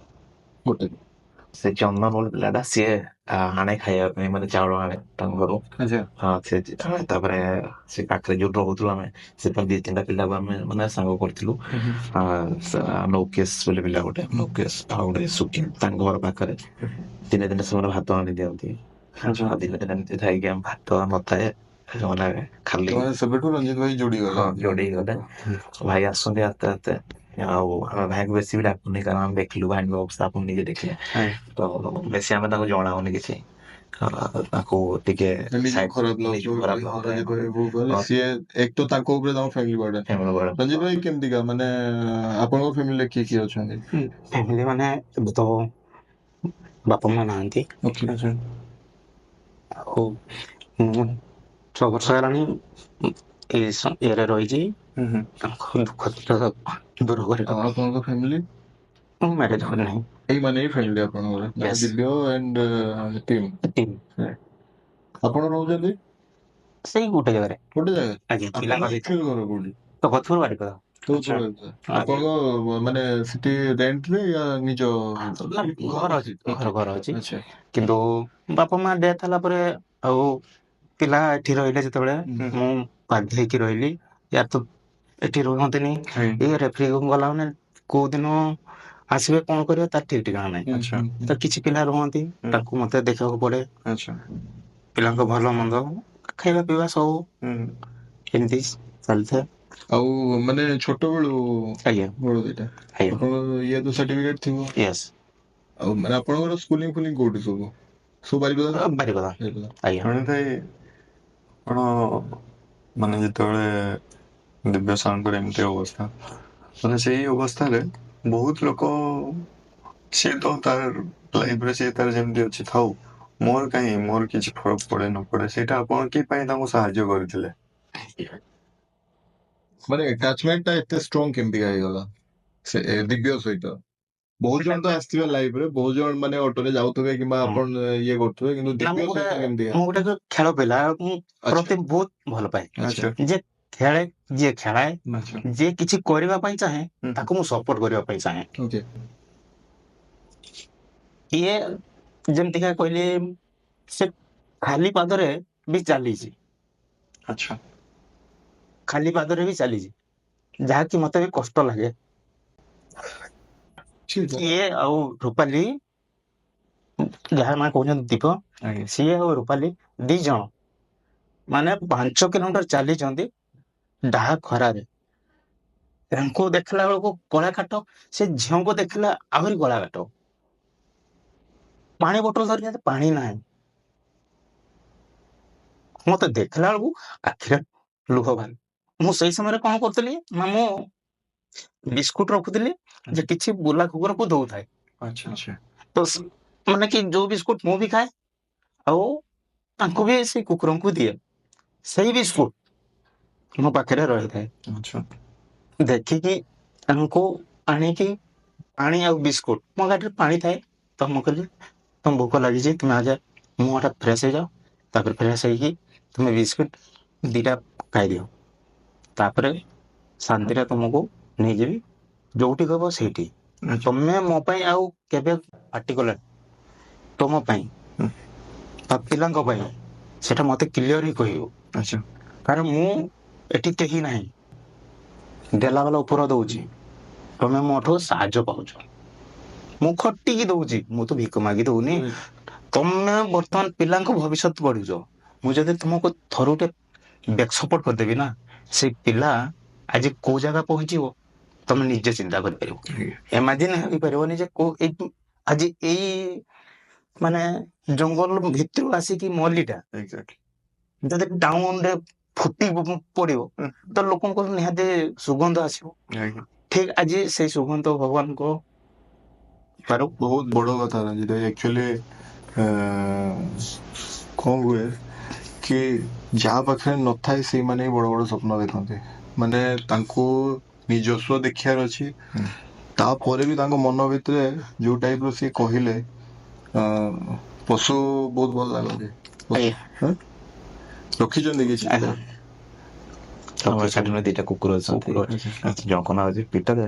ଗୋଟେ। ସେ ଚନ୍ଦନ ବୋଲି ପିଲାଟା ସିଏ ଆଣେ ଖାଇବା ପାଇଁ, ମାନେ ଚାଉଳ ଆଣେ ତାଙ୍କ ଘରୁ। ସେ ତାପରେ ସେ ପାଖରେ ଯୋଉ ରହୁଥିଲୁ ଆମେ, ସେ 2-3ଟା ପିଲାକୁ ଆମେ ମାନେ ସାଙ୍ଗ କରିଥିଲୁ। ନୌକେଶ ବୋଲି ପିଲା ଗୋଟେ, ନୌକେଶ ଆଉ ଗୋଟେ ସୁକିନ, ତାଙ୍କ ଘର ପାଖରେ। ଦିନେ ଦିନେ ସେମାନେ ଭାତ ଆଣି ଦିଅନ୍ତି, ଦିନେ ଦିନେ ଏମିତି ଥାଇକି ଆମେ ଭାତ ନଥାଏ ସେମାନେ ଖାଲି ସେବେଠୁ ରଞ୍ଜିତ ଭାଇ ଯୋଡିଗଲେ। ଯୋଡି ହେଇଗଲେ। ଭାଇ ଆସନ୍ତି ଆସ୍ତେ ଆସ୍ତେ। ଆଉ ଆମେ ଭାଇଙ୍କୁ ବେଶୀ ବି ଡାକୁନି, କାରଣ ଆମେ ଦେଖିଲୁ ଭାଇଙ୍କ ଅବସ୍ଥା, ଆପଣ ନିଜେ ଦେଖିଲେ। ତ ବେଶୀ ଆମେ ତାଙ୍କୁ ଜଣାଉନି କିଛି, ତାକୁ ଟିକେ ଖରାପ ଲାଗୁଥିବ। ସିଏ ଏକ ତ ତାଙ୍କ ଉପରେ ତାଙ୍କ ଫ୍ୟାମିଲି ବର୍ଡନ। ରଞ୍ଜିତ ଭାଇ କେମିତିକା, ମାନେ ଆପଣଙ୍କ ଫ୍ୟାମିଲିରେ କିଏ କିଏ ଅଛନ୍ତି? ଫ୍ୟାମିଲି ମାନେ ଏବେ ତ ବାପା ମା ନାହାନ୍ତି, ଆଉ ମୁଁ 6 ବର୍ଷ ହେଲାଣି ଇଏରେ ରହିଛି। ତାଙ୍କ ଦୁଃଖ ଦୂର କରିବା ପାଇଁ। ଆପଣଙ୍କ ଫ୍ୟାମିଲି? ମୁଁ ମ୍ୟାରେଜ କରିନାହିଁ। ଏଇମାନେ ହିଁ ଫ୍ୟାମିଲି ଆପଣଙ୍କର, ଦିବ୍ୟ ଆଣ୍ଡ ଟିମ୍। ଆପଣ ରହୁଛନ୍ତି ସେଇ ଗୋଟେ ଜାଗାରେ। ଗୋଟେ ଜାଗା? ଆଜ୍ଞା, ଆପଣଙ୍କ actual ଘର କୋଉଠି? କଥୁର ବାରିପଦା। ଆପଣଙ୍କ ମାନେ ସେଠି ରେଣ୍ଟରେ ୟା ନିଜ ଘର ଅଛି, ଘର ଅଛି। ଆଚ୍ଛା। କିନ୍ତୁ ବାପା ମା ଡେଥ୍ ହେଲା ପରେ ଆଉ ପିଲା ଏଠି ରହିଲେ ଯେତେବେଳେ, ମୁଁ ବାଧ୍ୟ ହେଇକି ରହିଲି। ୟାର ତ ଏଠି ରୁହନ୍ତିନି, ଇଏ ରେଫ୍ରି ଗଲା ମାନେ କୋଉ ଦିନ ଆସିବେ କଣ କରିବେ ତାର ଠିକ ଠିକଣା ନାହିଁ। ତ କିଛି ପିଲା ରୁହନ୍ତି, ତାଙ୍କୁ ମତେ ଦେଖିବାକୁ ପଡେ। ପିଲାଙ୍କ ଭଲ ମନ୍ଦ, ଖାଇବା ପିଇବା ସବୁ ଏମିତି ଚାଲିଥାଏ। ଆଉ ମାନେ ଛୋଟବେଳୁ ଆଜ୍ଞା ବଡ ଦିଟା ଆପଣଙ୍କ ଇଏ ତ ସାର୍ଟିଫିକେଟ ଥିବ। ୟେସ୍। ଆଉ ମାନେ ଆପଣଙ୍କର ସ୍କୁଲିଂ ଫୁଲିଂ କୋଉଠି ସବୁ? ସବୁ ବାରିପଦା? ବାରିପଦା। ଆଜ୍ଞା। ଆପଣ ମାନେ ଯେତେବେଳେ ଦିବ୍ୟ ସାରଙ୍କର ଏମିତି ଅବସ୍ଥା, ମାନେ ସେଇ ଅବସ୍ଥାରେ ବହୁତ ଲୋକ, ସିଏ ତ ତାର ଲାଇଫରେ ସିଏ ତାର ଯେମିତି ଅଛି ଥାଉ, ମୋର କାହିଁ, ମୋର କିଛି ଫରକ ପଡେ ନ ପଡେ, ସେଇଟା ଆପଣ କି ପାଇଁ ତାଙ୍କୁ ସାହାଯ୍ୟ କରିଥିଲେ? ମାନେ ଆଟାଚମେଣ୍ଟ ଟା ଏତେ ଷ୍ଟ୍ରଙ୍ଗ କେମିତି ହେଇଗଲା ସେ ଦିବ୍ୟ ସହିତ? ବହୁତ ଜଣ ତ ଆସିଥିବେ ଲାଇଫରେ, ବହୁତ ଜଣ ମାନେ ଅଟୋରେ ଯାଉଥିବେ କିମ୍ବା ଆପଣ ଇଏ କରୁଥିବେ, କିନ୍ତୁ ଦିବ୍ୟ ସହିତ କେମିତି? ମୁଁ ଗୋଟେ ଖେଳ ପିଲା, ମୁଁ ପ୍ରତି ବହୁତ ଭଲ ପାଏ। ଯେ ଖେଳେ, ଯିଏ ଖେଳାଏ, ଯିଏ କିଛି କରିବା ପାଇଁ ଚାହେଁ, ତାକୁ ମୁଁ ସପୋର୍ଟ କରିବା ପାଇଁ ଚାହେଁ। ଇଏ ଯେମିତିକା କହିଲି, ସେ ଖାଲି ପାଦରେ ବି ଚାଲିଛି। ଆଚ୍ଛା। ଖାଲି ପାଦରେ ବି ଚାଲିଛି, ଯାହାକି ମତେ ବି କଷ୍ଟ ଲାଗେ। ଇଏ ଆଉ ରୂପାଲି, ଯାହା ମା କହୁଛନ୍ତି ଦୀପ, ସିଏ ଆଉ ରୂପାଲି 2 ଜଣ ମାନେ 5 କିଲୋମିଟର ଚାଲିଛନ୍ତି ଡାହା ଖରାରେ। ତାଙ୍କୁ ଦେଖିଲା ବେଳକୁ ଗଳା କାଟ, ସେ ଝିଅଙ୍କୁ ଦେଖିଲା ଆହୁରି ଗଳା କାଟ। ପାଣି ବୋଟଲ ଧରିଛନ୍ତି, ପାଣି ନାହିଁ। ମତେ ଦେଖିଲା ବେଳକୁ ଆଖିରେ ଲୁହ ବାହାରେ। ମୁଁ ସେଇ ସମୟରେ କଣ କରୁଥିଲି ନା, ମୁଁ ବିସ୍କୁଟ ରଖୁଥିଲି, ଯେ କିଛି ବୁଲା କୁକୁରକୁ ଦଉଥାଏ। ତ ମାନେ କି ଯୋଉ ବିସ୍କୁଟ ମୁଁ ବି ଖାଏ, ଆଉ ତାଙ୍କୁ ବି ସେଇ କୁକୁରଙ୍କୁ ଦିଏ। ସେଇ ବିସ୍କୁଟ ମୋ ପାଖରେ ରହିଥାଏ। ଦେଖିକି ତାଙ୍କୁ ଆଣିକି ପାଣି ଆଉ ବିସ୍କୁଟ ମୋ ଗାଡ଼ିରେ ପାଣି ଥାଏ। ତ ମୁଁ କହିଲି ତମ ଭୋକ ଲାଗିଛି ତୁମେ ଆଜ ମୁହଁଟା ଫ୍ରେଶ ହେଇଯାଅ, ତାପରେ ଫ୍ରେଶ ହେଇକି ତୁମେ ବିସ୍କୁଟ ଦିଟା ଖାଇଦିଅ, ତାପରେ ଶାନ୍ତିରେ ତୁମକୁ ନେଇଯିବି ଯୋଉଠି କହିବ ସେଇଠି। ଆଚ୍ଛା। ତମେ ମୋ ପାଇଁ ଆଉ କେବେ ପାର୍ଟିକୁଲାର ତମ ପାଇଁ ବା ପିଲାଙ୍କ ପାଇଁ ସେଟା ମତେ କ୍ଲିୟର ହିଁ କହିବ। ଆଚ୍ଛା। କାରଣ ମୁଁ ଏଠି କେହି ନାହିଁ, ଦେଲା ବେଲା ଉପର ଦଉଛି, ତମେ ମୋଠୁ ସାହାଯ୍ୟ ପାଉଛ। ମୁଁ ଖଟିକି ଦଉଛି, ମୁଁ ତ ଭିକ ମାଗି ଦଉନି। ତମେ ବର୍ତ୍ତମାନ ପିଲାଙ୍କ ଭବିଷ୍ୟତ ବଢୁଛ। ମୁଁ ଯଦି ତୁମକୁ ଥରୁଟେ ବ୍ୟାକ୍ ସପୋର୍ଟ କରିଦେବି ନା, ସେଇ ପିଲା ଆଜି କୋଉ ଜାଗା ପହଞ୍ଚିବ ତମେ ନିଜେ ଚିନ୍ତା କରିପାରିବ। ଇମାଜିନ ହେଇପାରିବନି ଯେ ଆଜି ଏଇ ମାନେ ଜଙ୍ଗଲ ଭିତରୁ ଆସିକି ମଲିଟା ଯଦି ଟାଉନରେ ଫୁଟି ପଡିବ ତ ଲୋକଙ୍କର ନିହାତି ସୁଗନ୍ଧ ଆସିବ। ଠିକ ଆଜି ସେଇ ସୁଗନ୍ଧ ଭଗବାନଙ୍କ ପାରୁ ବହୁତ ବଡ କଥା ରଞ୍ଜିତ। ଆକ୍ଚୁଆଲି କଣ ହୁଏ କି ଯାହା ପାଖରେ ନଥାଏ ସେଇମାନେ ହିଁ ବଡ ବଡ ସ୍ୱପ୍ନ ଦେଖନ୍ତି। ମାନେ ତାଙ୍କୁ ନିଜସ୍ୱ ଦେଖିବାର ଅଛି, ତାପରେ ବି ତାଙ୍କ ମନ ଭିତରେ ଯୋଉ ଟାଇପ ର ସିଏ କହିଲେ ପଶୁ ବହୁତ ଭଲ ଲାଗନ୍ତି। ରଖିଛନ୍ତି କିଛି? ଆମ ଏକାଡେମୀରେ 2ଟା କୁକୁର ଅଛନ୍ତି, ଜଣଙ୍କ ନାଁ ହଉଛି ପିଟର,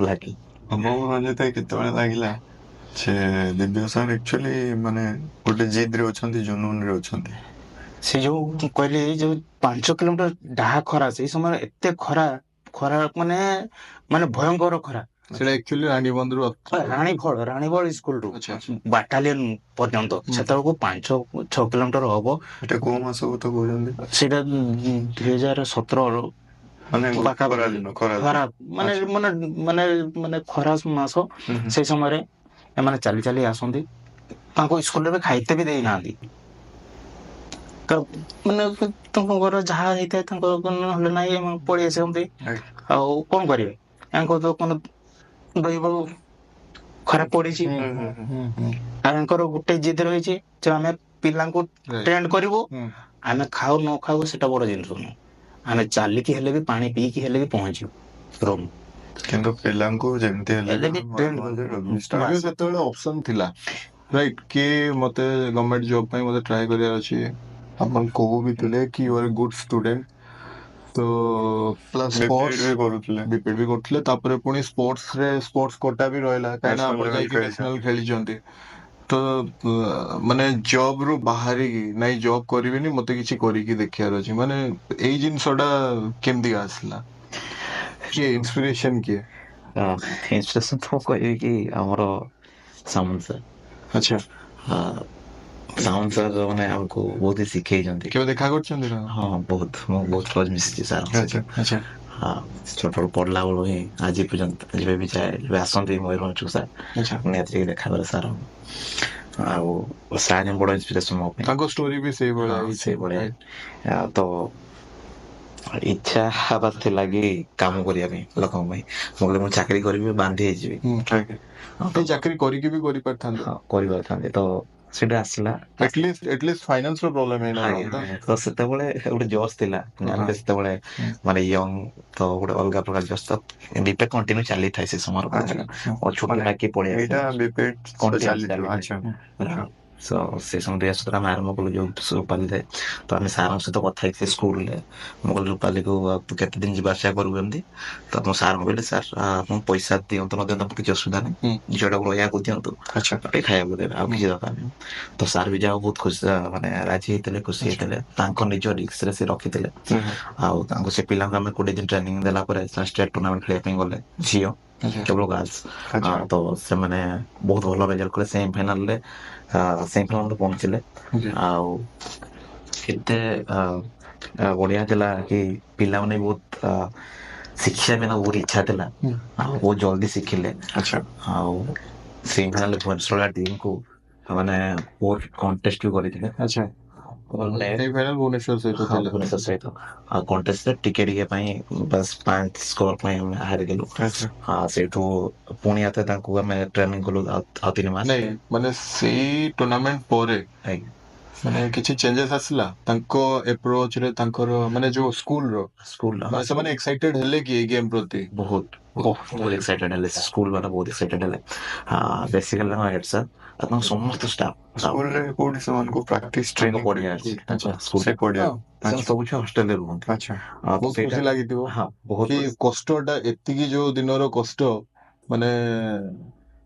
ଲାଗି। ଆମକୁ ରଞ୍ଜିତ କେତେବେଳେ ଲାଗିଲା ସେ ଦିବ୍ୟ ସାର୍ ଆକ୍ଚୁଆଲି ମାନେ ଗୋଟେ ଜିଦରେ ଅଛନ୍ତି, ଜୁନୁନରେ ଅଛନ୍ତି। ସେ ଯୋଉ କହିଲେ ଯୋଉ 5 କିଲୋମିଟର ଡାହା ଖରା, ସେଇ ସମୟରେ ଏତେ ଖରା ମାନେ ମାନେ ଭୟଙ୍କର ଖରା। ସେଟା ଆକ୍ଚୁଆଲି ରାଣୀବନ୍ଧରୁ ରାଣୀବଳ ସ୍କୁଲରୁ ବାଟାଲିୟନ ପର୍ଯ୍ୟନ୍ତ ସେତେବେଳକୁ 5-6 କିଲୋମିଟର ହବ। ଏଟା କୋଉ ମାସକୁ ତ କହୁଛନ୍ତି? ସେଇଟା 2017 ମାନେ ପାଖାପାଖି ଖରା ମାନେ ମାନେ ମାନେ ମାନେ ଖରା ମାସ। ସେଇ ସମୟରେ ଏମାନେ ଚାଲି ଚାଲି ଆସନ୍ତି, ତାଙ୍କ ସ୍କୁଲରେ ବି ଖାଇତେ ବି ଦେଇନାହାନ୍ତି। ମାନେ ତାଙ୍କ ଘର ଯାହା ହେଇଥାଏ ତାଙ୍କ ନହେଲେ ନାହିଁ, ଏମାନେ ପଳେଇ ଆସନ୍ତି। ଆଉ କଣ କରିବେ, ୟାଙ୍କ ତ କଣ ଦୈବ ଖରାପ ପଡିଛି। ଆଉ ୟାଙ୍କର ଗୋଟେ ଜିଦ ରହିଛି ଯେ ଆମେ ପିଲାଙ୍କୁ ଟ୍ରେଣ୍ଡ କରିବୁ, ଆମେ ଖାଉ ନ ଖାଉ ସେଟା ବଡ ଜିନିଷ ନୁହଁ, ଆମେ ଚାଲିକି ହେଲେ ବି ପାଣି ପିଇକି ହେଲେ ବି ପହଞ୍ଚିବୁ ରୁମ୍। କିନ୍ତୁ ପିଲାଙ୍କୁ ଯେମିତି ହେଲେ ବି ସେତେବେଳେ ଅପସନ ଥିଲା ରାଇଟ କି ମତେ ଗଭର୍ଣ୍ଣମେଣ୍ଟ ଜବ ପାଇଁ ମତେ ଟ୍ରାଏ କରିବାର ଅଛି। ଆପଣ କହୁ ବି ଥିଲେ କି you are a good student, ତ ପ୍ଲସ୍ ବିପିଡ ବି କରୁଥିଲେ। ତାପରେ ପୁଣି ସ୍ପୋର୍ଟସ କୋଟା ବି ରହିଲା, କାହିଁକିନା ଆପଣ ଯାଇକି ନ୍ୟାସନାଲ ଖେଳିଛନ୍ତି। ତ ମାନେ ଜବ ରୁ ବାହାରିକି ନାଇଁ ଜବ କରିବିନି, ମତେ କିଛି କରିକି ଦେଖିବାର ଅଛି, ମାନେ ଏଇ ଜିନିଷଟା କେମିତି ଆସିଲା? କିଏ ଇନ୍ସପିରେସନ କିଏ? ଇନ୍ସପିରେସନ ତ କହିବି କି ଆମର ସାମନ୍ତ ସାର୍। ଆଚ୍ଛା, ସାମନ୍ତ ସାର୍ ମାନେ ଆମକୁ ବହୁତ ଶିଖେଇଛନ୍ତି। କେବେ ଦେଖା କରିଛନ୍ତି ନା? ହଁ, ବହୁତ, ମୁଁ ବହୁତ କ୍ଲୋଜ ମିଶିଛି ସାର୍। ହଁ, ଛୋଟବେଳୁ ପଢିଲା ବେଳୁ ହିଁ ଆଜି ପର୍ଯ୍ୟନ୍ତ ଯେବେ ବି ଯାଏ, ଯେବେ ଆସନ୍ତି ମୟୂରଭଞ୍ଜକୁ ସାର୍, ନିହାତି ଦେଖା କରେ ସାର୍। ଆଉ ସାର୍ ହିଁ ବଡ ଇନ୍ସପିରେସନ ମୋ ପାଇଁ। ତାଙ୍କ ଷ୍ଟୋରି ବି ସେଇଭଳିଆ। ତ ଇଚ୍ଛା ବାସ୍ ଥିଲା କି କାମ କରିବା ପାଇଁ ଲୋକଙ୍କ ପାଇଁ। ମୁଁ କହିଲି ମୁଁ ଚାକିରି କରିବି, ବାନ୍ଧି ହେଇଯିବି। ଚାକିରି କରିକି ବି କରିପାରିଥାନ୍ତେ। କରିପାରିଥାନ୍ତି, ତ ସେଇଟା ଆସିଲା। ଆଟଲିଷ୍ଟ ଫାଇନାନ୍ସ ର ପ୍ରୋବ୍ଲେମ ହେଇନଥାନ୍ତା। ତ ସେତେବେଳେ ଗୋଟେ ଜୋସ୍ ଥିଲା, ସେତେବେଳେ ମାନେ ୟଙ୍ଗ, ତ ଗୋଟେ ଅଲଗା ପ୍ରକାର ଜୋସ୍। ତ ବିପେକ୍ କଣ୍ଟିନ୍ୟୁ ଚାଲିଥାଏ ସେ ସମୟରେ, ଛୁଟି ଡାକି ପଳେଇ ସେ ସମୟ 2017 ଆମେ ଆରମ୍ଭ କଲୁ ଯୋଉ ରୂପାଲିରେ। ତ ଆମେ ସାର୍ଙ୍କ ସହିତ କଥା ହେଇଥିଲେ ସ୍କୁଲରେ। ମୁଁ କହିଲି ରୂପାଲିକୁ ତୁ କେତେ ଦିନ ଯିବା ଆସିବା କରିବୁ ଏମିତି? ତ ମୁଁ ସାର୍ଙ୍କୁ କହିଲି ସାର୍ ଆପଣ ପଇସା ଦିଅନ୍ତୁ ନ ଦିଅନ୍ତୁ କିଛି ଅସୁବିଧା ନାହିଁ, ଝିଅଟାକୁ ରହିବାକୁ ଦିଅନ୍ତୁ, ଟିକେ ଖାଇବାକୁ ଦେବେ, ଆଉ କିଛି ଦରକାର ନାହିଁ। ତ ସାର୍ ବି ଯାହା ବହୁତ ଖୁସି, ମାନେ ରାଜି ହେଇଥିଲେ, ଖୁସି ହେଇଥିଲେ। ତାଙ୍କ ନିଜ ରିକ୍ସରେ ସେ ରଖିଥିଲେ। ଆଉ ତାଙ୍କୁ ସେ ପିଲାଙ୍କୁ ଆମେ 20 ଦିନ ଟ୍ରେନିଂ ଦେଲା ପରେ ଷ୍ଟେଟ୍ ଟୁର୍ଣ୍ଣାମେଣ୍ଟ ଖେଳିବା ପାଇଁ ଗଲେ, ଝିଅ କେବଳ ଗାର୍ଲସ। ତ ସେମାନେ ବହୁତ ଭଲ ରେଜଲ୍ଟ କଲେ, ସେମିଫାଇନାଲରେ ପହଞ୍ଚିଲେ। ଆଉ କେତେ ବଢିଆ ଥିଲା କି ପିଲାମାନେ ବହୁତ ଶିଖିବା ପାଇଁ ବହୁତ ଇଚ୍ଛା ଥିଲା, ଆଉ ବହୁତ ଜଲଦି ଶିଖିଲେ। ଆଉ ସେମିଫାଇନାଲ ଭୁବନେଶ୍ୱର ଟିମକୁ ମାନେ ବହୁତ କଣ୍ଟେଷ୍ଟ ବି କରିଥିଲେ। ଭୁବନେଶ୍ୱର ସହିତ ଆଉ କଣ୍ଟେଷ୍ଟରେ ଟିକେ ପାଇଁ ବାସ୍ 5 ସ୍କୋର ପାଇଁ ଆମେ ହାରିଗଲୁ। ସେଇଠୁ ପୁଣି ଆତେ ତାଙ୍କୁ ଆମେ ଟ୍ରେନିଂ କଲୁ ଆଉ 3 ମାସ। ମାନେ ସେଇ ଟୁର୍ଣ୍ଣାମେଣ୍ଟ ପରେ ମାନେ କିଛି ଚେଞ୍ଜେସ୍ ଆସିଲା ତାଙ୍କ ଏପ୍ରୋଚ୍ ରେ ତାଙ୍କର ମାନେ ଯୋଉ ସ୍କୁଲ ମାନେ ସେମାନେ ଏକ୍ସାଇଟେଡ୍ ହେଲେ କି ଏଇ ଗେମ୍ ପ୍ରତି? ବହୁତ ଏକ୍ସାଇଟେଡ୍ ହେଲେ ସ୍କୁଲ ମାନେ ବହୁତ ଏକ୍ସାଇଟେଡ୍ ହେଲେ ବେସିକାଲି ଆମ ହେଡ୍ ସାର୍ ଏବଂ ସମସ୍ତ ଷ୍ଟାଫ୍ ସ୍କୁଲରେ କୋଉଠି ସେମାନଙ୍କୁ ପ୍ରାକ୍ଟିସ ଟ୍ରେନିଂ ପଡିଆ ଅଛି ସ୍କୁଲ ସେ ପଡିଆ ସେମାନେ ସବୁ ଛୁଆ ହଷ୍ଟେଲରେ ରୁହନ୍ତି। ଆଚ୍ଛା ବହୁତ ଖୁସି ଲାଗିଥିବ ହଁ ବହୁତ କି କଷ୍ଟଟା ଏତିକି ଯୋଉ ଦିନର କଷ୍ଟ ମାନେ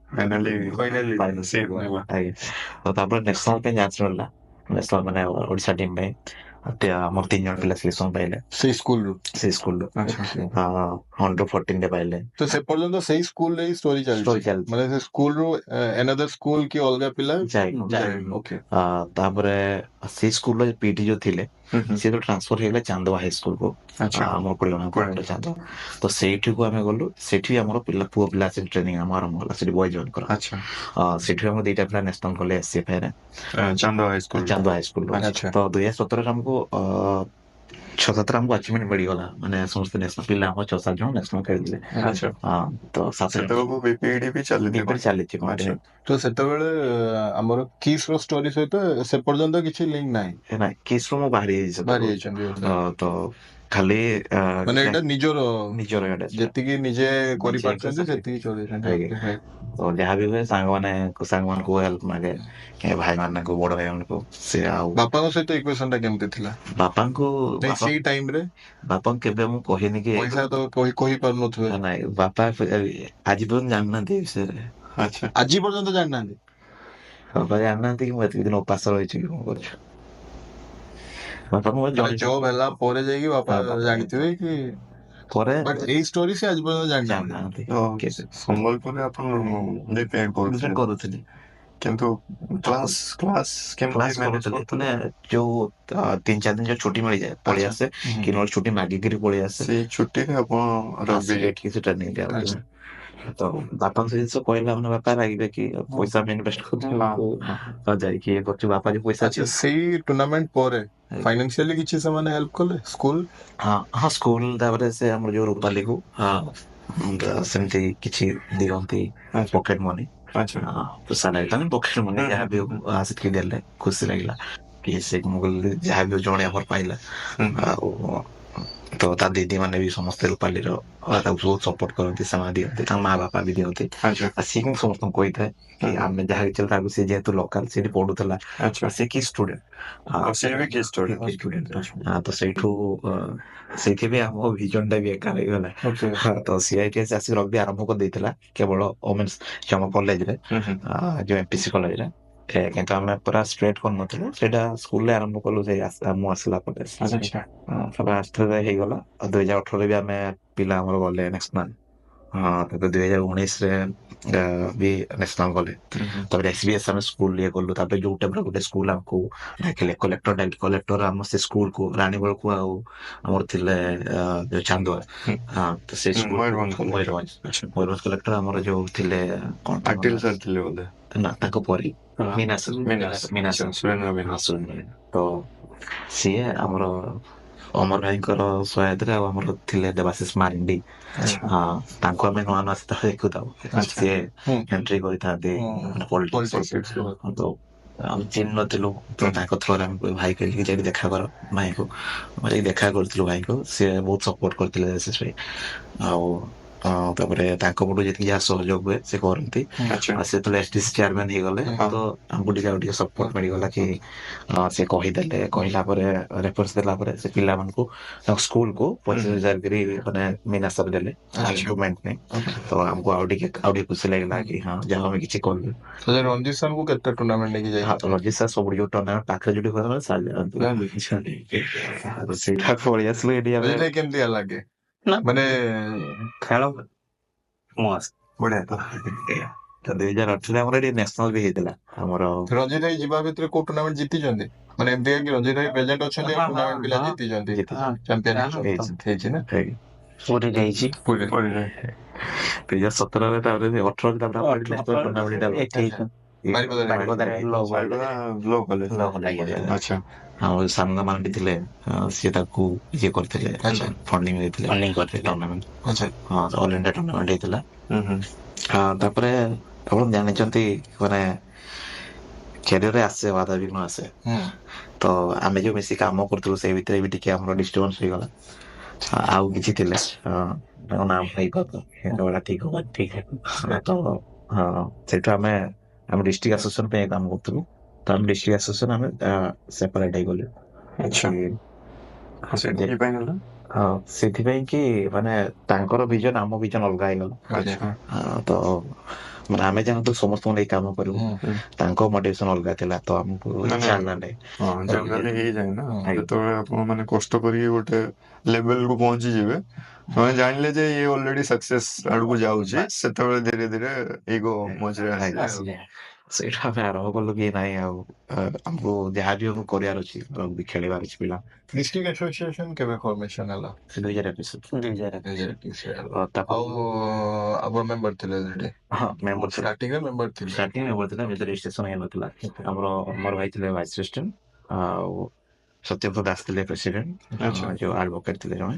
ଫାଇନାଲି ତାପରେ ନ୍ୟାସନାଲ ପାଇଁ ଚାନ୍ସ ମିଳିଲା ନ୍ୟାସନାଲ ମାନେ ଓଡିଶା ଟିମ୍ ପାଇଁ ଆମର 3 ଜଣ ପିଲା ସିଲେକ୍ସନ ପାଇଲେ ସେଇ ସ୍କୁଲରୁ। ସେଇ ସ୍କୁଲରୁ ଅଣ୍ଡର 14 ପାଇଲେ। ତ ସେ ପର୍ଯ୍ୟନ୍ତ ସେଇ ସ୍କୁଲରେ ହିଁ ଷ୍ଟୋରି ଚାଲିଛି ମାନେ ସେ ସ୍କୁଲରୁ another ସ୍କୁଲ କି ଅଲଗା ପିଲା ଓକେ। ତାପରେ ସେଇ ସ୍କୁଲର ପିଟି ଯୋଉ ଥିଲେ ସେ ତ ଟ୍ରାନ୍ସଫର ହେଇଗଲେ ଚାନ୍ଦୁଆ ହାଇ ସ୍କୁଲକୁ ଆମର 20 ଚାନ୍ଦୁଆ। ତ ସେଇଠିକୁ ଆମେ ଗଲୁ ସେଠି ଆମର ପିଲା ପୁଅ ପିଲା ସେଠି ଟ୍ରେନିଂ ଆମ ଆରମ୍ଭ ହେଲା ସେଠି ବଏଜ ମାନଙ୍କର। ଆଚ୍ଛା ସେଠି ଆମର 2ଟା ପିଲା ନ୍ୟାସନାଲ କଲେ SCFI ରେ ଚାନ୍ଦୁଆ ହାଇସ୍କୁଲ ଚାନ୍ଦୁଆ ହାଇସ୍କୁଲ। ଆଚ୍ଛା। ତ 2017ରେ ଆମକୁ 6-7 ଆମକୁ ଆଚିଭମେଣ୍ଟ ମିଳିଗଲା ମାନେ ସମସ୍ତେ ନ୍ୟାସନାଲ ପିଲା ଆମର 6-7 ଜଣ ନ୍ୟାସନାଲ ଖେଳିଥିଲେ। ଆଚ୍ଛା ତ ସେତେବେଳକୁ ବିପିଡି ବି ଚାଲିଥିବ ଚାଲିଛି ଆଚ୍ଛା ତ ସେତେବେଳେ ଆମର କିସ୍ ର ଷ୍ଟୋରି ସହିତ ସେ ପର୍ଯ୍ୟନ୍ତ କିଛି ଲିଙ୍କ ନାହିଁ ନାଇଁ କିସ୍ ରୁ ମୁଁ ବାହାରି ଯାଇଛି ବାହାରି ସେତେବେଳକୁ। ଯାଇଛନ୍ତି ତ ଖାଲି ମାନେ ଏଇଟା ନିଜର ନିଜର ଏଇଟା ଥିଲା। ଯେତିକି ନିଜେ କରିପାରୁଛନ୍ତି ନିଜେ ସେତିକି ଚଲେଇଛନ୍ତି। ଆଜ୍ଞା। ତ ଯାହା ବି ହୁଏ ସାଙ୍ଗମାନଙ୍କୁ ହେଲ୍ପ ମାଗେ ଭାଇମାନଙ୍କୁ ବଡ ଭାଇମାନଙ୍କୁ ସେ ଆଉ ବାପାଙ୍କ ସହିତ ଇକ୍ୱେସନ ଟା କେମିତି ଥିଲା ବାପାଙ୍କୁ ସେଇ ଟାଇମ ରେ? ବାପାଙ୍କୁ କେବେ ମୁଁ କହିନି କି ପଇସା ତ କହି ପାରୁନଥିବେ। ନାଇଁ ବାପା ଆଜି ପର୍ଯ୍ୟନ୍ତ ଜାଣିନାହାନ୍ତି ଏ ବିଷୟରେ। ଆଚ୍ଛା ଆଜି ପର୍ଯ୍ୟନ୍ତ ଜାଣିନାହାନ୍ତି? ବାପା ଜାଣିନାହାନ୍ତି କି ମୁଁ ଏତିକି ଦିନ ଉପାସ ରହିଛି କି କଣ କରୁଛି। ବାପାଙ୍କୁ ଜବ୍ ହେଲା ପରେ ଯାଇକି ବାପା ଜାଣିଥିବେ କି ପରେ ବଟ୍ ଏଇ ଷ୍ଟୋରି ସେ ଆଜି ପର୍ଯ୍ୟନ୍ତ ଜାଣିନାହାନ୍ତି। ଜାଣିନାହାନ୍ତି। ସମ୍ବଲପୁରରେ ଆପଣ ଡିପେଣ୍ଡ କରୁଥିଲି କିନ୍ତୁ କ୍ଲାସ୍ କ୍ଲାସ୍ କରୁଥିଲି ମାନେ ଯୋଉ 3-4 ଦିନ ଯୋଉ ଛୁଟି ମିଳିଯାଏ ପଳେଇ ଆସେ କି ନହେଲେ ଛୁଟି ମାଗିକିରି ପଳେଇ ଆସେ। ସେଇ ଛୁଟିରେ ଆପଣ ଏଠିକି ସେ ଟ୍ରେନିଂ ଦିଆହଉଛି। ତ ବାପାଙ୍କୁ ସେ ଜିନିଷ କହିଲା ମାନେ ବାପା ରାଗିବେ କି ପଇସା ଆମେ ଇନଭେଷ୍ଟ କରୁଛୁ ଯାଇକି ଇଏ କରୁଛୁ ବାପା ଯୋଉ ପଇସା ଆଚ୍ଛା ସେଇ ଟୁର୍ଣ୍ଣାମେଣ୍ଟ ପରେ ଫାଇନାନ୍ସିଆଲି କିଛି ସେମାନେ ହେଲ୍ପ କଲେ ସ୍କୁଲ? ହଁ ସ୍କୁଲ ତାପରେ ସେ ଆମର ଯୋଉ ରୂପାଲିକୁ ସେମିତି କିଛି ଦିଅନ୍ତି ପକେଟ ମନି। ସାଲାରୀ ତ ପକେଟ ମନି ଯାହା ବି ସେତିକି ଦେଲେ ଖୁସି ଲାଗିଲା କି ସେ ମୁଁ କହିଲି ଯାହା ବି ଜଣେ ଆମର ପାଇଲା। ଆଉ ତ ତା ଦିଦି ମାନେ ବି ସମସ୍ତେ ରୂପାଲିର ତାକୁ ବହୁତ ସପୋର୍ଟ କରନ୍ତି ସେମାନେ ଦିଅନ୍ତି ତାଙ୍କ ମା ବାପା ବି ଦିଅନ୍ତି। ଆଉ ସିଏ କିନ୍ତୁ ସମସ୍ତଙ୍କୁ କହିଥାଏ କି ଆମେ ଯାହା କିଛି ତାକୁ ସେ ଯେହେତୁ ଲୋକାଲ ସେଠି ପଢୁଥିଲା ସେ କି ଷ୍ଟୁଡେଣ୍ଟ ତ ସେଇଠୁ ସେଇଥିପାଇଁ ଆମ ଭିଜନ ଟା ବି ଏକା ହେଇଗଲା। ତ CITS ଆସିକି ରଗ୍ବି ଆରମ୍ଭ କରିଦେଇଥିଲା କେବଳ ଓମେନ୍ସ ଆମ କଲେଜରେ ଯୋଉ MPC କଲେଜରେ। କିନ୍ତୁ ଆମେ ପୁରା ଷ୍ଟ୍ରେଟ୍ କରିନଥିଲୁ ସେଇଟା ସ୍କୁଲରେ ଆରମ୍ଭ କଲୁ ସେଇ ମୁଁ ଆସିଲା ପରେ। ତାପରେ ହେଇଗଲା 2018ରେ ବି ଆମେ ପିଲା ଆମର ଗଲେ ନ୍ୟାସନାଲ। ତାପରେ 2019ରେ ବି ନ୍ୟାସନାଲ ଗଲେ। ତାପରେ SBS ଆମେ ସ୍କୁଲ ଇଏ କଲୁ ତାପରେ ଯୋଉ ଟାଇପର ଗୋଟେ ସ୍କୁଲ ଆମକୁ ଡାକିଲେ କଲେକ୍ଟର ଆମ ସେ ସ୍କୁଲକୁ ରାଣୀବେଳକୁ ଆଉ ଆମର ଥିଲେ ଯୋଉ ଚାନ୍ଦୁଆ ତ ସେ ସ୍କୁଲ ମୟୂରଭଞ୍ଜ କଲେକ୍ଟର ଆମର ଯୋଉ ଥିଲେ କଣ ଥିଲେ ବୋଧେ ନା ତାଙ୍କ ପରେ ମିନାସ ତ ସିଏ ଆମର ଅମର ଭାଇଙ୍କର ସହାୟତାରେ ଆଉ ଆମର ଥିଲେ ଦେବାଶିଷ ମାର୍ଣ୍ଡି ତାଙ୍କୁ ଆମେ ନୂଆ ସେତେବେଳେ ଦେଖୁଥାଉ ସିଏ ଏଣ୍ଟ୍ରି କରିଥାନ୍ତି ପଲିଟିକ୍ସ। ତ ଆମେ ଚିହ୍ନି ନଥିଲୁ ତ ତାଙ୍କ ଥ୍ରୋରେ ଆମେ ଭାଇ କହିଲି ଯାଇକି ଦେଖା କର ଭାଇଙ୍କୁ ଯାଇକି ଦେଖା କରିଥିଲୁ ଭାଇଙ୍କୁ ସିଏ ବହୁତ ସପୋର୍ଟ କରିଥିଲେ ଦେବାଶିଷ ଭାଇ। ଆଉ ତାପରେ ତାଙ୍କ ପଟୁ ଯେତିକି ଯାହା ସହଯୋଗ ହୁଏ ସେ କରନ୍ତି। ଆଉ ସେ ଯେତେବେଳେ SDC ଚେୟାରମ୍ୟାନ ହେଇଗଲେ ତ ଆମକୁ ଟିକେ ସପୋର୍ଟ ମିଳିଗଲା କି ସେ କହିଲା ପରେ ରେଫରେନ୍ସ ଦେଲା ପରେ ସେ ପିଲାମାନଙ୍କୁ ତାଙ୍କ ସ୍କୁଲକୁ 25,000 କରି ମାନେ ମିନାସରେ ଦେଲେ ଇମ୍ପ୍ରୁଭମେଣ୍ଟ ପାଇଁ। ତ ଆମକୁ ଆଉ ଟିକେ ଖୁସି ଲାଗିଲା କି ହଁ ଯାହା ଆମେ କିଛି କଲୁ। ରଞ୍ଜିତ ସାର୍ ଙ୍କୁ କେତେ ଟୁର୍ଣ୍ଣାମେଣ୍ଟ ନେଇକି ଯାଇଥିଲେ? ରଞ୍ଜିତ ସାର୍ ସବୁ ଯୋଉ ଟୁର୍ଣ୍ଣାମେଣ୍ଟ ପାଖରେ ଯୋଉଠି ହୁଏ ସେଇଟା ପଳେଇ ଆସିଲୁ ଏଠି ଆମେ କେମିତି ଲାଗେ ମାନେ ଖେଳ ବଢିଆ 2018ରେ ଆମର ଏଠି ନ୍ୟାସନାଲ ବି ହେଇଥିଲା ଆମର। ରଞ୍ଜିତ ଭାଇ ଯିବା ଭିତରେ କୋଉ ଟୁର୍ଣ୍ଣାମେଣ୍ଟ ଜିତିଛନ୍ତି? ମାନେ ଏମିତି କି ରଞ୍ଜିତ ଭାଇ ପ୍ରେଜେଣ୍ଟ ଅଛନ୍ତି ଟୁର୍ଣ୍ଣାମେଣ୍ଟ ପିଲା ଜିତିଛନ୍ତି ଚାମ୍ପିୟନ ହେଇଛି ନା? ପୁରୀ ଯାଇଛି 2017ରେ ତାପରେ 18ରେ ଆଚ୍ଛା ଆଉ ସାନନ୍ଦା ମାଣ୍ଡି ଥିଲେ ସିଏ ତାକୁ ଇଏ କରିଥିଲେ ଫଣ୍ଡିଂ ଦେଇଥିଲେ ଟୁର୍ଣ୍ଣାମେଣ୍ଟ ଅଲ ଇଣ୍ଡିଆ ଟୁର୍ଣ୍ଣାମେଣ୍ଟ ହେଇଥିଲା। ତାପରେ ଆପଣ ଜାଣିଛନ୍ତି ମାନେ କ୍ୟାରିୟରରେ ଆସେ ବାଧାବିଘ୍ନ ଆସେ। ତ ଆମେ ଯୋଉ ମିଶି କାମ କରୁଥିଲୁ ସେଇ ଭିତରେ ବି ଟିକେ ଆମର ଡିଷ୍ଟର୍ବାନ୍ସ ହେଇଗଲା। ଆଉ କିଛି ଥିଲେ ତାଙ୍କ ନାମ ହେଇଗଲା ଠିକ ହବ ଠିକ ତ ସେଇଠୁ ଆମେ ଡିଷ୍ଟ୍ରିକ୍ଟ ଆସୋସିଏସନ ପାଇଁ କାମ କରୁଥିଲୁ। ତ ଆମେ ଡିଷ୍ଟ୍ରିକ୍ଟ ଆସୋସିଏସନ ଆମେ ସେପାରେଟ ହେଇଗଲୁ। ଆଚ୍ଛା ସେଥିପାଇଁ ହେଲା ସେଥିପାଇଁ କି ମାନେ ତାଙ୍କର ଭିଜନ ଆମ ଭିଜନ ଅଲଗା ହେଇଗଲା। ଆଚ୍ଛା ତ ମାନେ ଆମେ ଚାହୁଁଥିଲୁ ସମସ୍ତଙ୍କୁ ନେଇ କାମ କରିବୁ, ତାଙ୍କ ମୋଟିଭେସନ ଅଲଗା ଥିଲା। ତ ଆମକୁ ଇଚ୍ଛା ହେଲାନି। ହଁ ଜଙ୍ଗଲି ହେଇଯାଏ ନା ଯେତେବେଳେ ଆପଣ ମାନେ କଷ୍ଟ କରିକି ଗୋଟେ ଲେଭେଲ କୁ ପହଞ୍ଚିଯିବେ, ତମେ ଜାଣିଲେ ଯେ ଇଏ ଅଲରେଡି ସକ୍ସେସ୍ ଆଡକୁ ଯାଉଛି, ସେତେବେଳେ ଧୀରେ ଧୀରେ ଇଗୋ ମଝିରେ ଆସିଯାଏ। ସେଇଠୁ ଆମେ ଆରମ୍ଭ କଲୁ କି ନାଇଁ ଆଉ ଆମକୁ ଯାହା ବି ଆମକୁ କରିବାର ଅଛି, ଖେଳିବାର ଅଛି ପିଲା। ଡିଷ୍ଟ୍ରିକ୍ଟ ଆସୋସିଏସନ କେବେ ଫର୍ମେସନ ହେଲା? 2021 ଆଉ ଆପଣ ମେମ୍ବର ଥିଲେ ସେଠି? ହଁ ମେମ୍ବର ଥିଲା। ଷ୍ଟାର୍ଟିଂରେ ମେମ୍ବର ଥିଲେ? ଷ୍ଟାର୍ଟିଂ ମେମ୍ବର ଥିଲା, ଯେତେବେଳେ ରେଜିଷ୍ଟ୍ରେସନ ହେଇନଥିଲା। ଆମର ଅମର ଭାଇ ଥିଲେ ଭାଇସ୍ ପ୍ରେସିଡେଣ୍ଟ, ଆଉ ସତ୍ୟବ୍ରତ ଦାସ ଥିଲେ ପ୍ରେସିଡେଣ୍ଟ, ଯୋଉ ଆଡଭୋକେଟ ଥିଲେ ଜଣେ,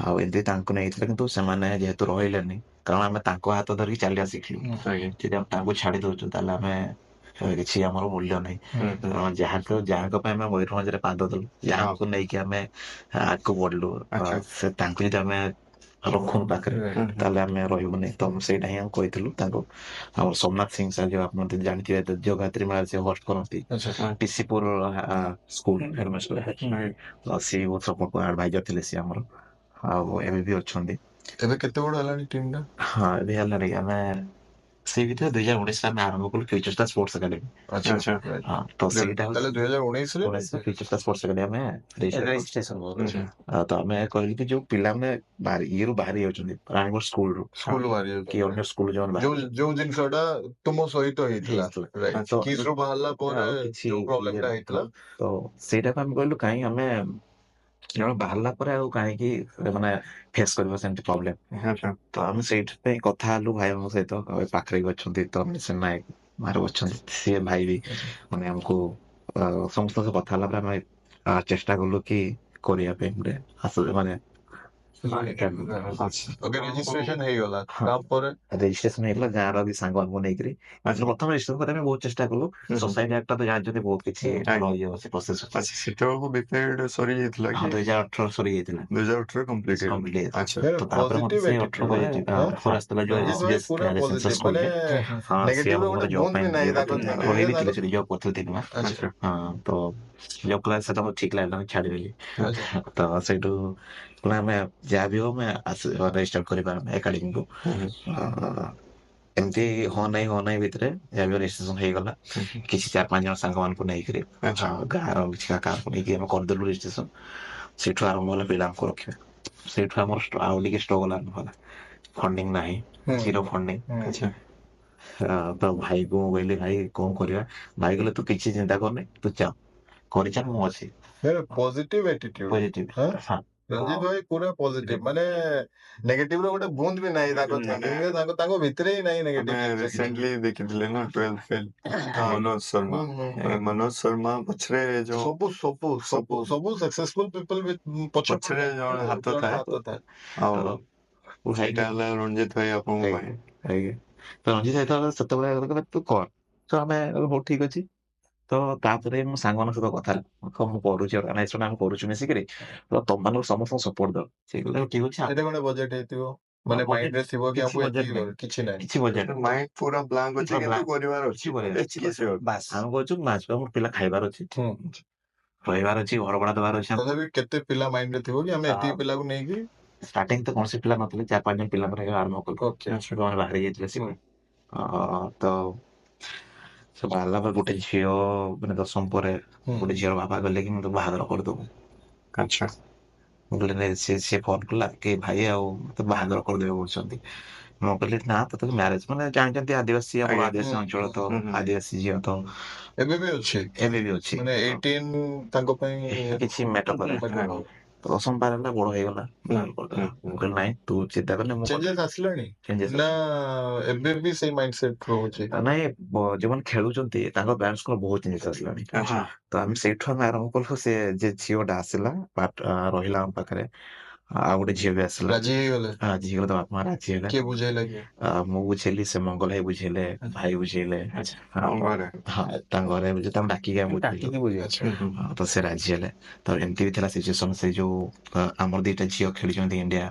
ଆଉ ଏମିତି ତାଙ୍କୁ ନେଇଥିଲେ। କିନ୍ତୁ ସେମାନେ ଯେହେତୁ ରହିଲେନି, କାରଣ ଆମେ ତାଙ୍କ ହାତ ଧରିକି ଚାଲିବା ଶିଖିଲୁ। ଯଦି ଆମେ ତାଙ୍କୁ ଛାଡି ଦଉଛୁ ତାହେଲେ ଆମେ କିଛି ଆମର ମୂଲ୍ୟ ନାହିଁ। କାରଣ ଯାହାଙ୍କ ପାଇଁ ଆମେ ମୟୂରଭଞ୍ଜରେ ପାଦ ଦେଲୁ, ଯାହାକୁ ନେଇକି ଆମେ ଆଗକୁ ବଢିଲୁ, ସେ ତାଙ୍କୁ ଯଦି ଆମେ ରଖୁନୁ ପାଖରେ ତାହେଲେ ଆମେ ରହିବୁନି। ତ ସେଇଟା ହିଁ ଆମେ କହିଥିଲୁ ତାଙ୍କୁ। ଆମର ସୋମନାଥ ସିଂ ସାର୍, ଯୋଉ ଆପଣ ଜାଣିଥିବେ ଜଗାତ୍ରୀ ମେଳା ସେ ହୋଷ୍ଟ କରନ୍ତି, ଟିସିପୁର ସ୍କୁଲ ହେଡମାଷ୍ଟର, ସିଏ ବହୁତ ସପୋର୍ଟ ଆଡଭାଇଜର ଥିଲେ ସିଏ ଆମର, ଆଉ ଏବେ ବି ଅଛନ୍ତି। ଏବେ କେତେ ବଡ ହେଲାଣି ଟିମ୍ ଟା? ହଁ ଏବେ ହେଲାଣି, ଆମେ ସେଇ ଭିତରେ 2019 ଆମେ ଆରମ୍ଭ କଲୁ ଫ୍ୟୁଚର ଷ୍ଟାର ସ୍ପୋର୍ଟସ ଏକାଡେମୀ। ତ ସେଇଟା ତାହେଲେ 2019 ଫ୍ୟୁଚର ଷ୍ଟାର ସ୍ପୋର୍ଟସ ଏକାଡେମୀ ଆମେ ରେଜିଷ୍ଟ୍ରେସନ। ତ ଆମେ କହିଲୁ କି ଯୋଉ ପିଲାମାନେ ଇଏରୁ ବାହାରି ଯାଉଛନ୍ତି, ରାଣୀଗଡ଼ ସ୍କୁଲରୁ କି ଅନ୍ୟ ସ୍କୁଲ ଯୋଉ ଜିନିଷଟା ତୁମ ସହିତ ହେଇଥିଲା, କିସ୍ ରୁ ବାହାରିଲା ପରେ ଯୋଉ ପ୍ରୋବ୍ଲେମ ଟା ହେଇଥିଲା, ତ ସେଇଟାକୁ ଆମେ କହିଲୁ କାହିଁ ଆମେ ଜଣେ ବାହାରିଲା ପରେ ଆଉ କାହିଁକି ମାନେ ଫେସ୍ କରିବ ସେମିତି ପ୍ରୋବ୍ଲେମ। ତ ଆମେ ସେଇଥିପାଇଁ କଥା ହେଲୁ ଭାଇଙ୍କ ସହିତ, ପାଖରେ ବି ଅଛନ୍ତି ତ ସେ ନାୟକ ମାର ଅଛନ୍ତି, ସିଏ ଭାଇ ବି ମାନେ ଆମକୁ ସମସ୍ତଙ୍କ ସହ କଥା ହେଲା ପରେ ଆମେ ଚେଷ୍ଟା କଲୁ କି କରିବା ପାଇଁ ଗୋଟେ ମାନେ ରେଜିଷ୍ଟ୍ରେସନ ହେଇଗଲା। ତାପରେ ରେଜିଷ୍ଟ୍ରେସନ ହେଇଗଲା ଗାଁର ବି ସାଙ୍ଗମାନଙ୍କୁ ନେଇକରି। ପ୍ରଥମେ ରେଜିଷ୍ଟ୍ରେସନ କରିବା ପାଇଁ ବହୁତ ଚେଷ୍ଟା କଲୁ। ସୋସାଇଟି ଆକ୍ଟ ତ ଜାଣିଛନ୍ତି ବହୁତ କିଛି ରହିଯାଉଛି ପ୍ରୋସେସ। ସେତେବେଳକୁ ବିପିଏଡ ସରିଯାଇଥିଲା କି? 2018 ସରିଯାଇଥିଲା। 2018 କମ୍ପ୍ଲିଟ ତାପରେ ମତେ ସେ 18 ପରେ ଅଫର ଆସିଥିଲା ଯୋଉ SBS ସେନ୍ସସ୍ ସ୍କୁଲରେ। ସିଏ ମୋର ଜବ୍ ପାଇଁ ରହିବି ଥିଲେ ସେଠି ଜବ୍ କରୁଥିଲି 3 ମାସ। ତ ଜବ୍ କଲା ସେଟା ମତେ ଠିକ ଲାଗିଲାନି, ଛାଡିଦେଲି। ତ ସେଇଠୁ ଆମେ ଯାହା ବି ହଉ ଆମେ ରେଜିଷ୍ଟର କରିବା ଏକାଡେମୀକୁ। ଏମିତି ହଁ ନାଇଁ ଭିତରେ ଯାହା ବି ରେଜିଷ୍ଟ୍ରେସନ ହେଇଗଲା। କିଛି 4-5 ଜଣ ସାଙ୍ଗମାନଙ୍କୁ ନେଇକରି ଗାଁର କିଛି କାହାକୁ ନେଇକି ଆମେ କରିଦେଲୁ ରେଜିଷ୍ଟ୍ରେସନ। ସେଇଠୁ ଆରମ୍ଭ ହେଲା ପିଲାଙ୍କୁ ରଖିବା। ସେଇଠୁ ଆମର ଆଉ ଟିକେ ଷ୍ଟ୍ରଗଲ ଆରମ୍ଭ ହେଲା। ଫଣ୍ଡିଙ୍ଗ ନାହିଁ, ଜିରୋ ଫଣ୍ଡିଙ୍ଗ। ତ ଭାଇକୁ ମୁଁ କହିଲି ଭାଇ କଣ କରିବା? ଭାଇ କହିଲେ ତୁ କିଛି ଚିନ୍ତା କରନି, ତୁ କରିଚାଲ, ମୁଁ ଅଛି। Positive attitude. ରଞ୍ଜିତ ଭାଇ ପୁରା ପଜିଟିଭ, ମାନେ ନେଗେଟିଭ ର ଗୋଟେ ବୁନ୍ଦ ବି ନାହିଁ ତାଙ୍କ ଭିତରେ ହିଁ ନାହିଁ ନେଗେଟିଭ। ରିସେଣ୍ଟଲି ଦେଖିଥିଲେ ନା 12 ଫେଲ୍ ମନୋଜ ଶର୍ମା ପଛରେ ଯୋଉ ସବୁ ସକ୍ସେସଫୁଲ ପିପଲ ପଛରେ ଜଣେ ହାତ ଥାଏ, ଆଉ ସେଇଟା ହେଲା ରଞ୍ଜିତ ଭାଇ ଆପଣଙ୍କ ପାଇଁ। ରଞ୍ଜିତ ଭାଇ ସେତେବେଳେ ତୁ କର, ତ ଆମେ ହଉ ଠିକ ଅଛି। ତ ତାପରେ ମୁଁ ସାଙ୍ଗମାନଙ୍କ ସହିତ କଥା ହେଲି, ମୁଁ କରୁଛି ଅର୍ଗାନାଇଜେସନ, ଆମେ କରୁଛୁ ମିଶିକିରି, ତ ତମମାନଙ୍କୁ ସମସ୍ତଙ୍କୁ ସପୋର୍ଟ ଦବ। ସେ କହିଲେ ଠିକ ଅଛି। କେତେ ଖଣ୍ଡେ ବଜେଟ ହେଇଥିବ, ମାନେ ମାଇଣ୍ଡ ରେ ଥିବ କି ଆମକୁ କିଛି ନାହିଁ, କିଛି ବଜେଟ ମାଇଣ୍ଡ ପୁରା ବ୍ଲାଙ୍କ ଅଛି, କିନ୍ତୁ କରିବାର ଅଛି। ବାସ୍ ଆମେ କହୁଛୁ ଆମର ପିଲା ଖାଇବାର ଅଛି, ରହିବାର ଅଛି, ଘର ଭଡା ଦେବାର ଅଛି। ତଥାପି କେତେ ପିଲା ମାଇଣ୍ଡ ରେ ଥିବ କି ଆମେ ଏତିକି ପିଲାକୁ ନେଇକି? ଷ୍ଟାର୍ଟିଂ ତ କୌଣସି ପିଲା ନଥିଲେ, 4-5 ଜଣ ପିଲାଙ୍କୁ ନେଇକି ଆରମ୍ଭ କଲୁ। ବାହାରି ଯାଇଥିଲେ ସେ। ତ ସେ ବାହାରିଲା ପରେ ଗୋଟେ ଝିଅ, ମାନେ 10ମ ପରେ ଗୋଟେ ଝିଅର ବାପା କହିଲେ କି ମୁଁ ବାହାଘର କରିଦବୁ। ମୁଁ କହିଲି ସେ ଫୋନ କଲା କି ଭାଇ ଆଉ ମତେ ବାହାଘର କରିଦେବେ କହୁଛନ୍ତି। ମୁଁ କହିଲି ନା, ତତେ ମ୍ୟାରେଜ, ମାନେ ଜାଣିଛନ୍ତି ଆଦିବାସୀ, ଆମର ଆଦିବାସୀ ଅଞ୍ଚଳ, ତ ଆଦିବାସୀ ଝିଅ ତ ଏବେ ବି ଅଛି, ମାନେ 18 ତାଙ୍କ ପାଇଁ କିଛି ମ୍ୟାଟର କରେ। 10ମ ପାର ହେଲା, ବଡ ହେଇଗଲା। ମୁଁ କହିଲି ନାଇଁ ତୁ ଚିନ୍ତା କରନି। ଚେଞ୍ଜେସ୍ ଆସିଲାଣି ନା ଏବେ ବି ସେଇ ମାଇଣ୍ଡ ସେଟ ରହୁଛି? ନାଇଁ, ଯୋଉମାନେ ଖେଳୁଛନ୍ତି ତାଙ୍କ ପ୍ୟାରେଣ୍ଟସଙ୍କର ବହୁତ ଚେଞ୍ଜେସ୍ ଆସିଲାଣି। ତ ଆମେ ସେଇଠୁ ଆମେ ଆରମ୍ଭ କଲୁ। ସେ ଯେ ଝିଅଟା ଆସିଲା ରହିଲା ଆମ ପାଖରେ, ଆଉ ଗୋଟେ ଝିଅ ବି ଆସିଲା। ରାଜି ହେଇଗଲେ? ରାଜି ହେଇଗଲେ, ତା ବାପା ମା ରାଜି ହେଲେ। କିଏ ବୁଝେଇଲା କି? ମୁଁ ବୁଝେଇଲି, ସେ ମଙ୍ଗଲ ଭାଇ ବୁଝେଇଲେ, ଭାଇ ବୁଝେଇଲେ। ଆମ ଘରେ ହଁ, ତାଙ୍କ ଘରେ ବୁଝେଇ ତାଙ୍କୁ ଡାକିକି ଆମେ ବୁଝେଇଲୁ। ଆଚ୍ଛା। ତ ସେ ରାଜି ହେଲେ। ତ ଏମିତି ବି ଥିଲା ସିଚୁଏସନ, ସେ ଯୋଉ ଆମର ଦିଟା ଝିଅ ଖେଳିଛନ୍ତି ଇଣ୍ଡିଆ,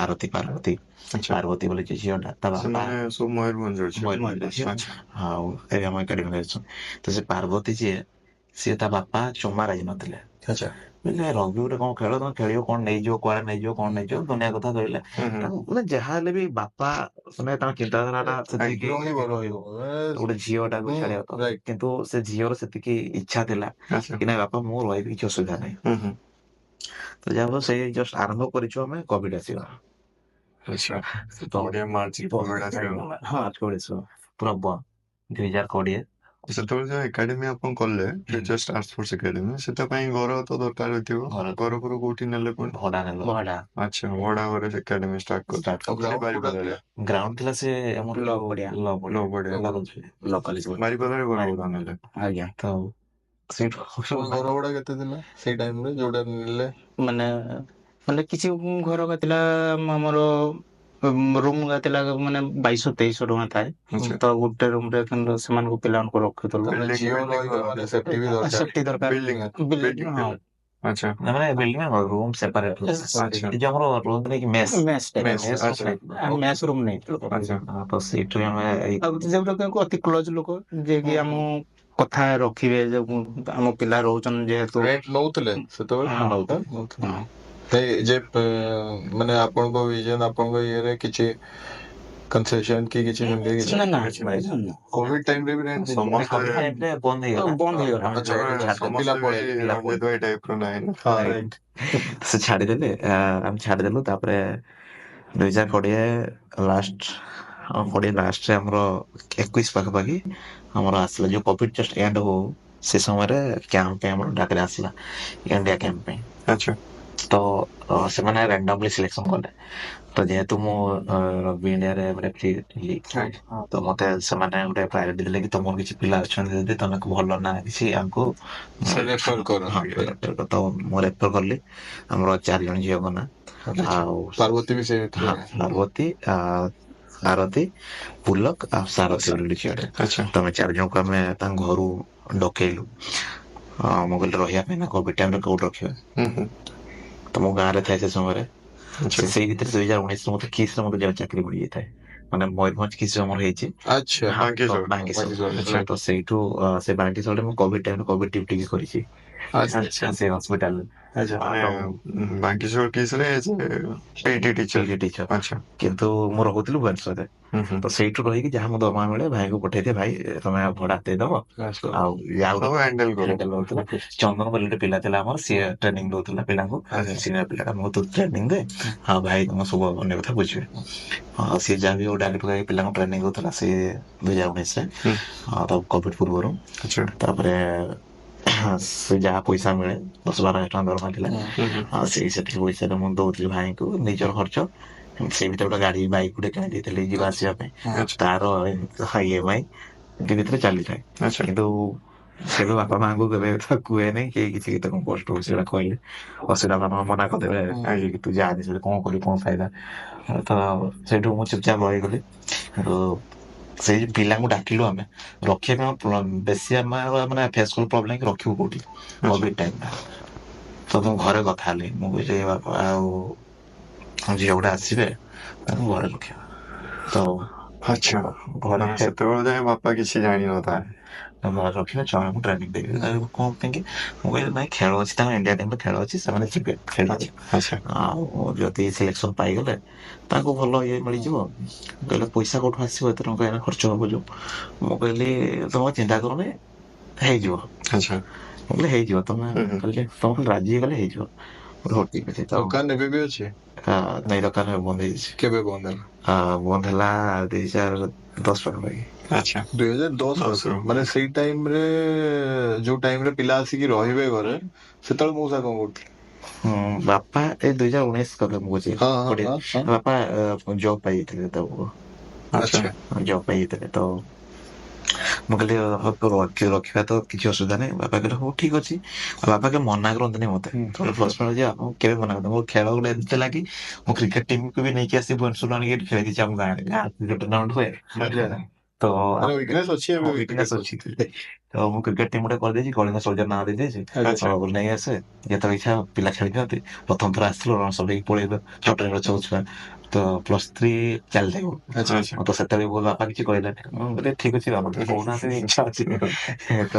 ଆରତୀ ପାର୍ବତୀ। ଆଚ୍ଛା ପାର୍ବତୀ ବୋଲି ଯେ ଝିଅଟା, ତା ବାପା ସେମାନେ ସବୁ ମୟୂରଭଞ୍ଜ ଅଛି। ମୟୂରଭଞ୍ଜ ଝିଅ, ଆଚ୍ଛା ଆଉ ଏବେ ଆମ ଏକାଡେମୀରେ ଅଛନ୍ତି। ତ ସେ ପାର୍ବତୀ ଯିଏ, ସିଏ ତା ବାପା ଜମା ରାଜି ନଥିଲେ। ଆଚ୍ଛା। କହିଲେ ରବି ଗୋଟେ କଣ ଖେଳ, ତମେ ଖେଳିବ କଣ, ନେଇଯିବ କୁଆଡେ, ନେଇଯିବ କଣ, ନେଇଯିବ ଦୁନିଆ କଥା କହିଲେ। ତାଙ୍କୁ ମାନେ ଯାହା ହେଲେ ବି ବାପା ମାନେ ତାଙ୍କ ଚିନ୍ତାଧାରାଟା ସେତିକି ରହିବ ରହିବ ଗୋଟେ ଝିଅଟାକୁ ଛାଡିବାକୁ। ରାଇଟ୍। କିନ୍ତୁ ସେ ଝିଅର ସେତିକି ଇଚ୍ଛା ଥିଲା ଆଚ୍ଛା କି ନାଇଁ ବାପା ମୁଁ ରହିବି, କିଛି ଅସୁବିଧା ନାହିଁ। ତ ଯାହା ହଉ ସେଇ ଜଷ୍ଟ ଆରମ୍ଭ କରିଛୁ ଆମେ, କୋଭିଡ ଆସିବା। ଆଚ୍ଛା ତ ବଢିଆ ମାର୍ଚ୍ଚ କୋଭିଡ ଆସିଗଲା। ହଁ, ପୁରା 2020। ସେତେବେଳେ ଯୋଉ ଏକାଡେମୀ ଆପଣ କଲେ, ଫ୍ୟୁଚର ଷ୍ଟାର ସ୍ପୋର୍ଟସ ଏକାଡେମୀ, ସେଟା ପାଇଁ ଘର ତ ଦରକାର ହୋଇଥିବ। ଘର ଫର କୋଉଠି ନେଲେ ପୁଣି? ଭଡା ନେଲୁ। ଆଚ୍ଛା, ଭଡା ଘରେ ଏକାଡେମୀ ଷ୍ଟାର୍ଟ କଲେ। ଆଉ ground ବାରିପଦାରେ ଗ୍ରାଉଣ୍ଡ ଥିଲା ସେ ଆମର ଲ ବଢିଆ। ବାରିପଦାରେ ଘର ଭଡା ନେଲେ। ଆଜ୍ଞା। ତ ସେଇଠୁ ଘର ଭଡା କେତେ ଥିଲା ସେଇ ଟାଇମରେ ଯୋଉଟା ନେଲେ? ମାନେ ମାନେ କିଛି ଘର ଥିଲା ଆମର ରୁମ୍ ଥିଲା ମାନେ 2200-2300 ଟଙ୍କା ଥାଏ। ଆଚ୍ଛା ତ ଗୋଟେ ରୁମ୍ ରେ କିନ୍ତୁ ସେମାନଙ୍କୁ ପିଲାମାନଙ୍କୁ ରଖୁଥିଲୁ। ତାପରେ ଝିଅ ରହିବ ମାନେ ସେଫ୍ଟି ବି ଦରକାର। ସେଫ୍ଟି ଦରକାର। ବିଲ୍ଡିଂ ବିଲ୍ଡିଂ, ହଁ। ଆଚ୍ଛା ମାନେ ବିଲ୍ଡିଂ ରୁମ୍ ସେପାରେଟ। ଆଚ୍ଛା ଏ ଯୋଉ ଆମର ରୁହନ୍ତି ନାଇଁ କି ମେସ୍, ମେସ୍ ଆଚ୍ଛା ମେସ୍ ରୁମ୍ ନେଇଥିଲୁ। ଆଚ୍ଛା ତ ସେଇଠୁ ଆମେ ଆଉ ଯୋଉଟା ଅତି କ୍ଲୋଜ ଲୋକ ଯିଏକି ଆମ କଥା ରଖିବେ, ଯୋଉ ଆମ ପିଲା ରହୁଛନ୍ତି ଯେହେତୁ। ରେଣ୍ଟ ନଉଥିଲେ ସେତେବେଳେ? ହଁ, ନଉଥିଲେ। ନଉଥିଲେ। ନାଇଁ ଯେ ମାନେ ଆପଣଙ୍କ ଭିଜନ, ଆପଣଙ୍କ ଇଏରେ କିଛି କନସେସନ କି କିଛି ସେମିତି କିଛି? ନା କୋଭିଡ ଟାଇମରେ ବି ରେଣ୍ଟ ସମସ୍ତେ ବନ୍ଦ ହେଇଗଲା। ବନ୍ଦ ହେଇଗଲା। ଆଚ୍ଛା, ସମସ୍ତେ ପିଲା ବି ପଳେଇଲେ। ଅଜୟ ଟାଇପ ର ନାହିଁ ନା। ହଁ, ରାଇଟ୍। ସେ ଛାଡିଦେଲେ, ଆମେ ଛାଡିଦେଲୁ। ତାପରେ 2020 ଲାଷ୍ଟ, 20 ଲାଷ୍ଟରେ ଆମର 21 ପାଖାପାଖି ଆମର ଆସିଲା ଯୋଉ କୋଭିଡ ଜଷ୍ଟ ଏଣ୍ଡ ହଉ, ସେ ସମୟରେ କ୍ୟାମ୍ପ ପାଇଁ ଆମର ଡାକରା ଆସିଲା, ଇଣ୍ଡିଆ କ୍ୟାମ୍ପ ପାଇଁ। ଆଚ୍ଛା ତ ସେମାନେ ରାଣ୍ଡମଲି ସିଲେକ୍ସନ କଲେ। ତ ଯେହେତୁ ମୁଁ ରବି ଇଣ୍ଡିଆରେ ରେଫ୍ରି ଥିଲି, ତ ମତେ ସେମାନେ ଗୋଟେ ପ୍ରାୟୋରିଟି ଦେଲେ କି ତମର କିଛି ପିଲା ଅଛନ୍ତି ଯଦି ତମେ ଭଲ ନା କିଛି ଆମକୁ ରେଫର କର। ତ ମୁଁ ରେଫର କଲି ଆମର 4 ଜଣ ଝିଅଙ୍କ ନାଁ। ଆଉ ପାର୍ବତୀ ବି ସେ ପାର୍ବତୀ, ଆରତୀ, ପୁଲକ ଆଉ ସାରଥୀ ବୋଲି ଝିଅଟେ। ଆଚ୍ଛା ତମେ 4 ଜଣଙ୍କୁ ଆମେ ତାଙ୍କ ଘରୁ ଡକେଇଲୁ। ମୁଁ କହିଲି ରହିବା ପାଇଁ ନା, କୋଭିଡ ଟାଇମରେ କୋଉଠି ରଖିବା। ତ ମୁଁ ଗାଁରେ ଥାଏ ସେ ସମୟରେ। ସେଇ ଭିତରେ 2019 ମତେ କିସ୍ରେ ମତେ ଚାକିରି ମିଳିଯାଇଥାଏ, ମାନେ ମୟୂରଭଞ୍ଜ କିସ୍ରେ ଆମର ହେଇଛି। ଆଚ୍ଛା, ବାଙ୍କିଶ୍ୱର। ତ ସେଇଠୁ ସେ ବାଙ୍କିଶ୍ୱରରେ ମୁଁ କୋଭିଡ ଟାଇମରେ କୋଭିଡ ଡ୍ୟୁଟି ବି କରିଛି ସେ ହସ୍ପିଟାଲରେ। ବାଙ୍କିଶ୍ୱର କେସରେ ପିଟି ଟିଚର। ଆଚ୍ଛା କିନ୍ତୁ ମୁଁ ରହୁଥିଲି ଭୁବନେଶ୍ୱରରେ। ତ ସେଇଠୁ ରହିକି ଯାହା ମୋ ଦରମା ମିଳେ ଭାଇଙ୍କୁ ପଠେଇଦିଏ, ଭାଇ ତମେ ଭଡା ଦେଇଦବ। ଆଉ ହ୍ୟାଣ୍ଡେଲ କର। ଚନ୍ଦନ ବୋଲି ଗୋଟେ ପିଲା ଥିଲା ଆମର, ସିଏ ଟ୍ରେନିଂ ଦଉଥିଲା ପିଲାଙ୍କୁ। ସିନିୟର ପିଲାଟା, ମୁଁ ତୁ ଟ୍ରେନିଂ ଦେ, ହଁ ଭାଇ ତମ ସବୁ ଅନ୍ୟ କଥା ବୁଝିବେ। ସିଏ ଯାହା ବି ହଉ ଡାଲି ପକାଇ ପିଲାଙ୍କୁ ଟ୍ରେନିଂ ଦଉଥିଲା ସେ 2019ରେ, କୋଭିଡ ପୂର୍ବରୁ। ତାପରେ ସେ ଯାହା ପଇସା ମିଳେ 10-12 ହଜାର ଟଙ୍କା ଦରମା ଥିଲା, ସେତିକି ପଇସାରେ ମୁଁ ଦଉଥିଲି ଭାଇଙ୍କୁ ନିଜର ଖର୍ଚ୍ଚ। ସେଇ ଭିତରେ ଗୋଟେ ଗାଡି, ବାଇକ୍ ଗୋଟେ କିଣି ଦେଇଥିଲି ଯିବା ଆସିବା ପାଇଁ। ତାର EMI ଭିତରେ ଚାଲିଥାଏ। କିନ୍ତୁ ସେବେ ବାପା ମାଙ୍କୁ କେବେ କୁହେନି କି କିଛି କେତେ କଣ କଷ୍ଟ ହଉଛି ସେଟା କହିଲେ ଅସୁବିଧା, ବାପା ମନା କରିଦେବେ ତୁ ଯାଆନି, ସେଟା କଣ କରିବୁ, କଣ ଫାଇଦା। ତ ସେଇଠୁ ମୁଁ ଚୁପଚାପ ରହିଗଲି। ସେଇ ପିଲାଙ୍କୁ ଡାକିଲୁ ଆମେ ରଖିବା ପାଇଁ। ବେଶୀ ମାନେ ଫେସ୍ କଲୁ ପ୍ରୋବ୍ଲେମ କି ରଖିବୁ କୋଉଠି କୋଭିଡ ଟାଇମଟା। ତ ମୁଁ ଘରେ କଥା ହେଲି, ମୁଁ କହିଲି ବାପା ଆଉ ଝିଅ ଗୁଡା ଆସିବେ, ତାଙ୍କୁ ଘରେ ରଖିବା। ତ ଆଚ୍ଛା, ଘରେ ସେତେବେଳେ ଯାଏ ବାପା କିଛି ଜାଣିନଥାଏ। ରଖିଲେ ଛୁଆଙ୍କୁ ଟ୍ରେନିଂ ଦେବି। କଣ ପାଇଁ କି ମୁଁ କହିଲି ନାଇଁ, ଖେଳ ଅଛି, ତାଙ୍କ ଇଣ୍ଡିଆ ଟିମରେ ଖେଳ ଅଛି, ସେମାନେ ଯିବେ ଖେଳିବେ। ଆଉ ଯଦି ସିଲେକ୍ସନ ପାଇଗଲେ ତାଙ୍କୁ ଭଲ ଇଏ ମିଳିଯିବ। କହିଲେ ପଇସା କୋଉଠୁ ଆସିବ, ଏତେ ଟଙ୍କା ଏଇନା ଖର୍ଚ୍ଚ ହବ ଯୋଉ। ମୁଁ କହିଲି ତମେ ଚିନ୍ତା କରନି, ହେଇଯିବ। ମୁଁ କହିଲି ହେଇଯିବ, ତମେ ଖାଲି ରାଜି ହେଇଗଲେ ହେଇଯିବ। ହଉ ଠିକ ଅଛି। ଦୋକାନ ଏବେ ବି ଅଛି? ନାଇଁ, ଦୋକାନ ବନ୍ଦ ହେଇଯାଇଛି। କେବେ ବନ୍ଦ ହେଲା? ବନ୍ଦ ହେଲା 2010 ପାଖାପାଖି। 2010 ମାନେ ସେଇ ଟାଇମରେ, ଯୋଉ ଟାଇମରେ ପିଲା ଆସିକି ରହିବେ ଘରେ, ସେତେବେଳେ ମଉସା କଣ କରୁଥିଲେ? ବାପା ଏଇ 2019 କଥା ମୁଁ କହୁଛି। ବାପା ଜବ୍ ପାଇଯାଇଥିଲେ ସେତେବେଳକୁ। ଜବ୍ ପାଇଯାଇଥିଲେ। ତ ମୁଁ କହିଲି ରଖିବା ତ କିଛି ଅସୁବିଧା ନାହିଁ। ବାପା କହିଲେ ହଉ ଠିକ ଅଛି। ଆଉ ବାପା କେବେ ମନା କରନ୍ତିନି ମତେ। ପ୍ଲସ୍ ପଏଣ୍ଟ ଯେ ମୁଁ କେବେ ମନା କରନ୍ତି। ମୋ ଖେଳ ଗୋଟେ ଏମିତି ଥିଲା କି ମୁଁ କ୍ରିକେଟ ଟିମକୁ ବି ନେଇକି ଆସି ଭୁବନେଶ୍ୱରରୁ ଆଣିକି ଏଠି ଖେଳିଦେଇଛି ଆମ ଗାଁରେ। ଗାଁ କ୍ରିକେଟ ଟୁର୍ଣ୍ଣାମେଣ୍ଟ ହୁଏ। ତ ମାନେ ୱିକନେସ୍ ଅଛି ଏବେ ୱିକନେସ୍ ଅଛି। ତ ମୁଁ କ୍ରିକେଟ ଟିମ ଗୋଟେ କରିଦେଇଛି, କଳିଙ୍ଗ ସୋଲଜର ନାଁ ଦେଇଦେଇଛି। ଆଚ୍ଛା। ନେଇ ଆସେ ଯେତେବେଳେ ଇଚ୍ଛା ପିଲା ଖେଳିଥାନ୍ତି। ପ୍ରଥମ ଥର ଆସିଥିଲୁ ରଣସ ନେଇକି ପଳେଇଲୁ ଛୋଟ ଛୋଟ ଛୁଆ। ତ +3 ଚାଲିଥାଏ। ଆଚ୍ଛା। ତ ସେତେବେଳେ ମୋ ବାପା କିଛି କହିଲେନି। ମୁଁ କହିଲି ଠିକ ଅଛି ବାପା ତ କହୁନାହାନ୍ତି, ଇଚ୍ଛା ଅଛି। ତ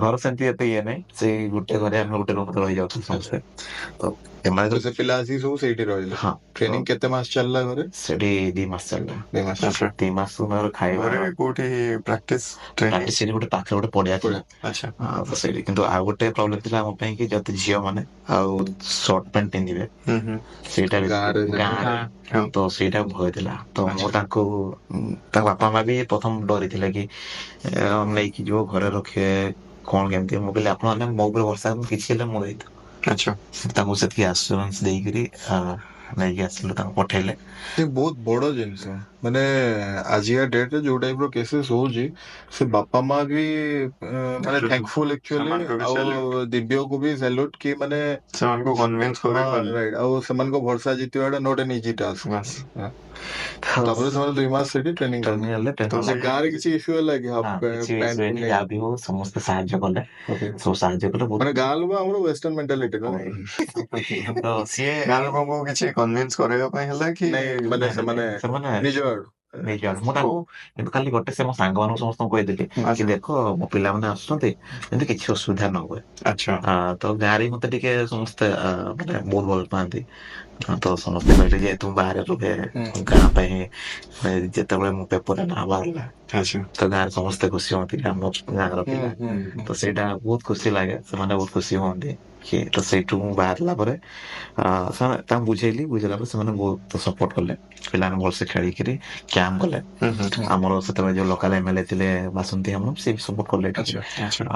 ଘର ସେମିତି ଏତେ ଇଏ ନାହିଁ। ସେଇ ଗୋଟେ ଘରେ ଆମେ ଗୋଟେ ରୁମରେ ରହିଯାଉଛୁ ସମସ୍ତେ। ତ ଏମାନେ ତ ସେ ପିଲା ଆସିକି ସବୁ ସେଇଠି ରହିଲେ। ହଁ ଟ୍ରେନିଂ କେତେ ମାସ ଚାଲିଲା ଘରେ? ସେଠି 2 ମାସ ଚାଲିଲା। 2 ମାସ। ଆଚ୍ଛା। 2 ମାସ ମୋର ଖାଇବା ଘରେ କୋଉଠି ପ୍ରାକ୍ଟିସ ଟ୍ରେନିଂ? ସେଠି ଗୋଟେ ପାଖରେ ଗୋଟେ ପଡିଆ ଥିଲା। ଆଚ୍ଛା। ତ ସେଇଠି କିନ୍ତୁ ଆଉ ଗୋଟେ ପ୍ରୋବ୍ଲେମ ଥିଲା ଆମ ପାଇଁ କି ଯଦି ଝିଅ ମାନେ ଆଉ ସର୍ଟ ପ୍ୟାଣ୍ଟ ପିନ୍ଧିବେ ସେଇଟା ଗାଁରେ ଗାଁ ତ ସେଇଟା ଭୟ ଥିଲା। ତ ମୁଁ ତାଙ୍କ ବାପା ମା ବି ପ୍ରଥମ ଡରିଥିଲେ କି ନେଇକି ଯିବ ଘରେ ରଖିବେ କଣ କେମିତି। ମୁଁ କହିଲି ଆପଣ ମାନେ ମୋ ଉପରେ ଭରସା କରନ୍ତୁ, କିଛି ହେଲେ ମୋ ଦାୟିତ୍ୱ। ଆଚ୍ଛା। ତାଙ୍କୁ ସେତିକି ଆସୁରାନ୍ସ ଦେଇକିରି ନେଇକି ଆସିଲୁ, ତାଙ୍କୁ ପଠେଇଲେ। ବହୁତ ବଡ ଜିନିଷ ମାନେ ଆଜିକା ଡେଟରେ ଯୋଉ ଟାଇପ ର କେସେସ୍ ହଉଛି, ସେ ବାପା ମା ବି ମାନେ ଥ୍ୟାଙ୍କଫୁଲ ଆକ୍ଚୁଆଲି। ସେମାନଙ୍କୁ ବି ଆଉ salute। ଦିବ୍ୟକୁ ବି ସାଲ୍ୟୁଟ କି ମାନେ ସେମାନଙ୍କୁ କନଭିନ୍ସ କରିପାରିଲେ। ରାଇଟ୍। ଆଉ ସେମାନଙ୍କ ଭରସା ଜିତିବାଟା ନଟ୍ ଏନ୍ ଇଜି ଟାସ୍କ। ବାସ୍। ତାପରେ ସେମାନେ 2 ମାସ ସେଠି ଟ୍ରେନିଂ କଲେ। ନେଲେ ତ ସେ ଗାଁରେ କିଛି ଇସ୍ୟୁ ହେଲା କି ହାଫ କିଛି ପ୍ୟାଣ୍ଟ ହୁଏନି। ଯାହା ବି ହଉ ସମସ୍ତେ ସାହାଯ୍ୟ କଲେ। ସବୁ ସାହାଯ୍ୟ କଲେ ବହୁତ। ମାନେ ଗାଁ ଲୋକ ଆମର ୱେଷ୍ଟର୍ଣ୍ଣ ମେଣ୍ଟାଲିଟି ତ ସିଏ ଗାଁ ଲୋକଙ୍କୁ କିଛି କନଭିନ୍ସ କରିବା ପାଇଁ ହେଲା କି ନାଇଁ ମାନେ ସେମାନେ ନିଜ ଆଡୁ ନେଇଯାଆନ୍ତି। ମୁଁ ତାଙ୍କୁ କିନ୍ତୁ ଖାଲି ଗୋଟେ ସେ ମୋ ସାଙ୍ଗମାନଙ୍କୁ ସମସ୍ତଙ୍କୁ କହିଦେଲି କି ଦେଖ ମୋ ପିଲାମାନେ ଆସୁଛନ୍ତି, ଯେମିତି କିଛି ଅସୁବିଧା ନ ହୁଏ। ଆଚ୍ଛା। ତ ଗାଁରେ ମତେ ଟିକେ ସମସ୍ତେ ମାନେ ବହୁତ ଭଲ ପାଆନ୍ତି। ତ ସମସ୍ତେ କହିଲେ ଯେ ତୁ ବାହାରେ ରୁହେ ଗାଁ ପାଇଁ। ଯେତେବେଳେ ମୋ ପେପରରେ ନାଁ ବାହାରିଲା ଆଚ୍ଛା। ତ ଗାଁରେ ସମସ୍ତେ ଖୁସି ହୁଅନ୍ତି ଆମ ଗାଁର ପିଲା। ତ ସେଇଟା ବହୁତ ଖୁସି ଲାଗେ। ସେମାନେ ବହୁତ ଖୁସି ହୁଅନ୍ତି କି ତ ସେଇଠୁ ମୁଁ ବାହାରିଲା ପରେ ତାଙ୍କୁ ବୁଝେଇଲା ପରେ ସେମାନେ ବହୁତ ସପୋର୍ଟ କଲେ। ପିଲାମାନେ ଭଲସେ ଖେଳିକିରି କ୍ୟାମ୍ପ କଲେ। ଆମର ସେତେବେଳେ ଯୋଉ ଲୋକାଲ MLA ଥିଲେ ବାସନ୍ତୀ ଆମର, ସେ ବି ସପୋର୍ଟ କଲେ।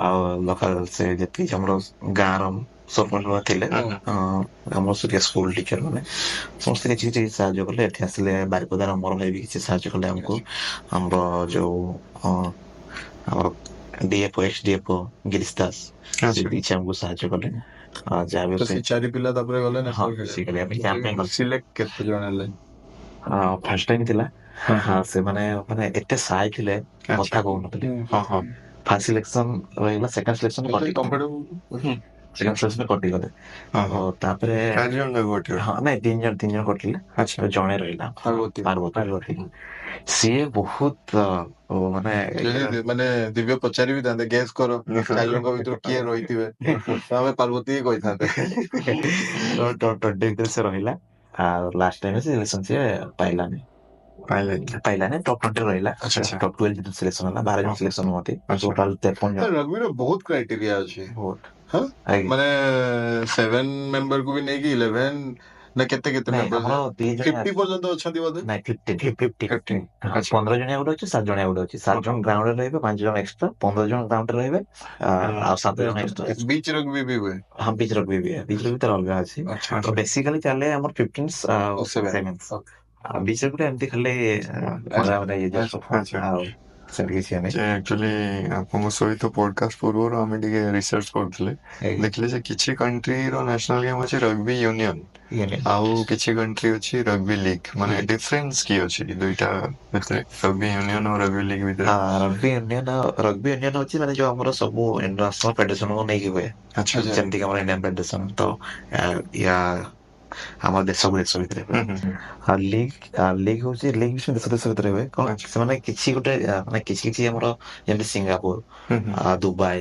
ଆଉ ଲୋକାଲ ସେ ଯେତିକି ଆମର ଗାଁର ସରପଞ୍ଚ ଥିଲେ, ଆମର ସେଠି ସ୍କୁଲ ଟିଚର ମାନେ ସମସ୍ତେ କିଛି କିଛି ସାହାଯ୍ୟ କଲେ। ଏଠି ଆସିଲେ ବାରିପଦାର ଅମର ଭାଇ ବି କିଛି ସାହାଯ୍ୟ କଲେ ଆମକୁ। ଆମର ଯୋଉ ଆମର DFO ex-DFO ଗିରିଶ ଦାସ, ସେ ବି କିଛି ଆମକୁ ସାହାଯ୍ୟ କଲେ। ଯାହା ବି ସେ 4 ପିଲା ତାପରେ ଗଲେ ସିଲେକ୍ଟ କେତେ ଜଣ ହେଲେ? ଫାର୍ଷ୍ଟ ଟାଇମ ଥିଲା। ସେମାନେ ମାନେ ଏତେ ସାଇ ଥିଲେ, କଥା କହୁନଥିଲେ। ଫାର୍ଷ୍ଟ ସିଲେକ୍ସନ ରହିଗଲା, ସେକେଣ୍ଡ ସିଲେକ୍ସନ କଟିଗଲେ। ତାପରେ ନାଇଁ 3 ଜଣ କଟିଲେ, ଜଣେ ରହିଲା ପାର୍ବତୀ। ସିଏ ବହୁତ ମାନେ ମାନେ ଦିବ୍ୟ ପଚାରି ବି ଥାନ୍ତେ ଗେସ୍ କର 4 ଜଣଙ୍କ ଭିତରୁ କିଏ ରହିଥିବେ, ଆମେ ପାର୍ବତୀ ହିଁ କହିଥାନ୍ତେ। 20 ଭିତରେ ସେ ରହିଲା। ଆଉ ଲାଷ୍ଟ ଟାଇମ ସିଲେକ୍ସନ ସିଏ ପାଇଲାନି। ଟପ୍ 20 ରହିଲା। ଟପ୍ 12 ସିଲେକ୍ସନ ହେଲା। 12 ଜଣ ସିଲେକ୍ସନ ହୁଅନ୍ତି। ଟୋଟାଲ 53 ଜଣ। ରଗ୍ବିର ବହୁତ କ୍ରାଇଟେରିଆ ଅଛି। ଆଜ୍ଞା। ମାନେ 7 ମେମ୍ବର କୁ ବି ନେଇକି 11 ନା କେତେ ମେମ୍ବର? 50 ପର୍ଯ୍ୟନ୍ତ ଅଛନ୍ତି ବୋଧେ? ନାଇଁ 50। 15 ଜଣିଆ ଗୋଟେ ଅଛି, 7 ଜଣିଆ ଗୋଟେ ଅଛି। 7 ଜଣ ଗ୍ରାଉଣ୍ଡରେ ରହିବେ, 5 ଜଣ ଏକ୍ସଟ୍ରା। 15 ଜଣ ଗ୍ରାଉଣ୍ଡରେ ରହିବେ, ଆଉ 7 ଜଣ ଏକ୍ସଟ୍ରା। ବିଚ୍ ରଗ୍ବି ବି ହୁଏ? ହଁ ବିଚ୍ ରଗ୍ବି ବି ତାର ଅଲଗା ଅଛି। ତ ବେସିକାଲି ଚାଲେ ଆମର 15s ଆଉ 7s। ବିଚ୍ ରଗ୍ବି ଏମିତି ଖାଲି ଆଉ ସେମିତି କିଛି ନାହିଁ। ଆକ୍ଚୁଆଲି ଆପଣଙ୍କ ସହିତ ପଡକାଷ୍ଟ ପୂର୍ବରୁ ଆମେ ଟିକେ ରିସର୍ଚ୍ଚ କରୁଥିଲେ, ଦେଖିଲେ ଯେ କିଛି କଣ୍ଟ୍ରିର ନ୍ୟାସନାଲ ଗେମ୍ ଅଛି ରଗ୍ବି ୟୁନିୟନ, ଆଉ କିଛି କଣ୍ଟ୍ରି ଅଛି ରଗ୍ବି ଲିଗ୍। ମାନେ ଡିଫରେନ୍ସ କି ଅଛି ଦୁଇଟା ଭିତରେ, ରଗ୍ବି ୟୁନିୟନ ଆଉ ରଗ୍ବି ଲିଗ୍ ଭିତରେ? ରଗ୍ବି ୟୁନିୟନ ହଉଛି ମାନେ ଯୋଉ ଆମର ସବୁ ଇଣ୍ଟରନ୍ୟାସନାଲ ଫେଡେରେସନକୁ ନେଇକି ହୁଏ, ଯେମିତି ଆମର ଇଣ୍ଡିଆନ ଫେଡେରେସନ। ତ ଆମ ଦେଶ ଭିତରେ ହୁଏ। ଆଉ ଲିଗ୍ ହଉଛି ଦେଶ ଭିତରେ ହୁଏ। କଣ ସେମାନେ କିଛି ଗୋଟେ ମାନେ କିଛି ଆମର ଯେମିତି ସିଙ୍ଗାପୁର, ଦୁବାଇ,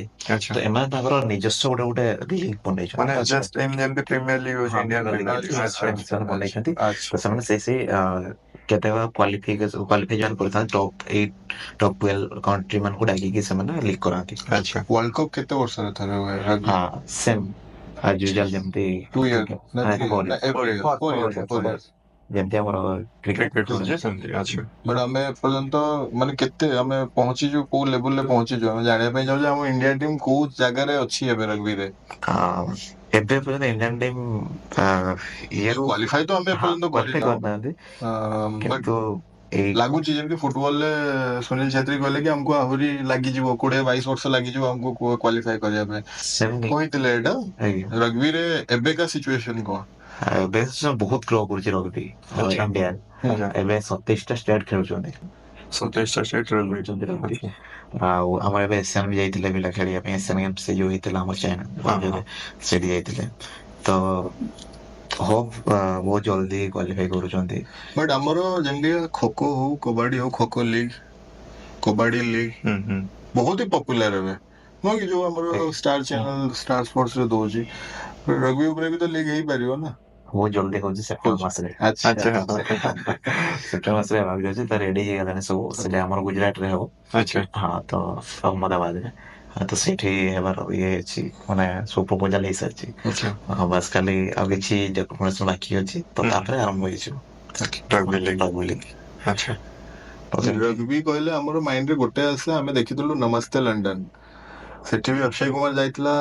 ତ ଏମାନେ ତାଙ୍କର ନିଜସ୍ୱ ଗୋଟେ ଲିଗ୍ ବନେଇଛନ୍ତି। ତ ସେମାନେ ସେଇ କେତେକ କ୍ୱାଲିଫାଇ କରିଥାନ୍ତି ଟପ୍ 8 ଟପ୍ 12 କଣ୍ଟ୍ରି ମାନଙ୍କୁ ଡାକିକି ସେମାନେ ଲିଗ୍ କରାନ୍ତି। ୱାର୍ଲଡ କପ୍ କେତେ ବର୍ଷରେ ଥରେ ହୁଏ? ସେମ୍ ଯେମିତି 2 years ନା 3 ଯେମିତି ଆମର କ୍ରିକେଟ। ବଟ୍ ଆମେ ଏପର୍ଯ୍ୟନ୍ତ ମାନେ କେତେ ଆମେ ପହଞ୍ଚିଛୁ, କୋଉ ଲେବୁଲରେ ପହଞ୍ଚିଛୁ ଆମେ ଜାଣିବା ପାଇଁ ଚାହୁଁଛୁ। ଆମ ଇଣ୍ଡିଆ ଟିମ୍ କୋଉ ଜାଗାରେ ଅଛି ଏବେ ରଗ୍ବିରେ? ଏବେ ପର୍ଯ୍ୟନ୍ତ ଇଣ୍ଡିଆନ ଟିମ୍ କ୍ୱାଲିଫାଇ ତ ଆମେ ଏପର୍ଯ୍ୟନ୍ତ କରିନାହାନ୍ତି, କିନ୍ତୁ ଏଇ ଲାଗୁଛି ଯେମିତି ଫୁଟବଲରେ ସୁନୀଲ ଛେତ୍ରୀ କହିଲେ କି ଆମକୁ ଆହୁରି ଲାଗିଯିବ 20-22 ବର୍ଷ ଲାଗିଯିବ ଆମକୁ କ୍ୱାଲିଫାଏ କରିବା ପାଇଁ ସେମିତି କହିଥିଲେ ଏଇଟା ଆଜ୍ଞା। ରଗ୍ବିରେ ଏବେକା ସିଚୁଏସନ କଣ? ଏବେ ବହୁତ ଗ୍ରୋ କରୁଛି ରଗ୍ବି ଇଣ୍ଡିଆ। ଆଚ୍ଛା ଏବେ 27ଟା ଷ୍ଟେଟ୍ ଖେଳୁଛନ୍ତି 27ଟା ଷ୍ଟେଟ୍ ରଗ୍ବି। ଖେଳୁଛନ୍ତି ରଗ୍ବି। ଆଚ୍ଛା ଆଉ ଆମର ଏବେ ଏସିଆନ ବି ଯାଇଥିଲେ ପିଲା ଖେଳିବା ପାଇଁ ଏସିଆନ ଗେମ୍ସ ସେ ଯୋଉ ହେଇଥିଲା ଆମର ଚାଇନା ହଁ ସେଠି ଯାଇଥିଲେ ତ ହୋପ୍ ବହୁତ ଜଲ୍ଦି କ୍ୱାଲିଫାଇ କରୁଛନ୍ତି। ବଟ୍ ଆମର ଯେମିତି ଖୋ ହଉ କବାଡି ହଉ ଖୋ ଲିଗ୍ କବାଡି ଲିଗ୍ ହୁଁ ବହୁତ ହି ପପୁଲାର ଏବେ ନୁହଁ କି ଯୋଉ ଆମର ଷ୍ଟାର ଚ୍ୟାନେଲ ଷ୍ଟାର ସ୍ପୋର୍ଟସ ରେ ଦଉଛି ରଗ୍ବି ଉପରେ ବି ତ ଲିଗ୍ ହେଇପାରିବ ନା ବହୁତ ଜଲ୍ଦି ହଉଛି ସେପ୍ଟେମ୍ବର ମାସରେ। ଆଚ୍ଛା ସେପ୍ଟେମ୍ବର ମାସରେ ହେବାକୁ ଯାଉଛି ତ ରେଡି ହେଇଗଲାଣି ସବୁ ସେଟା ଆମର ଗୁଜୁରାଟରେ ହବ। ଆଚ୍ଛା ହଁ ତ ଅହମ୍ମଦାବାଦରେ ତ ସେଇଠି ହେବାର ଇଏ ଅଛି ମାନେ ସବୁ ପ୍ରପୋଜାଲ ହେଇସାରିଛି। ଆଚ୍ଛା ବାସ୍ ଖାଲି ଆଉ କିଛି ଡକୁମେଣ୍ଟସ ବାକି ଅଛି ତ ତାପରେ ଆରମ୍ଭ ହେଇଯିବ ରଗ୍ବି ଲିଗ୍। Rugby league. ଆଚ୍ଛା ରଗ୍ବି କହିଲେ ଆମର ମାଇଣ୍ଡରେ ଗୋଟେ ଆସେ ଆମେ ଦେଖିଥିଲୁ ନମସ୍ତେ ଲଣ୍ଡନ ସେଠି ବି ଅକ୍ଷୟ କୁମାର ଯାଇଥିଲା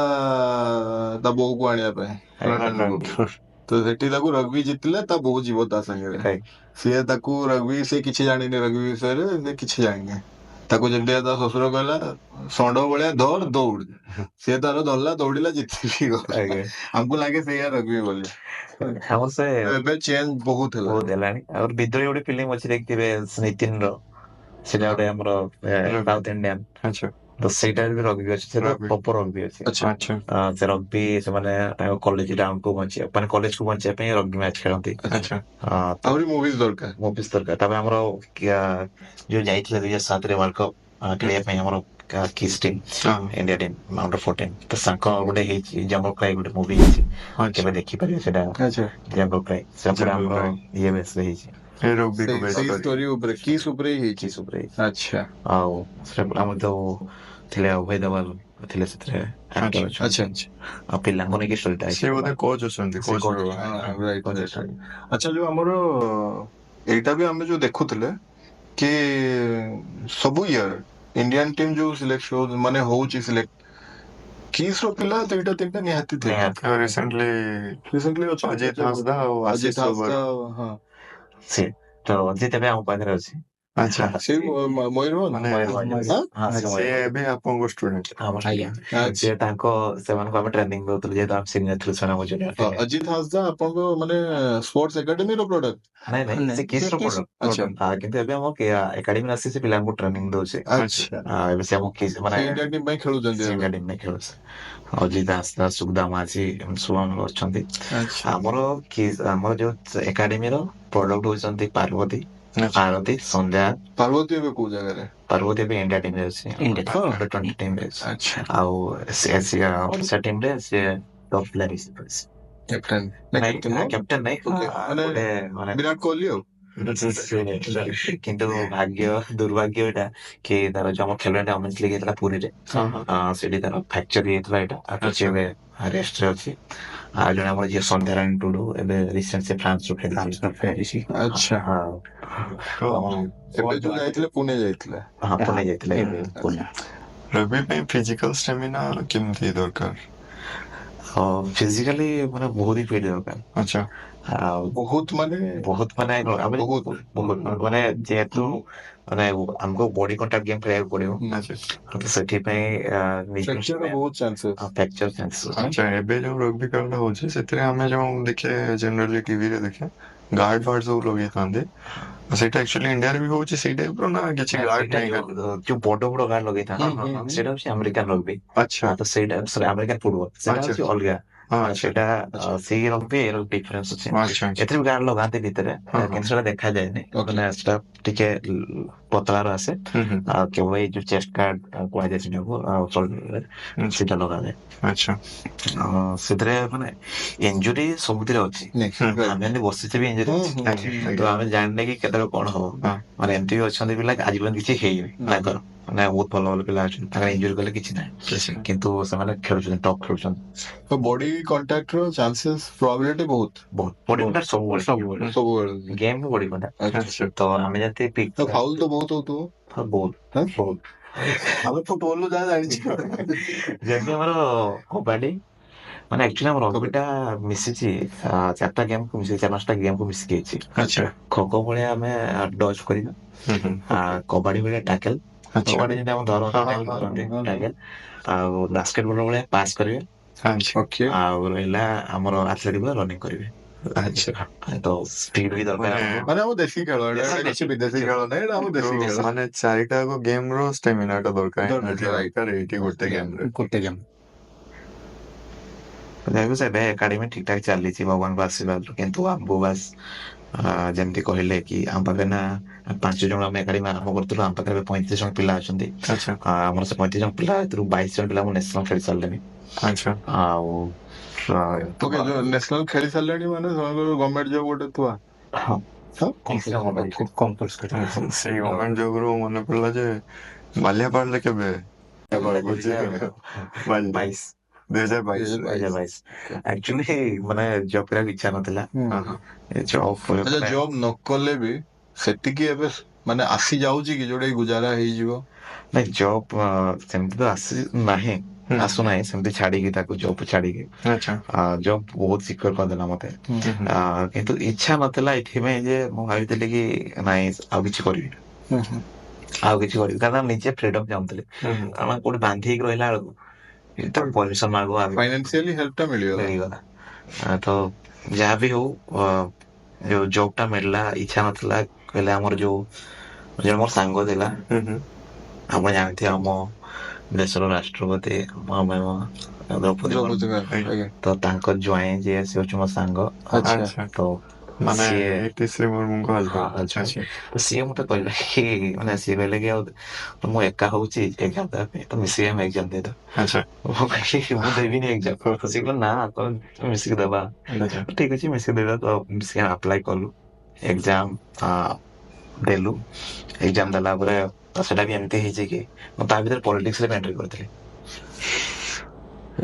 ତା ବୋଉକୁ ଆଣିବା ପାଇଁ ଲଣ୍ଡନକୁ ତ ସେଠି ତାକୁ ରଗ୍ବି ଜିତିଲେ ତା ବୋଉ ଯିବ ତା ସାଙ୍ଗରେ ସିଏ ତାକୁ ରଗ୍ବି ସେ କିଛି ଜାଣିନି ରଗ୍ବି ବିଷୟରେ ସେ କିଛି ଜାଣିନି ତାକୁ ଯେମିତି ତା ଶ୍ୱଶୁର କହିଲା ଷଣ୍ଢ ଭଳିଆ ଧର ଦୌଡ ସିଏ ତାର ଧରିଲା ଦୌଡିଲା ଜିତିକି ଗଲା ଆମକୁ ଲାଗେ ସେଇଆ ରଗ୍ବି ବୋଲି ଆମର ସେ ଏବେ ଚେଞ୍ଜ ବହୁତ ହେଲା ବହୁତ ହେଲାଣି ଆଉ ବିଦ୍ରୋହୀ ଗୋଟେ ଫିଲ୍ମ ଅଛି ଦେଖିଥିବେ ନିତିନର ସେଟା ଗୋଟେ ଆମର ସାଉଥ ଇଣ୍ଡିଆନ ଆଚ୍ଛା ତ ସେଇଟା ବି ରଗ୍ବି ଅଛି ସେଟା ରଗ୍ବି। ପ୍ରପର ରଗ୍ବି ଅଛି। ଆଚ୍ଛା ଆଚ୍ଛା ସେ ରଗ୍ବି ସେମାନେ ତାଙ୍କ କଲେଜ ଗ୍ରାଉଣ୍ଡକୁ ବଞ୍ଚିବା ମାନେ କଲେଜକୁ ବଞ୍ଚିବା ପାଇଁ ରଗ୍ବି ମ୍ୟାଚ୍ ଖେଳନ୍ତି। ଆଚ୍ଛା ଆହୁରି ମୁଭିଜ ଦରକାର ମୁଭିସ୍ ଦରକାର ତାପରେ ଆମର ଯୋଉ ଯାଇଥିଲେ 2007ରେ ୱାର୍ଲଡ କପ୍ ଖେଳିବା ପାଇଁ ଆମର କିସ୍ ଟିମ୍ ହଁ ଇଣ୍ଡିଆ ଟିମ୍ ଅଣ୍ଡର 14 ତ ତାଙ୍କ ଗୋଟେ ହେଇଛି ଜଙ୍ଗଲ କ୍ରାଇ ଗୋଟେ ମୁଭି ହେଇଛି ଆଚ୍ଛା କେବେ ଦେଖିପାରିବେ ସେଟା ଆଚ୍ଛା ଜଙ୍ଗଲ କ୍ରାଇ ସେଟା ପୁରା ଜଙ୍ଗଲ ଆମର କ୍ରାଇ। ଇଏ ବେସରେ ହେଇଛି ଏ ରଗ୍ବିକୁ ବେସ୍ ସେଇ କରି ଷ୍ଟୋରି ଉପରେ କିସ୍ ଉପରେ ହିଁ ହେଇଛି କିସ୍ ଉପରେ ହେଇଛି। ଆଚ୍ଛା ଆଉ ସେଟା ପୁରା ଆମର ଯୋଉ ଥିଲେ ଅଭୟ ଦେୱାଲ ଥିଲେ ସେଥିରେ actor ଆଚ୍ଛା ଅଛନ୍ତି। ଆଚ୍ଛା ଆଚ୍ଛା ଆଉ ପିଲାଙ୍କୁ ନେଇକି ଷ୍ଟୋରିଟା ସେ ବୋଧେ କୋଚ୍ ଅଛନ୍ତି ସେ କୋଚ୍ coach ରହିବ। ରାଇଟ୍ coach ରାଇଟ୍ ଅଛନ୍ତି। ଆଚ୍ଛା ଯୋଉ ଆମର ଏଇଟା ବି ଆମେ ଯୋଉ ଦେଖୁଥିଲେ କି ସବୁ ଇୟର ଇଣ୍ଡିଆନ ଟିମ୍ ଯୋଉ ସିଲେକ୍ଟ ମାନେ ହଉଛି ସିଲେକ୍ଟ କିସ୍ ର ପିଲା 2-3ଟା ନିହାତି ଥିବେ ନିହାତି ରିସେଣ୍ଟଲି ରିସେଣ୍ଟଲି ଅଜିତ ହାଁସଦା ଆଉ ଆଶିଷ ଅଜିତ ସୋବର। ହାଁସଦା ହଁ ସେ ତ ଅଜିତ ଏବେ ଆମ ପାଖରେ ଅଛି। ଆଚ୍ଛା ସେଇ ମୟୂରଭଞ୍ଜ ମାନେ ମୟୂରଭଞ୍ଜ। ହଁ, ସେ ସିଏ ଏବେ ଆପଣଙ୍କ ଷ୍ଟୁଡେଣ୍ଟ। ଆମ ଆଜ୍ଞା student। ସିଏ ସେମାନଙ୍କୁ ଆମେ ଟ୍ରେନିଂ ଦଉଥିଲୁ ଯେହେତୁ ଆମେ ସିନିୟର ଥିଲୁ ସେମାନେ ଆମ junior ଥିଲେ। ଅଜିତ ହାଁସଦା ଆପଣଙ୍କ ମାନେ ସ୍ପୋର୍ଟସ ଏକାଡେମୀର ପ୍ରଡକ୍ଟ ନାଇଁ ସେ କିସ୍ ର product। ଆଚ୍ଛା କିନ୍ତୁ ଏବେ ଆମ ଏକାଡେମୀରେ ଆସି ସେ ପିଲାଙ୍କୁ ଟ୍ରେନିଂ ଦଉଛି। ଆଚ୍ଛା ଏବେ ସେ ଆମ କିସ୍ ମାନେ ସେ ଇଣ୍ଡିଆ ଟିମ୍ ପାଇଁ ଖେଳୁଛନ୍ତି ଏବେ ଏକାଡେମୀ ପାଇଁ ଖେଳୁଛି। ଅଜିତ ହାଁସଦା ସୁଗଦା ମାଝୀ ଏମିତି ସବୁ ଆମର ଅଛନ୍ତି। ଆଚ୍ଛା ଆମର ଯୋଉ ଏକାଡେମୀର ପ୍ରଡକ୍ଟ ହଉଛନ୍ତି ପାର୍ବତୀ ଆଚ୍ଛା ଆରତୀ ସନ୍ଧ୍ୟା। ପାର୍ବତୀ ଏବେ କୋଉ ଜାଗାରେ ପାର୍ବତୀ ଏବେ ଇଣ୍ଡିଆ ଟିମରେ ଅଛି ହଁ। Under-20 ଟିମରେ ଅଛି। ଆଚ୍ଛା ଆଉ ଓଡ଼ିଶା ଟିମରେ ସେ ଟପ୍ ପ୍ଲେୟାର ହିସାବରେ ଅଛି। କ୍ୟାପ୍ଟେନ୍ କ୍ୟାପ୍ଟେନ ନାଇଁ ମାନେ ଗୋଟେ ମାନେ ବିରାଟ କୋହଲି ଆଉ କିନ୍ତୁ ଦୁର୍ଭାଗ୍ୟ ଏଇଟା କି ତାର ଯୋଉ ଆମ ଖେଳ ଓମେନ୍ସ ଲିଗ୍ ହେଇଥିଲା ପୁରୀରେ ସେଠି ତାର ଫ୍ରାକ୍ଚର ହେଇଯାଇଥିଲା ଏଇଟା ଆଉ ସେ ଏବେ ରେଷ୍ଟରେ ଅଛି। ଆଉ ଜଣେ ଆମର ଯିଏ ସନ୍ଧ୍ୟାରାଣୀ ଟୁଡୁ ଏବେ ରିସେଣ୍ଟ ସେ ଫ୍ରାନ୍ସରୁ ଫେରିଛି। ଆଚ୍ଛା ଏବେ ଯୋଉ ଯାଇଥିଲେ ପୁନେ ଯାଇଥିଲେ ହଁ ପୁନେ ଯାଇଥିଲେ ପୁନେ। ରଗ୍ବି ପାଇଁ ଫିଜିକାଲ ଷ୍ଟାମିନା କେମିତି ଦରକାର? ଫିଜିକାଲି ମାନେ ବହୁତ ହି ଫିଟ୍ ଦରକାର। ଆଚ୍ଛା ଆଉ ବହୁତ ମାନେ ବହୁତ ମାନେ ଆମେ ବହୁତ ମାନେ ଯେହେତୁ ମାନେ ଆମକୁ ବଡି କଣ୍ଟାକ୍ଟ ଗେମ୍ ଖେଳିବାକୁ ପଡିବ ଆଚ୍ଛା ତ ସେଥିପାଇଁ ଫ୍ରାକ୍ଚର ବହୁତ ଚାନ୍ସେସ୍ ଫ୍ରାକ୍ଚର ଚାନ୍ସେସ୍ ଆଚ୍ଛା ଏବେ ଯୋଉ ରଗ୍ବି ଖେଳଟା ହଉଛି ସେଥିରେ ଆମେ ଯୋଉ ଦେଖେ ଜେନେରାଲି ଟିଭିରେ ଦେଖେ ଗାର୍ଡ ଫାର୍ଡ ସବୁ ଲଗେଇଥାନ୍ତି ସେଇଟା ଆକ୍ଚୁଆଲି ଇଣ୍ଡିଆରେ ବି ହଉଛି ସେଇ ଟାଇପର ନା କିଛି ଗାର୍ଡ ନାହିଁ ଖାଲି? ଯୋଉ ବଡ ବଡ ଗାର୍ଡ ଲଗେଇଥାନ୍ତି ସେଇଟା ହଉଛି ଆମେରିକାନ ରଗ୍ବି। ଆଚ୍ଛା ତ ସେଇଟା ଆମେରିକାନ ଫୁଟବଲ ସେଇଟା ଆଚ୍ଛା ହଉଛି ଅଲଗା। ଆଚ୍ଛା ସେଇଟା ସେଇ ରଗ୍ବି ଏର ଡିଫରେନ୍ସ ଅଛି। ଆଚ୍ଛା ଏଥିରେ ବି ଗାର୍ଡ ଲଗାନ୍ତି ଭିତରେ କିନ୍ତୁ ସେଟା ଦେଖାଯାଏନି ମାନେ ସେଟା ଟିକେ ପତଳାର ଆସେ। ଆଉ କେବଳ ଏଇ ଯୋଉ ଚେଷ୍ଟ ଗାର୍ଡ କୁହାଯାଏ ସେଟାକୁ ଆଉ ସେଇଟା ଲଗାଯାଏ। ଆଚ୍ଛା ସେଥିରେ ମାନେ ଇଞ୍ଜୁରୀ ସବୁଥିରେ ଅଛି। ଆମେ ଏମିତି ବସିଛେ ବି ଇଞ୍ଜୁରୀ ଅଛି ତ ଆମେ ଜାଣିନେ କି କେତେବେଳେ କଣ ହବ। ମାନେ ଏମିତି ବି ଅଛନ୍ତି ପିଲା ଆଜି ପର୍ଯ୍ୟନ୍ତ କିଛି ହେଇନି ତାଙ୍କର ମାନେ ବହୁତ ଭଲ ଭଲ ପିଲା ଅଛନ୍ତି ତାଙ୍କର ଇଞ୍ଜୁରୀ କଲେ କିଛି ନାହିଁ କିନ୍ତୁ ସେମାନେ ଖେଳୁଛନ୍ତି ଟପ୍ ଖେଳୁଛନ୍ତି। ବଡି କଣ୍ଟାକ୍ଟ ର ଚାନ୍ସେସ୍ ପ୍ରୋବାବିଲିଟି ବହୁତ ବଡି କଣ୍ଟାକ୍ଟ ସବୁବେଳେ ଗେମ୍ ବି ବଡି କଣ୍ଟାକ୍ଟ ତ ଆମେ ଯେମିତି ଫାଉଲ ତ ବହୁତ ହଉଥିବ ବହୁତ ଆମେ ଫୁଟବଲ ଯାହା ଜାଣିଛୁ ଯେମିତି ଆମର କବାଡି ମାନେ ଆକ୍ଚୁଆଲି ଆମ ରଗ୍ବିଟା ମିଶିଛି 4ଟା ଗେମ୍କୁ ମିଶିଛି, 4-5ଟା ଗେମ୍କୁ ମିଶିକି ହେଇଛି। ଆଚ୍ଛା। ଖୋ ଭଳିଆ ଆମେ ଡଜ୍ କରିବା, କବାଡି ଭଳିଆ ଟ୍ୟାକଲ, ଆଚ୍ଛା। କବାଡି ଯେମିତି ଆମ ଧରନ୍ତି ଟ୍ୟାକଲ, ଆଉ ବାସ୍କେଟବଲ ଭଳିଆ ପାସ୍ କରିବେ, ଆଚ୍ଛା। ଓକେ। ଆଉ ରହିଲା ଆମର ଆଥଲେଟିକ ଭଳିଆ ରନିଂ କରିବେ। ଆଚ୍ଛା। ତ ସ୍ପିଡ ବି ଦରକାର ମାନେ ଆମକୁ। ମାନେ ଆମ ଦେଶୀ ଖେଳ ଏଇଟା କିଛି ବିଦେଶୀ ଖେଳ ନାହିଁ, ଏଇଟା ଆମ ଦେଶୀ ଖେଳ। ମାନେ 4ଟା ଗେମ୍ ର ଷ୍ଟାମିନା ଟା ଦରକାର। ଦରକାର। ଏଇଠି ଗୋଟେ ଗେମ୍ ରେ। ଗୋଟେ ଗେମ୍। ଯାହାବି ସେ ଏବେ ଏକାଡେମୀ ଠିକ ଠାକ ଚାଲିଛି ଭଗବାନଙ୍କ ଆଶୀର୍ବାଦରୁ, କିନ୍ତୁ ଆମକୁ ବାସ୍ ଯେମିତି କହିଲେ କି ଆମ ପାଖରେ ନା 5 ଜଣ ଆମେ ଏକାଡେମୀ ଆରମ୍ଭ କରୁଥିଲୁ, ଆମ ପାଖରେ ଏବେ 35 ଜଣ ପିଲା ଅଛନ୍ତି। ଆଚ୍ଛା। ଆମର ସେ 35 ଜଣ ପିଲା ଭିତରୁ 22 ଜଣ ପିଲା ମୁଁ ନ୍ୟାସନାଲ ଖେଳି ସାରିଲେଣି। ଆଚ୍ଛା। ଆଉ ଓକେ, ଯୋଉ ନ୍ୟାସନାଲ ଖେଳି ସାରିଲେଣି ମାନେ ଗଭର୍ଣ୍ଣମେଣ୍ଟ ଜବ ଗୋଟେ ଥୁଆ। ହଁ, କମ୍ପଲସରି। ସେଇ ଗଭର୍ଣ୍ଣମେଣ୍ଟ ଯୋଗରୁ ମନେ ପଡିଲା ଯେ ବାଲିଆପାଳରେ କେବେ 2022 ଆକ୍ଚୁଆଲି ମାନେ ଜବ୍ କରିବାକୁ ଇଚ୍ଛା ନଥିଲା। ଆଚ୍ଛା, ଜବ୍ ନ କଲେ ବି ସେତିକି ଏବେ ମାନେ ଆସି ଯାଉଛି କି ଯୋଉଟା କି ଗୁଜାରା ହେଇଯିବ? ନାଇଁ, ଜବ୍ ସେମିତି ତ ନାହିଁ, ଆସୁନାହିଁ ସେମିତି ଛାଡିକି, ତାକୁ ଜବ୍ ଛାଡିକି ଆଚ୍ଛା। ଜବ୍ ବହୁତ ସିକ୍ୟୁର କରିଦେଲା ମତେ। କିନ୍ତୁ ଇଚ୍ଛା ନଥିଲା ଏଥିପାଇଁ ଯେ ମୁଁ ଭାବିଥିଲି କି ନାଇଁ ଆଉ କିଛି କରିବି, କାରଣ ନିଜେ ଫ୍ରିଡମ ଚାହୁଁଥିଲି। କାରଣ କୋଉଠି ବାନ୍ଧି ହେଇକି ରହିଲା ବେଳକୁ ପରମିଶନ ମାଗୁ ଫାଇନାନ୍ସିଆଲି ହେଲ୍ପ ଟା ମିଳିଗଲା। ତ ଯାହା ବି ହଉ, ଯୋଉ ଜବ୍ ଟା ମିଳିଲା, ଇଚ୍ଛା ନଥିଲା। କହିଲେ ଆମର ଯୋଉ ମୋର ସାଙ୍ଗ ଥିଲା, ଆପଣ ଜାଣିଥିବେ ଆମ ଦେଶର ରାଷ୍ଟ୍ରପତି ଦ୍ରୌପଦୀ ମୁର୍ମୁ, ତ ତାଙ୍କ ଜ୍ୱାଇଁ ଯିଏ ସେ ହଉଛି ମୋ ସାଙ୍ଗ। ତ ମାନେ ସିଏ ଶ୍ରୀ ମୁର୍ମୁଙ୍କ ତ ସିଏ ମତେ କହିଲା କି ମାନେ ସିଏ କହିଲେ କି ଆଉ ମୁଁ ଏକା ହଉଛି ଏକ୍ଜାମ ଦେବା ପାଇଁ, ତ ମିଶିକି ଆମେ ଏକ୍ଜାମ ଦେଇଦବା। ମୁଁ କହିଲି ମୁଁ ଦେବିନି ଏକ୍ଜାମ। ସିଏ କହିଲେ ନା ତମେ ମିଶିକି ଦେବା। ଠିକ ଅଛି ମିଶିକି ଦେବା। ତ ମିଶିକି ଆପ୍ଲାଏ କଲୁ, ଏକ୍ଜାମ ଦେଲୁ। ଏକ୍ଜାମ ଦେଲା ପରେ ସେଟା ବି ଏମିତି ହେଇଛି କି ମୁଁ ତା ଭିତରେ ପଲିଟିକ୍ସରେ ଏଣ୍ଟ୍ରି କରିଥିଲି।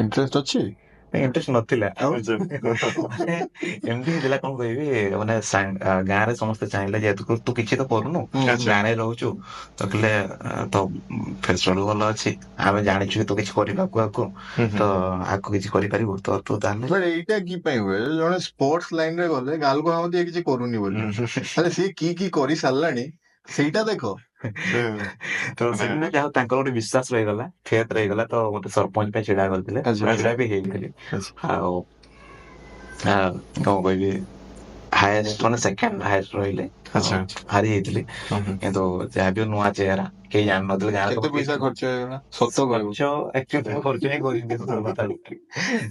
ଇଣ୍ଟରେଷ୍ଟ ଅଛି? ଇଣ୍ଟରେଷ୍ଟ ନଥିଲା, ମାନେ ଏମିତି ହେଇଥିଲା। କଣ କହିବି, ମାନେ ଗାଁରେ ସମସ୍ତେ ଚାହିଁଲେ ଯେହେତୁ ତୁ କିଛି ତ କରୁନୁ, ଗାଁରେ ରହୁଛୁ, ତ କହିଲେ ତ ଫ୍ରେଶର ଭଲ ଅଛି, ଆମେ ଜାଣିଛୁ କି ତୁ କିଛି କରିବାକୁ ଆକୁ, ତ ଆକୁ କିଛି କରିପାରିବୁ, ତ ତୁ ତାହେଲେ। ଏଇଟା କି ପାଇଁ ହୁଏ? ଜଣେ ସ୍ପୋର୍ଟସ ଲାଇନ ରେ ଗଲେ ଗାଁ ଲୋକ ଭାବନ୍ତି ଏ କିଛି କରୁନି ବୋଲି, ହେଲେ ସିଏ କି କରି ସାରିଲାଣି ସେଇଟା ଦେଖ। ତ ସେଦିନ ଯାହା ତାଙ୍କର ଗୋଟେ ବିଶ୍ୱାସ ରହିଗଲା, ଫେଥ ରହିଗଲା, ତ ମତେ ସରପଞ୍ଚ ପାଇଁ ଛିଡା କରିଥିଲେ, ଛିଡା ବି ହେଇଥିଲି। ଆଉ କଣ କହିବି, ହାଏଷ୍ଟ ମାନେ ସେକେଣ୍ଡ ହାଏଷ୍ଟ ରହିଲେ, ହାରି ଯାଇଥିଲି। କିନ୍ତୁ ଯାହା ବି ନୂଆ ଚେହେରା, କେହି ଜାଣିନଥିଲେ ଗାଁରେ। କେତେ ପଇସା ଖର୍ଚ୍ଚ ହେଇଗଲା ସତ କହିବୁ? ଖର୍ଚ୍ଚ ହିଁ କରିନି,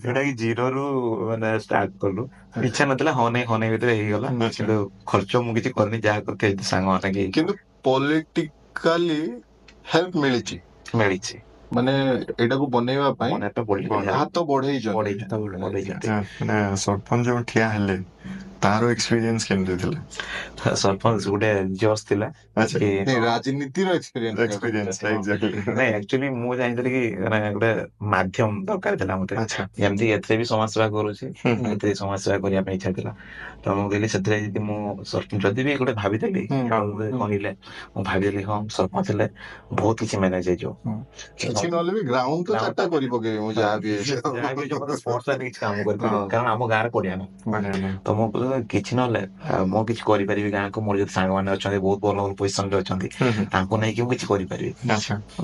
ଯୋଉଟା କି ଜିରୋରୁ ମାନେ ଷ୍ଟାର୍ଟ କଲୁ। ଇଚ୍ଛା ନଥିଲା, ହଁ ନାଇଁ ଭିତରେ ହେଇଗଲା। କିନ୍ତୁ ଖର୍ଚ୍ଚ ମୁଁ କିଛି କରିନି, ଯାହା କରିଥିଲି ସାଙ୍ଗମାନେ କି। କିନ୍ତୁ ପଲିଟିକାଲି ହେଲ୍ପ ମିଳିଛି ମାନେ ଏଇଟାକୁ ବନେଇବା ପାଇଁ ହାତ ବଢେଇଛନ୍ତି। ସରପଞ୍ଚ ଯୋଉ ଠିଆ ହେଲେ ତାର ଏକ୍ସପିରିଏନ୍ସ କେମିତି ଥିଲା? ସରପଞ୍ଚ ଗୋଟେ ଜୋସ୍ ଥିଲା। ରାଜନୀତିର ଏକ୍ସପିରିଏନ୍ସ। ନାଇଁ, ଆକ୍ଚୁଆଲି ମୁଁ ଜାଣିଥିଲି କି ମାନେ ଗୋଟେ ମାଧ୍ୟମ ଦରକାର ଥିଲା ମତେ, ଯେମିତି ଏଥିରେ ବି ସମାଜ ସେବା କରୁଛି, ଏଥିରେ ସମାଜ ସେବା କରିବା ପାଇଁ ଇଚ୍ଛା ଥିଲା। ତ ମୁଁ କହିଲି ସେଥିରେ ଯଦି ମୁଁ ଯଦି ବି ଗୋଟେ ଭାବିଥିଲି, କହିଲେ ମୁଁ ଭାବିଥିଲି ହଁ ସରପଞ୍ଚ ହେଲେ ବହୁତ କିଛି ମ୍ୟାନେଜ ହେଇଯିବ। କିଛି ନହେଲେ ବି ଗ୍ରାଉଣ୍ଡ ତ 4ଟା କରି ପକେଇବି ମୁଁ, ଯାହା ବି କିଛି କାମ କରିପାରିବି, କାରଣ ଆମ ଗାଁରେ ପଡିଆ ନାହିଁ। ତ ମୁଁ କିଛି ନହେଲେ ମୁଁ କିଛି କରିପାରିବି ଗାଁକୁ। ମୋର ଯଦି ସାଙ୍ଗମାନେ ଅଛନ୍ତି ବହୁତ ଭଲ ଭଲ ପୋଜିସନରେ ଅଛନ୍ତି, ତାଙ୍କୁ ନେଇକି ମୁଁ କିଛି କରିପାରିବି।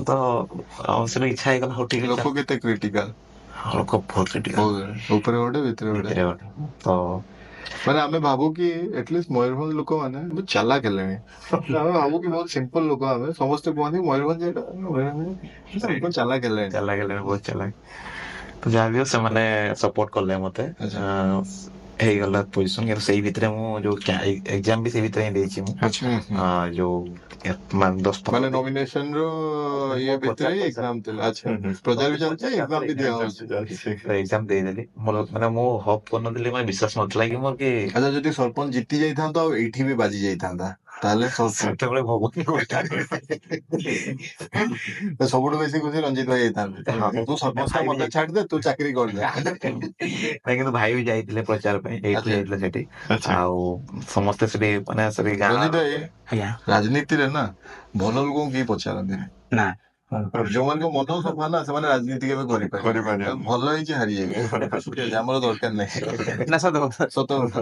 ତ ସେଟା ଇଚ୍ଛା ହେଇଗଲା। ହଉ ଠିକ ଅଛି। ଲୋକ କେତେ କ୍ରିଟିକାଲ? ଲୋକ ବହୁତ କ୍ରିଟିକାଲ, ଉପରେ ଗୋଟେ ଭିତରେ ଗୋଟେ। ତ ମାନେ ଆମେ ଭାବୁ କି ଏଟଲିଷ୍ଟ ମୟୂରଭଞ୍ଜ ଲୋକମାନେ ବହୁତ ଚାଲାକ ହେଲେଣି, ଆମେ ଭାବୁ କି ବହୁତ ସିମ୍ପଲ ଲୋକ। ଆମେ ସମସ୍ତେ କୁହନ୍ତି ମୟୂରଭଞ୍ଜ ଚାଲାକ ହେଲେଣି, ବହୁତ ଚାଲାକ। ତ ଯାହା ବି ହଉ ସେମାନେ ସପୋର୍ଟ କଲେ ମତେ, ହେଇଗଲା ପୋଜିସନ। କିନ୍ତୁ ସେଇ ଭିତରେ ମୁଁ ଯୋଉ ଏକ୍ଜାମ ବି ସେଇ ଭିତରେ ହିଁ ଦେଇଛି ମୁଁ, ଯୋଉ ମାନେ ନମିନେସନ ର ଇଏ ଭିତରେ ଏକ୍ଜାମ ଥିଲା। ଆଚ୍ଛା, ପ୍ରଚାର ବି ଚାଲିଛି, ଏକ୍ଜାମ ବି ଦିଆହଉଛି। ଏକ୍ଜାମ ଦେଇଦେଲି। ମୋର ମାନେ ମୁଁ ହୋପ କରୁନଥିଲି, ମାନେ ବିଶ୍ୱାସ ନଥିଲା କି ମୋର କି। ଆଚ୍ଛା, ଯଦି ସରପଞ୍ଚ ଜିତି ଯାଇଥାନ୍ତା ଆଉ ଏଇଠି ବି ବାଜି ଯାଇଥାନ୍ତା ତାହେଲେ ସେତେବେଳେ ଭଗବାନ ସବୁଠୁ ବେଶୀ ଖୁସି ରଞ୍ଜିତ ଭାଇ ହେଇଥାନ୍ତେ। ତୁ ସରପଞ୍ଚ ମତେ ଛାଡିଦେ, ତୁ ଚାକିରି କରିଦେ। ନାଇଁ, କିନ୍ତୁ ଭାଇ ବି ଯାଇଥିଲେ ପ୍ରଚାର ପାଇଁ, ଏଇଠୁ ଯାଇଥିଲେ ସେଠି। ଆଉ ସମସ୍ତେ ସେଠି ମାନେ ରଞ୍ଜିତ ଭାଇ, ରାଜନୀତିରେ ନା ଭଲ ଲୋକଙ୍କୁ କେହି ପଚାରନ୍ତିନି। ନା, ଯୋଉମାନଙ୍କ ମନ ସଫା ନା ସେମାନେ ରାଜନୀତି କେବେ କରିପାରିବେ କରିପାରିବେନି। ଭଲ ହେଇଛି ହାରିଯାଇବେ ଠିକ ଅଛି ଆମର ଦରକାର ନାହିଁ ନା ସତ କଥା। ସତ କଥା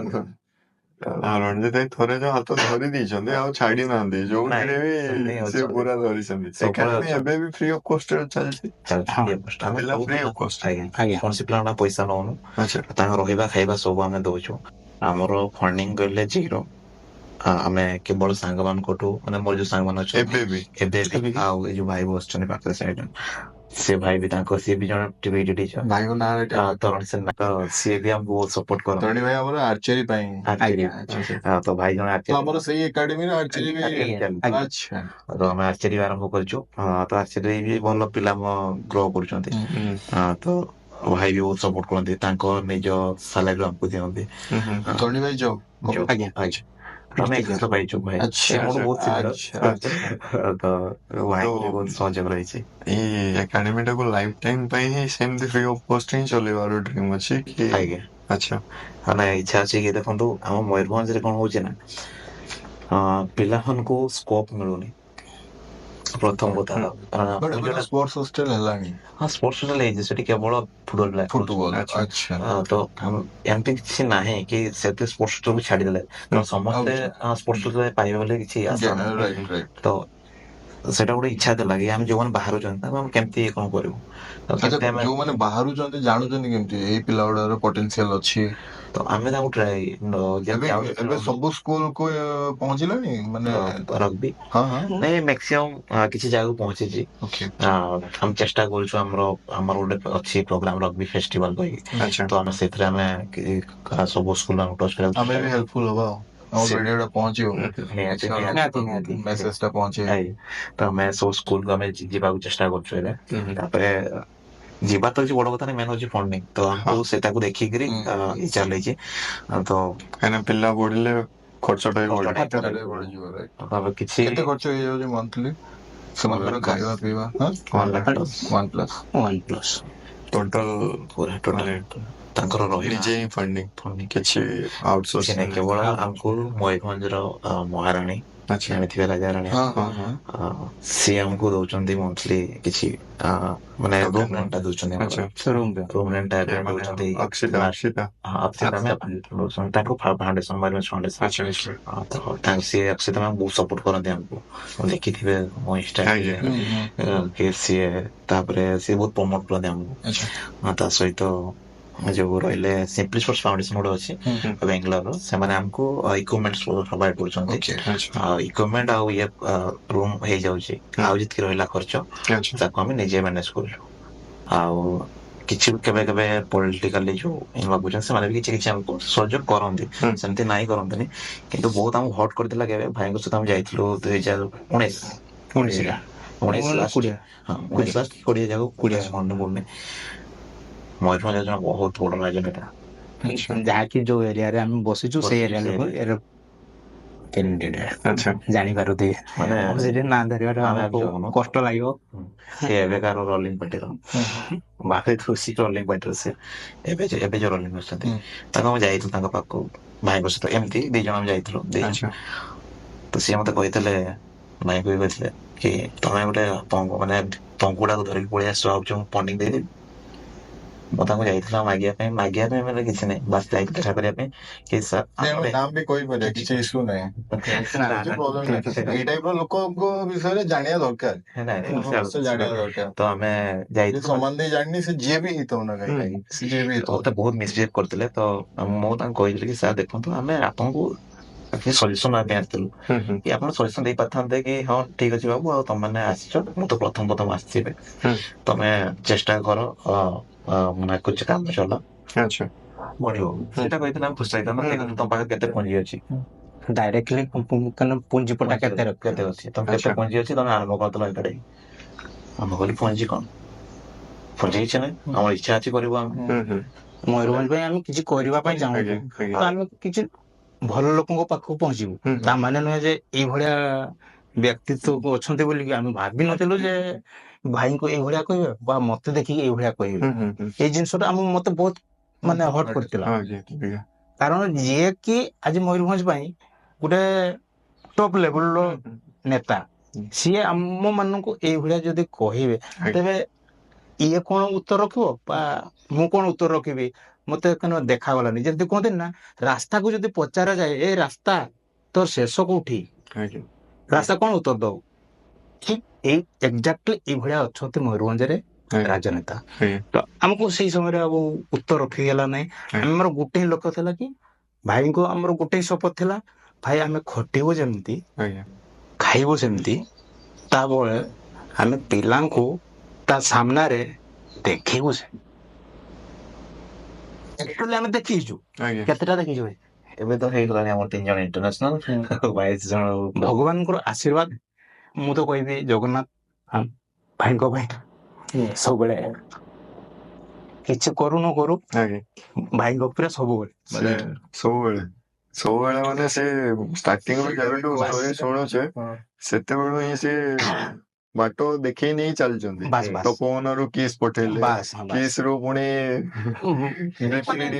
ରଣଜିତ ଭାଇ ଥରେ ଯୋଉ ହାତ ଧରି ଦେଇଛନ୍ତି ଆଉ ଛାଡି ନାହାନ୍ତି ଯୋଉଥିରେ ବି ନାଇଁ, ସେ ଅଛନ୍ତି। ପୁରା ଧରିଛନ୍ତି ସବୁବେଳେ ଏକାଡେମୀ ଅଛନ୍ତି। ଏବେ ବି ଫ୍ରି ଅଫ କଷ୍ଟ ଚାଲିଛି ଚାଲିଛି ଆମେ ପିଲା ସବୁ free ପିଲା- of cost। ଆଜ୍ଞା ଆଜ୍ଞା। କୌଣସି ପିଲାଙ୍କ ପଇସା ନଉନୁ ଆଚ୍ଛା ତାଙ୍କ ରହିବା ଖାଇବା ସବୁ ଆମେ ଦଉଛୁ ଆମର ଫଣ୍ଡିଙ୍ଗ କହିଲେ ଜିରୋ ଆମେ କେବଳ ସାଙ୍ଗମାନଙ୍କଠୁ ମାନେ ମୋର ଯୋଉ ସାଙ୍ଗମାନେ ଅଛନ୍ତି ଏବେ ବି ଏବେ ବି ଆଉ ଏ ଯୋଉ ଭାଇ ବସୁଛନ୍ତି ପାଖରେ ସାଇଡ ସେ ଭାଇ ବି ତାଙ୍କ ସିଏ ବି ଜଣେ ଟିଭି ଟିଚର ଭାଇଙ୍କ ନାଁ ତରୁଣ ସେନ ତ ସିଏ ବି ଆମକୁ ବହୁତ ସପୋର୍ଟ କରନ୍ତି ତରଣୀ ଭାଇ ଆମର ଆର୍ଚେରୀ ପାଇଁ Archery। ତ ଭାଇ ଜଣେ ତ archery- ଆମର ସେଇ ଏକାଡେମୀରେ ଆର୍ଚେରୀ ବି Archery ଚାଲିଛି। ଆଚ୍ଛା ତ ଆମେ ଆର୍ଚେରୀ ଆରମ୍ଭ କରିଛୁ ତ ଆର୍ଚେରୀ ବି ଭଲ ପିଲା ଗ୍ରୋ କରୁଛନ୍ତି ତ ଭାଇ ବି ବହୁତ ସପୋର୍ଟ କରନ୍ତି ତାଙ୍କ ନିଜ ସାଲାରୀ ଆମକୁ ଦିଅନ୍ତି ତରଣୀ ଭାଇ ଯାଉ ଯୋଉ- ଆଜ୍ଞା। ଆଜ୍ଞା। ଆମେ extra ପାଇଛୁ ଭାଇ ଆଚ୍ଛା, ସେ ମୋଠୁ ବହୁତ senior। ଆଚ୍ଛା, ତ ଭାଇ ବି ବହୁତ ସହଯୋଗ ରହିଛି ଏଇ ଏକାଡେମୀ ଟାକୁ ଲାଇଫ ଟାଇମ ପାଇଁ ହିଁ ସେମିତି ଫ୍ରି ଅଫ କଷ୍ଟ ହିଁ ଚଲେଇବାର ଡ୍ରିମ୍ ଅଛି କି ଆଜ୍ଞା ଆଚ୍ଛା ମାନେ ଇଚ୍ଛା ଅଛି କି ଦେଖନ୍ତୁ ଆମ ମୟୂରଭଞ୍ଜରେ କଣ ହଉଛି ନା ପିଲାମାନଙ୍କୁ ସ୍କୋପ ମିଳୁନି ପ୍ରଥମ କଥା ବଟ୍ ଏବେ ତ ସ୍ପୋର୍ଟସ ହଷ୍ଟେଲ ହେଲାଣି ହଁ ସ୍ପୋର୍ଟସ ହେଇଛି ସେଠି କେବଳ ଫୁଟବଲ ପିଲା ଫୁଟବଲ ଆଚ୍ଛା। ଆଚ୍ଛା ତ ଏମିତି କିଛି ନାହିଁ କି ସେତେ ସ୍ପୋର୍ଟସ କୁ ଛାଡିଦେଲେ ତ ସମସ୍ତେ ସ୍ପୋର୍ଟସ ପାଇବେ ବୋଲି କିଛି ଆଶା ନାହିଁ ରାଇଟ୍ ରାଇଟ୍ ତ ସେଇଟା ଗୋଟେ ଇଚ୍ଛା ଥିଲା କି ଆମେ ଯୋଉମାନେ ବାହାରୁଛନ୍ତି ତାଙ୍କୁ ଆମେ କେମିତି କଣ କରିବୁ ତ ଆଚ୍ଛା କେମିତି ଆମେ ଯୋଉମାନେ ବାହାରୁଛନ୍ତି ଜାଣୁଛନ୍ତି କେମିତି ଏଇ ପିଲା ଗୁଡାର ପୋଟେନସିଆଲ ଅଛି ତ ଆମେ ତାଙ୍କୁ ଟ୍ରାଏ ଏବେ ଏବେ ସବୁ ସ୍କୁଲ କୁ ପହଞ୍ଚିଲାଣି ମାନେ ରଗ୍ବି ହଁ ହଁ ନାଇଁ ମ୍ୟାକ୍ସିମମ୍ କିଛି ଜାଗାକୁ ପହଞ୍ଚିଛି ଓକେ ଆମେ ଚେଷ୍ଟା କରୁଛୁ ଆମର ଗୋଟେ ଅଛି ପ୍ରୋଗ୍ରାମ ରଗ୍ବି ଫେଷ୍ଟିଭାଲ କହିକି ଆଚ୍ଛା ତ ଆମେ ସେଥିରେ ଆମେ ସବୁ ସ୍କୁଲ ଆମେ ବି ହେଲ୍ପଫୁଲ ହବା ଆଉ ଆମ ସେ- ଭିଡିଓ ଟା ପହଞ୍ଚିବ ନିହାତି ନିହାତି ମେସେଜ ଟା ପହଞ୍ଚେଇ ତ ଆମେ ସବୁ ସ୍କୁଲକୁ ଆମେ ଯିବାକୁ ଚେଷ୍ଟା କରୁଛୁ ଏବେ ତାପରେ ଯିବା ତ କିଛି ବଡ କଥା ନାହିଁ ମେନ୍ ହଉଛି ଫଣ୍ଡିଂ ତ ଆମକୁ ସେଟାକୁ ଦେଖିକିରି ଚାଲିଛି ତ କାହିଁକିନା ପିଲା ବଢିଲେ ଖର୍ଚ୍ଚଟା ବି ବଢିବ ଖର୍ଚ୍ଚଟା ବଢିଯିବ right? ତ କିଛି କେତେ ଖର୍ଚ୍ଚ ହେଇଯାଉଛି ମନ୍ଥଲି ସେମାନଙ୍କର lakh ଖାଇବା ପିଇବା 1 lakh plus one plus OnePlus। Total ପୁରା ଟୋଟାଲ ତାଙ୍କର ରହିବା ନିଜେ ହିଁ ଫଣ୍ଡିଂ funding କିଛି କିଛି ଆଉଟସୋର୍ସ ନାହିଁ କେବଳ ଆମକୁ ମୟୂରଭଞ୍ଜର ମହାରାଣୀ ଆଚ୍ଛା ଜାଣିଥିବେ ରାଜାରାଣୀ ହଁ ହଁ ହଁ ସିଏ ଆମକୁ ଦଉଛନ୍ତି ମନ୍ଥଲି କିଛି ମାନେ ରୁମ୍ ରେଣ୍ଟ ଦଉଛନ୍ତି ଆଚ୍ଛା ରୁମ୍ ରେଣ୍ଟ ଏବେ ମାନେ ଦଉଛନ୍ତି ଅକ୍ଷିତା ଅକ୍ଷିତା ଦଉଛନ୍ତି ତାଙ୍କୁ ଫାଉଣ୍ଡେସନ ଫାଉଣ୍ଡେସନ ଆଚ୍ଛା ଆଚ୍ଛା ସିଏ ଅକ୍ଷିତା ମ୍ୟାମ୍ ବହୁତ ସପୋର୍ଟ କରନ୍ତି ଆମକୁ ଦେଖିଥିବେ ମୋ ଇନଷ୍ଟା ଆଜ୍ଞା କି ସିଏ ତାପରେ ସିଏ ବହୁତ ପ୍ରମୋଟ କରନ୍ତି ଆମକୁ ଆଚ୍ଛା ତା ସହିତ ଯୋଉ ରହିଲେ ସିମ୍ପଲି ସ୍ପୋର୍ଟସ ଫାଉଣ୍ଡେସନ ଗୋଟେ ଅଛି ବାଙ୍ଗାଲୋରର ସେମାନେ ଆମକୁ ଇକ୍ୱିପମେଣ୍ଟ ପ୍ରୋଭାଇଡ କରୁଛନ୍ତି ଓକେ ଆଚ୍ଛା ଇକ୍ୱିପମେଣ୍ଟ ଆଉ ଇଏ ରୁମ୍ ହେଇଯାଉଛି ଆଉ ଯେତିକି ରହିଲା ଖର୍ଚ୍ଚ ଆଚ୍ଛା ତାକୁ ଆମେ ନିଜେ ମ୍ୟାନେଜ କରୁଛୁ ଆଉ କିଛି କେବେ କେବେ ପଲିଟିକାଲି ଯୋଉ ଇନଭଲ୍ଭ କରୁଛନ୍ତି ସେମାନେ ବି କିଛି କିଛି ଆମକୁ ସହଯୋଗ କରନ୍ତି ସେମିତି ନାହିଁ କରନ୍ତିନି କିନ୍ତୁ ବହୁତ ଆମକୁ ହଟ୍ କରିଥିଲା କେବେ ଭାଇଙ୍କ ସହିତ ଆମେ ଯାଇଥିଲୁ 2019 କୋଡିଏ। ଲାଷ୍ଟ 20 ଯାକୁ 20 ମନେ ପଡୁନି ମୟୂରଭଞ୍ଜ ଜଣେ ବହୁତ ବଡ ରାଜନେତା ଯାହାକି ଯୋଉ ଏରିଆରେ ଆମେ ବସିଛୁ ସେଇ ଏରିଆ ଲୋକ ଆଚ୍ଛା ଜାଣିପାରୁଥିବେ ମାନେ ସେଠି ନା ଧରିବାଟା ଆମେ ଆମକୁ ଭାବୁଛୁ କଷ୍ଟ ଲାଗିବ ସେ ଏବେକାର ରୋଲିଂ ପାର୍ଟିର ବାହାରେ ଖୁସି ରୋଲିଂ ପାର୍ଟିର ସେ ଏବେ ଯୋଉ ରୋଲିଂ ଅଛନ୍ତି ତାଙ୍କୁ ଆମେ ଯାଇଥିଲୁ ତାଙ୍କ ପାଖକୁ ଭାଇଙ୍କ ସହିତ ଏମିତି 2 ଜଣ ଆମେ ଯାଇଥିଲୁ 2 ଜଣ ଆଚ୍ଛା ତ ସିଏ ମତେ କହିଥିଲେ ଭାଇଙ୍କୁ ବି କହିଥିଲେ କି ତମେ ଗୋଟେ ମାନେ ପଙ୍କୁଟାକୁ ଧରିକି ପଳେଇ ଆସିଛ ଭାବୁଛ ମୁଁ ଫଣ୍ଡିଂ ଦେଇଦେବି ମୁଁ ତାଙ୍କୁ ଯାଇଥିଲା ମାଗିବା ପାଇଁ ମାନେ କିଛି ନାହିଁ ବାସ୍ ଯାଇଥିଲି ଦେଖା କରିବା ପାଇଁ କି ସାର୍ ନାମ ବି କହିପାରିବା କିଛି ଇସ୍ୟୁ ନାହିଁ କିଛି ପ୍ରୋବ୍ଲେମ ନାହିଁ ଏଇ ଟାଇପ ର ଲୋକଙ୍କ ବିଷୟରେ ଜାଣିବା ଦରକାର ସମସ୍ତେ ଜାଣିବା ଦରକାର ତ ଆମେ ଯିଏ ଯାଇଥିଲୁ ସମାନ ଦେଇ ଜାଣିନି ସେ ଯିଏ ବି ହେଇଥାଉ ନା କାହିଁକି ସେ ଯିଏ ବି ହେଇଥାଉ ମତେ ବହୁତ ମିସବିହେଭ କରିଥିଲେ ତ ମୁଁ ତାଙ୍କୁ କହିଥିଲି କି ସାର୍ ଦେଖନ୍ତୁ ଆମେ ଆପଣଙ୍କୁ ସଜେସନ ନେବା ପାଇଁ ଆସିଥିଲୁ କି ଆପଣ ସଜେସନ ଦେଇ ପାରିଥାନ୍ତେ କି ହଁ ଠିକ ଅଛି ବାବୁ ଆଉ ତମେ ଆସିଛ ମୁଁ ତ ପ୍ରଥମ ଆସିଥିବେ ତମେ ଚେଷ୍ଟା କର ମାନେ କିଛି କାମ ଚଲା ଆଚ୍ଛା ବଢିବ ସେଇଟା କହିଥିଲେ ଆମେ ଖୁସି ହେଇଥାନ୍ତା ତମ ପାଖରେ କେତେ ପୁଞ୍ଜି ଅଛି ଡାଇରେକ୍ଟଲି ପୁଞ୍ଜିପଟା କେତେ କେତେ ଅଛି ତମ କେତେ ପୁଞ୍ଜି ଅଛି ତମେ ଆରମ୍ଭ କରିଦେଲ ଏକାଡେ ଆମେ କହିଲି ପୁଞ୍ଜି କଣ ପୁଞ୍ଜି କିଛି ନାହିଁ ଆମର ଇଚ୍ଛା ଅଛି କରିବୁ ଆମେ ମୟୂରଭଞ୍ଜ ପାଇଁ ଆମେ କିଛି କରିବା ପାଇଁ ଚାହୁଁଛୁ ତ ଆମେ କିଛି ଭଲ ଲୋକଙ୍କ ପାଖକୁ ପହଞ୍ଚିବୁ ତା ମାନେ ନୁହେଁ ଯେ ଏଇଭଳିଆ ବ୍ୟକ୍ତିତ୍ବ ଅଛନ୍ତି ବୋଲିକି ଆମେ ଭାବିନଥିଲୁ ଯେ ଭାଇଙ୍କୁ ଏଇଭଳିଆ କହିବେ ବା ମତେ ଦେଖିକି ଏଇଭଳିଆ କହିବେ ଏଇ ଜିନିଷଟା ମତେ ବହୁତ ମାନେ ହଟ୍ କରିଥିଲା କାରଣ ଯିଏ କି ଆଜି ମୟୂରଭଞ୍ଜ ପାଇଁ ଗୋଟେ ଟପ୍ ଲେଭେଲର ନେତା ସିଏ ଆମ ମାନଙ୍କୁ ଏଇଭଳିଆ ଯଦି କହିବେ ଆଜ୍ଞା। ତେବେ ଇଏ କଣ ଉତ୍ତର ରଖିବ ବା ମୁଁ କଣ ଉତ୍ତର ରଖିବି, ମତେ କେନ ଦେଖାଗଲାନି। ଯେମିତି କୁହନ୍ତି ନା, ରାସ୍ତାକୁ ଯଦି ପଚରା ଯାଏ ଏ ରାସ୍ତା ତୋର ଶେଷ କୋଉଠି, ଆଜ୍ଞା। ରାସ୍ତା କଣ ଉତ୍ତର ଦବ? ଠିକ ଏଇ ଏକ୍ଜାକ୍ଟଲି ଏଇଭଳିଆ ଅଛନ୍ତି ମୟୂରଭଞ୍ଜରେ ଆଜ୍ଞା। ରାଜନେତା। ଆଜ୍ଞା। ତ ଆମକୁ ସେଇ ସମୟରେ ଆଉ ଉତ୍ତର ରଖିଗଲା ନାହିଁ। ଆମର ଗୋଟେ ହିଁ ଲକ୍ଷ୍ୟ ଥିଲା କି ଭାଇଙ୍କୁ ଆମର ଗୋଟେ ହିଁ ଶପଥ ଥିଲା, ଭାଇ ଆମେ ଖଟିବୁ ଯେମିତି ଆଜ୍ଞା। ଖାଇବୁ ସେମିତି, ତାପରେ ଆମେ ପିଲାଙ୍କୁ ତା ସାମ୍ନାରେ ଦେଖିବୁ ସେ। Actually ଆମେ ଦେଖିଛୁ, ଆଜ୍ଞା। କେତେଟା ଦେଖିଛୁ ଭାଇ? ଏବେ ତ ହେଇଗଲାଣି ଆମର 3 ଜଣ ଇଣ୍ଟରନ୍ୟାସନାଲ, 22 ଜଣ ଭଗବାନଙ୍କର ଆଶୀର୍ବାଦ ମୁଁ ତ କହିବି ଜଗନ୍ନାଥ ଭାଇଙ୍କ ପାଇଁ ସବୁବେଳେ କିଛି କରୁ ନ କରୁ ଆଜ୍ଞା। ଭାଇଙ୍କ ଉପରେ ସବୁବେଳେ ମାନେ ସବୁବେଳେ ମାନେ ସେ ଷ୍ଟାର୍ଟିଂରୁ ଯେବେଠୁ ଷ୍ଟୋରି ଶୁଣୁଛେ ସେତେବେଳୁ ହିଁ ସେ ବାଟ ଦେଖେଇ ନେଇ ଚାଲିଛନ୍ତି। ବାସ୍ ବାସ୍ ତପୋବନରୁ କିସ୍ ପଠେଇଲେ, ବାସ୍ ବାସ୍ କିସ୍ ରୁ ପୁଣି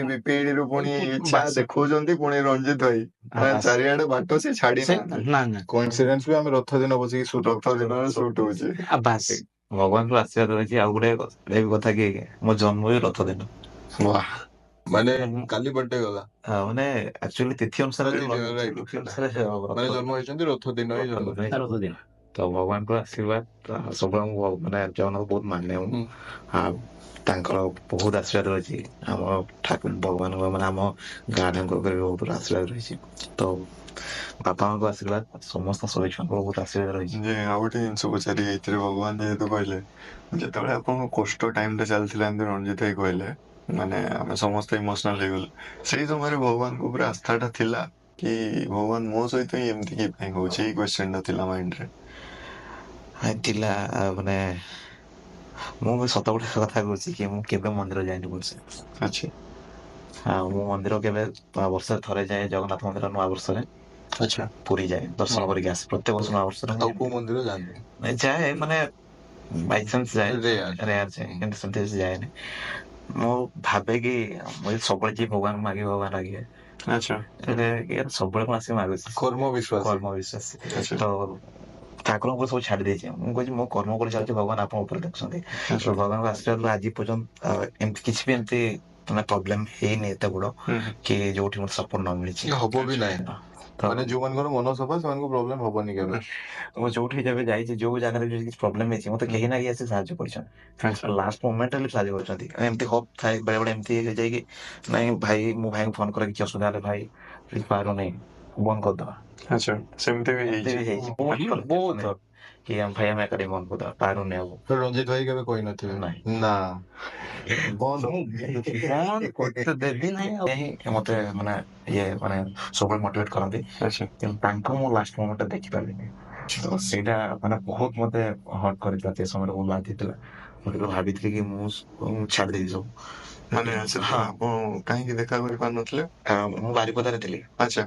ବିପିଡି ରୁ ପୁଣି ଇଚ୍ଛା ବାସ୍। ଦେଖଉଛନ୍ତି, ପୁଣି ରଞ୍ଜିତ ଭାଇ ବାସ୍। ଚାରିଆଡେ ବାଟ ସେ ଛାଡି ସେ ନାହାନ୍ତି। ନା ନା କୋଇନ୍ସିଡେନ୍ସ ବି ଆମେ ରଥ ଦିନ ବସିକି ରଥ ଦିନରେ ସୁଟ ହଉଛି। ବାସ୍ ଭଗବାନଙ୍କର ଆଶୀର୍ବାଦ ରହିଛି। ଆଉ ଗୋଟେ କଥା କି ମୋ ଜନ୍ମ ବି ରଥ ଦିନ। ମାନେ କାଲି ବର୍ଥଡେ ଗଲା, ମାନେ ଆକ୍ଚୁଆଲି ତିଥି ଅନୁସାରେ ତିଥି ଅନୁସାରେ ମାନେ ଜନ୍ମ ହେଇଛନ୍ତି ରଥ ଦିନ ହିଁ ଜନ୍ମ। ରଥ ଦିନ। ତ ଭଗବାନଙ୍କର ଆଶୀର୍ବାଦ ସବୁବେଳେ ମୁଁ ମାନେ ଜଗନ୍ନାଥ ବହୁତ ମାନେ ମୁଁ। ଆଉ ତାଙ୍କର ବହୁତ ଆଶୀର୍ବାଦ ରହିଛି ଆମ ଭଗବାନଙ୍କ ମାନେ ଆମ ଗାଁ ଠାକୁର ଉପରେ ବହୁତ ଆଶୀର୍ବାଦ ରହିଛି। ତ ବାପା ମାଙ୍କ ଆଶୀର୍ବାଦ, ସମସ୍ତ ଶହେ ଛୁଆଙ୍କର ବହୁତ ଆଶୀର୍ବାଦ ରହିଛି। ଯେ ଆଉ ଗୋଟେ ଜିନିଷ ପଚାରି ଏଇଥିରେ ଭଗବାନ ଯେହେତୁ କହିଲେ, ଯେତେବେଳେ ଆପଣଙ୍କ କଷ୍ଟ ଟାଇମ ଟା ଚାଲିଥିଲା ଏମିତି ରଞ୍ଜିତ ଭାଇ କହିଲେ, ମାନେ ଆମେ ସମସ୍ତେ ଇମୋସନାଲ ହେଇଗଲୁ। ସେଇ ସମୟରେ ଭଗବାନଙ୍କ ଉପରେ ଆସ୍ଥାଟା ଥିଲା କି ଭଗବାନ ମୋ ସହିତ ହିଁ ଏମିତି କି ପାଇଁ ହଉଛି, ଏଇ କ୍ୱେଶ୍ଚନ ଟା ଥିଲା ମାଇଣ୍ଡରେ? ଥିଲା ମାନେ ମୁଁ ବି ସତ ଗୋଟେ କଥା କହୁଛି କି ମୁଁ କେବେ ମନ୍ଦିର ଯାଇନି ଭଲସେ। ଆଚ୍ଛା। ଆଉ ମୁଁ ମନ୍ଦିର କେବେ ବର୍ଷରେ ଥରେ ଯାଏ, ଜଗନ୍ନାଥ ମନ୍ଦିର ନୂଆ ବର୍ଷରେ ଆଚ୍ଛା। ପୁରୀ ଯାଏ, ଦର୍ଶନ କରିକି ଆସେ ପ୍ରତ୍ୟେକ ବର୍ଷ ନୂଆ ବର୍ଷରେ। ଆଉ କୋଉ ମନ୍ଦିର ଯାଆନ୍ତି? ଯାଏ ମାନେ ବାଇଚାନ୍ସ ଯାଏ, Rare. ରେୟାର ଯାଏ, କିନ୍ତୁ ସେମିତି କିଛି ଯାଏନି। ମୁଁ ଭାବେ କି ମୁଁ ଯଦି ସବୁବେଳେ ଯିବି ଭଗବାନ ମାଗିବି, ଭଗବାନ ମାଗିବେ। ଆଚ୍ଛା। ସବୁବେଳେ କଣ ଆସିକି ମାଗୁଛି, କର୍ମ ବିଶ୍ୱାସୀ। କର୍ମ ବିଶ୍ୱାସୀ। ଆଚ୍ଛା। ତ ଠାକୁରଙ୍କ ଉପରେ ସବୁ ଛାଡି ଦେଇଛି। ମୁଁ କହୁଛି ମୋ କର୍ମ କରି ଚାଲିଛି, ଭଗବାନ ଆପଣଙ୍କ ଉପରେ ଦେଖୁଛନ୍ତି। ତ ଭଗବାନଙ୍କ ଆଶୀର୍ବାଦ ଆଜି ପର୍ଯ୍ୟନ୍ତ ଏମିତି କିଛି ବି ଏମିତି ମାନେ ପ୍ରୋବ୍ଲେମ ହେଇନି ଏତେ ବଡ କି ଯୋଉଠି ମତେ ସପୋର୍ଟ ନ ମିଳିଛି। ହବ ବି ନାହିଁ। ତ ମାନେ ଯୋଉମାନଙ୍କର ମନ ସଫା ସେମାନଙ୍କୁ ପ୍ରୋବ୍ଲେମ ହବନି କେବେ। ମୁଁ ଯୋଉଠି ଯେବେ ଯାଇଛି, ଯୋଉ ଜାଗାରେ ଯଦି କିଛି ପ୍ରୋବ୍ଲେମ ହେଇଛି, ମତେ କେହି ନା କେହି ଆସି ସାହାଯ୍ୟ କରିଛନ୍ତି। ଲାଷ୍ଟ ମୋମେଣ୍ଟ ହେଲେ ସାହାଯ୍ୟ କରିଛନ୍ତି। ଏମିତି ହୋପ ଥାଏ ବେଳେ ବେଳେ ଏମିତି ହେଇଯାଏ କି ନାଇଁ ଭାଇ, ମୁଁ ଭାଇଙ୍କୁ ଫୋନ କରେ କିଛି ଅସୁବିଧା ହେଲେ, ଭାଇ ପାରୁନି ବନ୍ଦ କରିଦବା। ଆଚ୍ଛା। ସେମିତି ବି ଏମିତି ବି ହେଇଛି ବହୁତ ଥର କି ଭାଇ ଆମେ ଏକାଠି ବନ୍ଦ କରିଦବା, ପାରୁନି ଆଉ। ତ ରଞ୍ଜିତ ଭାଇ କେବେ କହିନଥିବେ? ନାଇଁ। ନା। ବନ୍ଦ କରତେ ଦେବି ନାହିଁ ଆଉ। ମତେ ମାନେ ଇଏ ମାନେ ସବୁବେଳେ ମୋଟିଭେଟ କରନ୍ତି, ଆଚ୍ଛା। କିନ୍ତୁ ତାଙ୍କୁ ମୁଁ ଲାଷ୍ଟ ମୋମେଣ୍ଟ ଦେଖିପାରିଲିନି। ତ ସେଇଟା ମାନେ ବହୁତ ମତେ ହର୍ଟ କରିଥିଲା। ସେ ସମୟରେ ବହୁତ ବାଧିଥିଲା। ମୁଁ କେବେ ଭାବିଥିଲି କି ମୁଁ ଛାଡିଦେବି ସବୁ। ମାନେ ସେତେବେଳେ ଆପଣ କାହିଁକି ଦେଖା କରିପାରୁନଥିଲେ? ମୁଁ ବାରିପଦାରେ ଥିଲି। ଆଚ୍ଛା।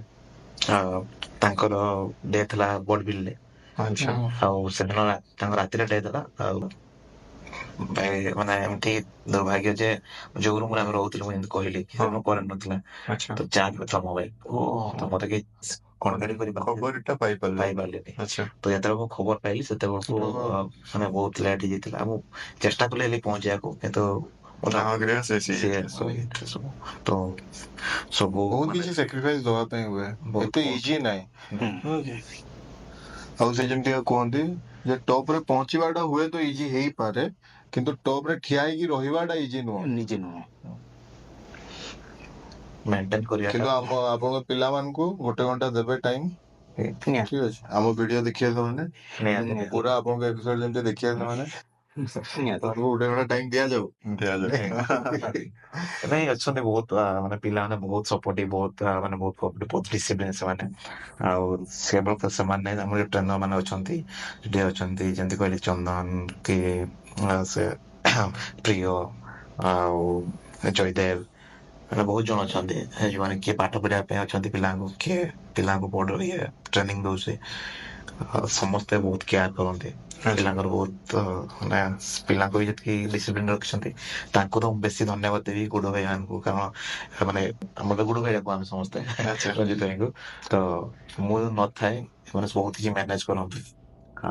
ତାଙ୍କର ଡେଥ୍ ହେଲା ବଡ଼ବିଲରେ। ଆଚ୍ଛା। ଆଉ ସେଦିନ ତାଙ୍କ ରାତିରେ ଡେଥ୍ ହେଲା। ଆଉ ମାନେ ଏମିତି ଦୁର୍ଭାଗ୍ୟ ଯେ ଯୋଉ ରୁମରେ ଆମେ ରହୁଥିଲୁ, ମୁଁ ଯେମିତି କହିଲି କି ସେଦିନ କରେଣ୍ଟ ନଥିଲା, ଆଚ୍ଛା। ତ ଚାର୍ଜ ନଥିଲା ମୋବାଇଲ। ତ ମତେ କେହି କଣ୍ଟାକ୍ଟ ଖବରଟା ପାଇପାରିଲେ? ପାଇପାରିଲିନି। ଆଚ୍ଛା। ତ ଯେତେବେଳେ ମୁଁ ଖବର ପାଇଲି, ସେତେବେଳକୁ ମାନେ ବହୁତ ଲେଟ୍ ହେଇଯାଇଥିଲା। ମୁଁ ଚେଷ୍ଟା କଲି ହେଲି ପହଞ୍ଚିବାକୁ, କିନ୍ତୁ ସବୁ ତ ସବୁ ବହୁତ କିଛି ସାକ୍ରିଫାଇସ୍ ଦବା ପାଇଁ ହୁଏ, ଏତେ ଇଜି ନାହିଁ। ଆଉ ସେ ଯେମିତି କୁହନ୍ତି ଯେ ଟପ୍ ରେ ପହଞ୍ଚିବାଟା ହୁଏତ ଇଜି ହେଇପାରେ, କିନ୍ତୁ ଟପ୍ ରେ ଠିଆ ହେଇକି ରହିବାଟା ଇଜି ନୁହଁ। ନିଜେ ନୁହଁ। ମେଣ୍ଟେନ କରିବା। କିନ୍ତୁ ଆପଣଙ୍କ ପିଲାମାନଙ୍କୁ ଗୋଟେ ଘଣ୍ଟା ଦେବେ ଟାଇମ, ଠିକ ଅଛି? ଆମ ଭିଡିଓ ଦେଖିବେ ସେମାନେ, ପୁରା ଆପଣଙ୍କ ଏପିସୋଡ ଯେମିତି ଦେଖିବେ ସେମାନେ, ଗୋଟେ ଘଣ୍ଟା ଟାଇମ ଦିଆଯାଉ। ନାଇଁ, ଅଛନ୍ତି ବହୁତ ମାନେ ପିଲାମାନେ ବହୁତ ସପୋର୍ଟିଭ, ବହୁତ ମାନେ ବହୁତ ଡିସିପ୍ଲିନ ସେମାନେ। ଆଉ କେବଳ ସେମାନେ ନାହିଁ, ଆମର ଟ୍ରେନର ମାନେ ଅଛନ୍ତି, ସେଠି ଅଛନ୍ତି ଯେମିତି କହିଲେ ଚନ୍ଦନ କି ସେ ପ୍ରିୟ ଆଉ ଜୟଦେବ, ମାନେ ବହୁତ ଜଣ ଅଛନ୍ତି ଯୋଉମାନେ କିଏ ପାଠ ପଢିବା ପାଇଁ ଅଛନ୍ତି ପିଲାଙ୍କୁ, କିଏ ପିଲାଙ୍କୁ ବଡ ଇଏ ଟ୍ରେନିଂ ଦଉଛି। ସମସ୍ତେ ବହୁତ କେୟାର କରନ୍ତି ପିଲାଙ୍କର, ବହୁତ ମାନେ ପିଲାଙ୍କୁ ବି ଯେତିକି ଡିସିପ୍ଲିନ ରଖିଛନ୍ତି, ତାଙ୍କୁ ତ ମୁଁ ବେଶୀ ଧନ୍ୟବାଦ ଦେବି ଗୁଡ ଭାଇ ମାନଙ୍କୁ। କାରଣ ମାନେ ଆମର ଗୁଡ ଭାଇ ଡାକୁ ଆମେ ସମସ୍ତେ ରଞ୍ଜିତ ଭାଇଙ୍କୁ। ତ ମୁଁ ନଥାଏ, ସେମାନେ ବହୁତ କିଛି ମ୍ୟାନେଜ କରନ୍ତି।